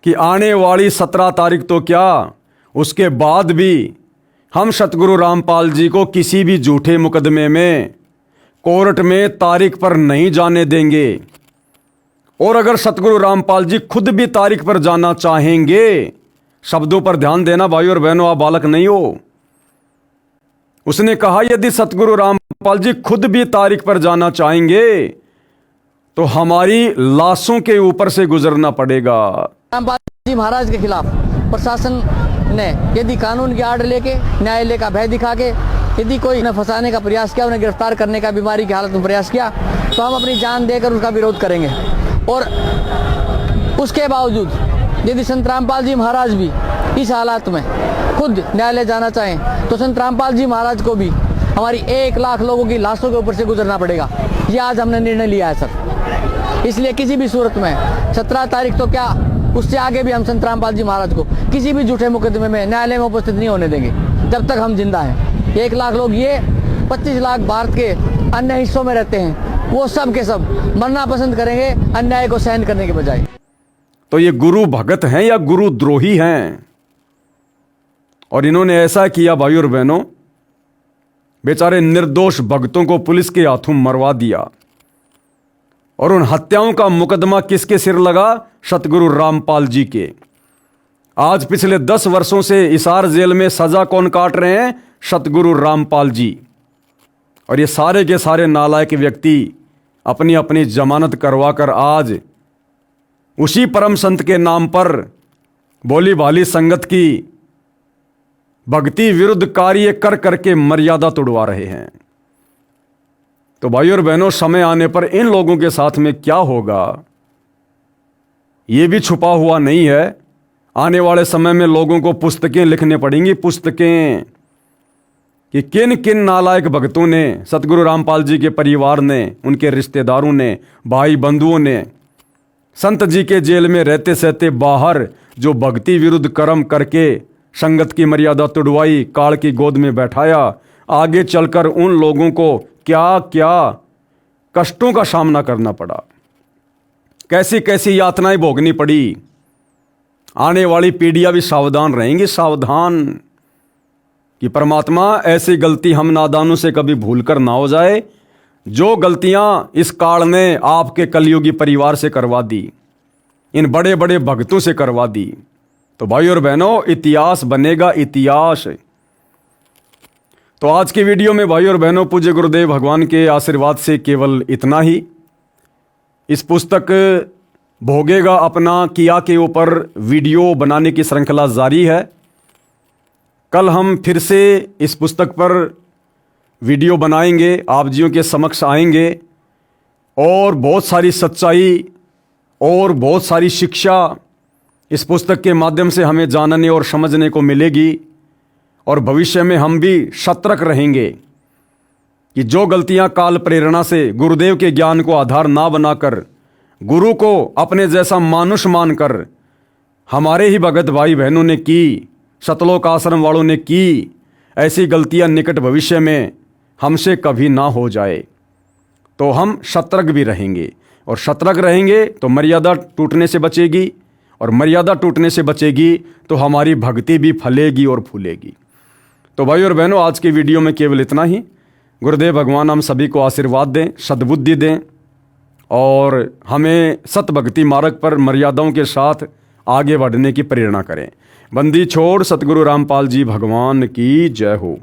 कि आने वाली 17 तारीख तो क्या, उसके बाद भी हम सतगुरु रामपाल जी को किसी भी झूठे मुकदमे में कोर्ट में तारीख पर नहीं जाने देंगे। और अगर सतगुरु रामपाल जी खुद भी तारीख पर जाना चाहेंगे, शब्दों पर ध्यान देना भाई और बहनों, आप बालक नहीं हो। उसने कहा यदि सतगुरु रामपाल जी खुद भी तारीख पर जाना चाहेंगे तो हमारी लाशों के ऊपर से गुजरना पड़ेगा। रामपाल जी महाराज के खिलाफ प्रशासन ने यदि कानून की आड़ लेके, न्यायालय का भय दिखा के यदि कोई उन्हें फंसाने का प्रयास किया, उन्हें गिरफ्तार करने का बीमारी की हालत में प्रयास किया, तो हम अपनी जान देकर उसका विरोध करेंगे। और उसके बावजूद यदि संत रामपाल जी महाराज भी इस हालात में खुद न्यायालय जाना चाहें तो संत रामपाल जी महाराज को भी हमारी 1 लाख लोगों की लाशों के ऊपर से गुजरना पड़ेगा। ये आज हमने निर्णय लिया है सर। इसलिए किसी भी सूरत में 17 तारीख तो क्या, उससे आगे भी हम संत रामपाल जी महाराज को किसी भी झूठे मुकदमे में न्यायालय में उपस्थित नहीं होने देंगे जब तक हम जिंदा हैं। 1 लाख लोग, ये 25 लाख भारत के अन्य हिस्सों में रहते हैं, वो सब के सब मरना पसंद करेंगे अन्याय को सहन करने के बजाय। तो ये गुरु भगत हैं या गुरु द्रोही हैं? और इन्होंने ऐसा किया भाई और बहनों, बेचारे निर्दोष भक्तों को पुलिस के हाथों मरवा दिया। और उन हत्याओं का मुकदमा किसके सिर लगा? सतगुरु रामपाल जी के। आज पिछले 10 वर्षों से हिसार जेल में सजा कौन काट रहे हैं? सतगुरु रामपाल जी। और ये सारे के सारे नालायक व्यक्ति अपनी अपनी जमानत करवाकर आज उसी परम संत के नाम पर बोली भाली संगत की भक्ति विरुद्ध कार्य कर करके मर्यादा तोड़वा रहे हैं। तो भाई और बहनों, समय आने पर इन लोगों के साथ में क्या होगा ये भी छुपा हुआ नहीं है। आने वाले समय में लोगों को पुस्तकें लिखने पड़ेंगी, पुस्तकें, कि किन किन नालायक भक्तों ने, सतगुरु रामपाल जी के परिवार ने, उनके रिश्तेदारों ने, भाई बंधुओं ने संत जी के जेल में रहते सहते बाहर जो भक्ति विरुद्ध कर्म करके संगत की मर्यादा तुड़वाई, काल की गोद में बैठाया, आगे चलकर उन लोगों को क्या क्या कष्टों का सामना करना पड़ा, कैसी कैसी यातनाएं भोगनी पड़ी। आने वाली पीढ़ियां भी सावधान रहेंगी, सावधान, कि परमात्मा ऐसी गलती हम नादानों से कभी भूलकर ना हो जाए जो गलतियां इस काल ने आपके कलयुगी परिवार से करवा दी, इन बड़े बड़े भक्तों से करवा दी। तो भाई और बहनों, इतिहास बनेगा, इतिहास। तो आज की वीडियो में भाई और बहनों, पूज्य गुरुदेव भगवान के आशीर्वाद से केवल इतना ही। इस पुस्तक भोगेगा अपना किया के ऊपर वीडियो बनाने की श्रृंखला जारी है। कल हम फिर से इस पुस्तक पर वीडियो बनाएंगे, आप जियों के समक्ष आएंगे और बहुत सारी सच्चाई और बहुत सारी शिक्षा इस पुस्तक के माध्यम से हमें जानने और समझने को मिलेगी। और भविष्य में हम भी सतर्क रहेंगे कि जो गलतियां काल प्रेरणा से गुरुदेव के ज्ञान को आधार ना बनाकर गुरु को अपने जैसा मानुष मानकर हमारे ही भगत भाई बहनों ने की, सतलोक आश्रम वालों ने की, ऐसी गलतियां निकट भविष्य में हमसे कभी ना हो जाए तो हम सतर्क भी रहेंगे। और सतर्क रहेंगे तो मर्यादा टूटने से बचेगी, और मर्यादा टूटने से बचेगी तो हमारी भक्ति भी फलेगी और फूलेगी। तो भाई और बहनों, आज की वीडियो में केवल इतना ही। गुरुदेव भगवान हम सभी को आशीर्वाद दें, सद्बुद्धि दें और हमें सत भक्ति मार्ग पर मर्यादाओं के साथ आगे बढ़ने की प्रेरणा करें। बंदी छोड़ सतगुरु रामपाल जी भगवान की जय हो।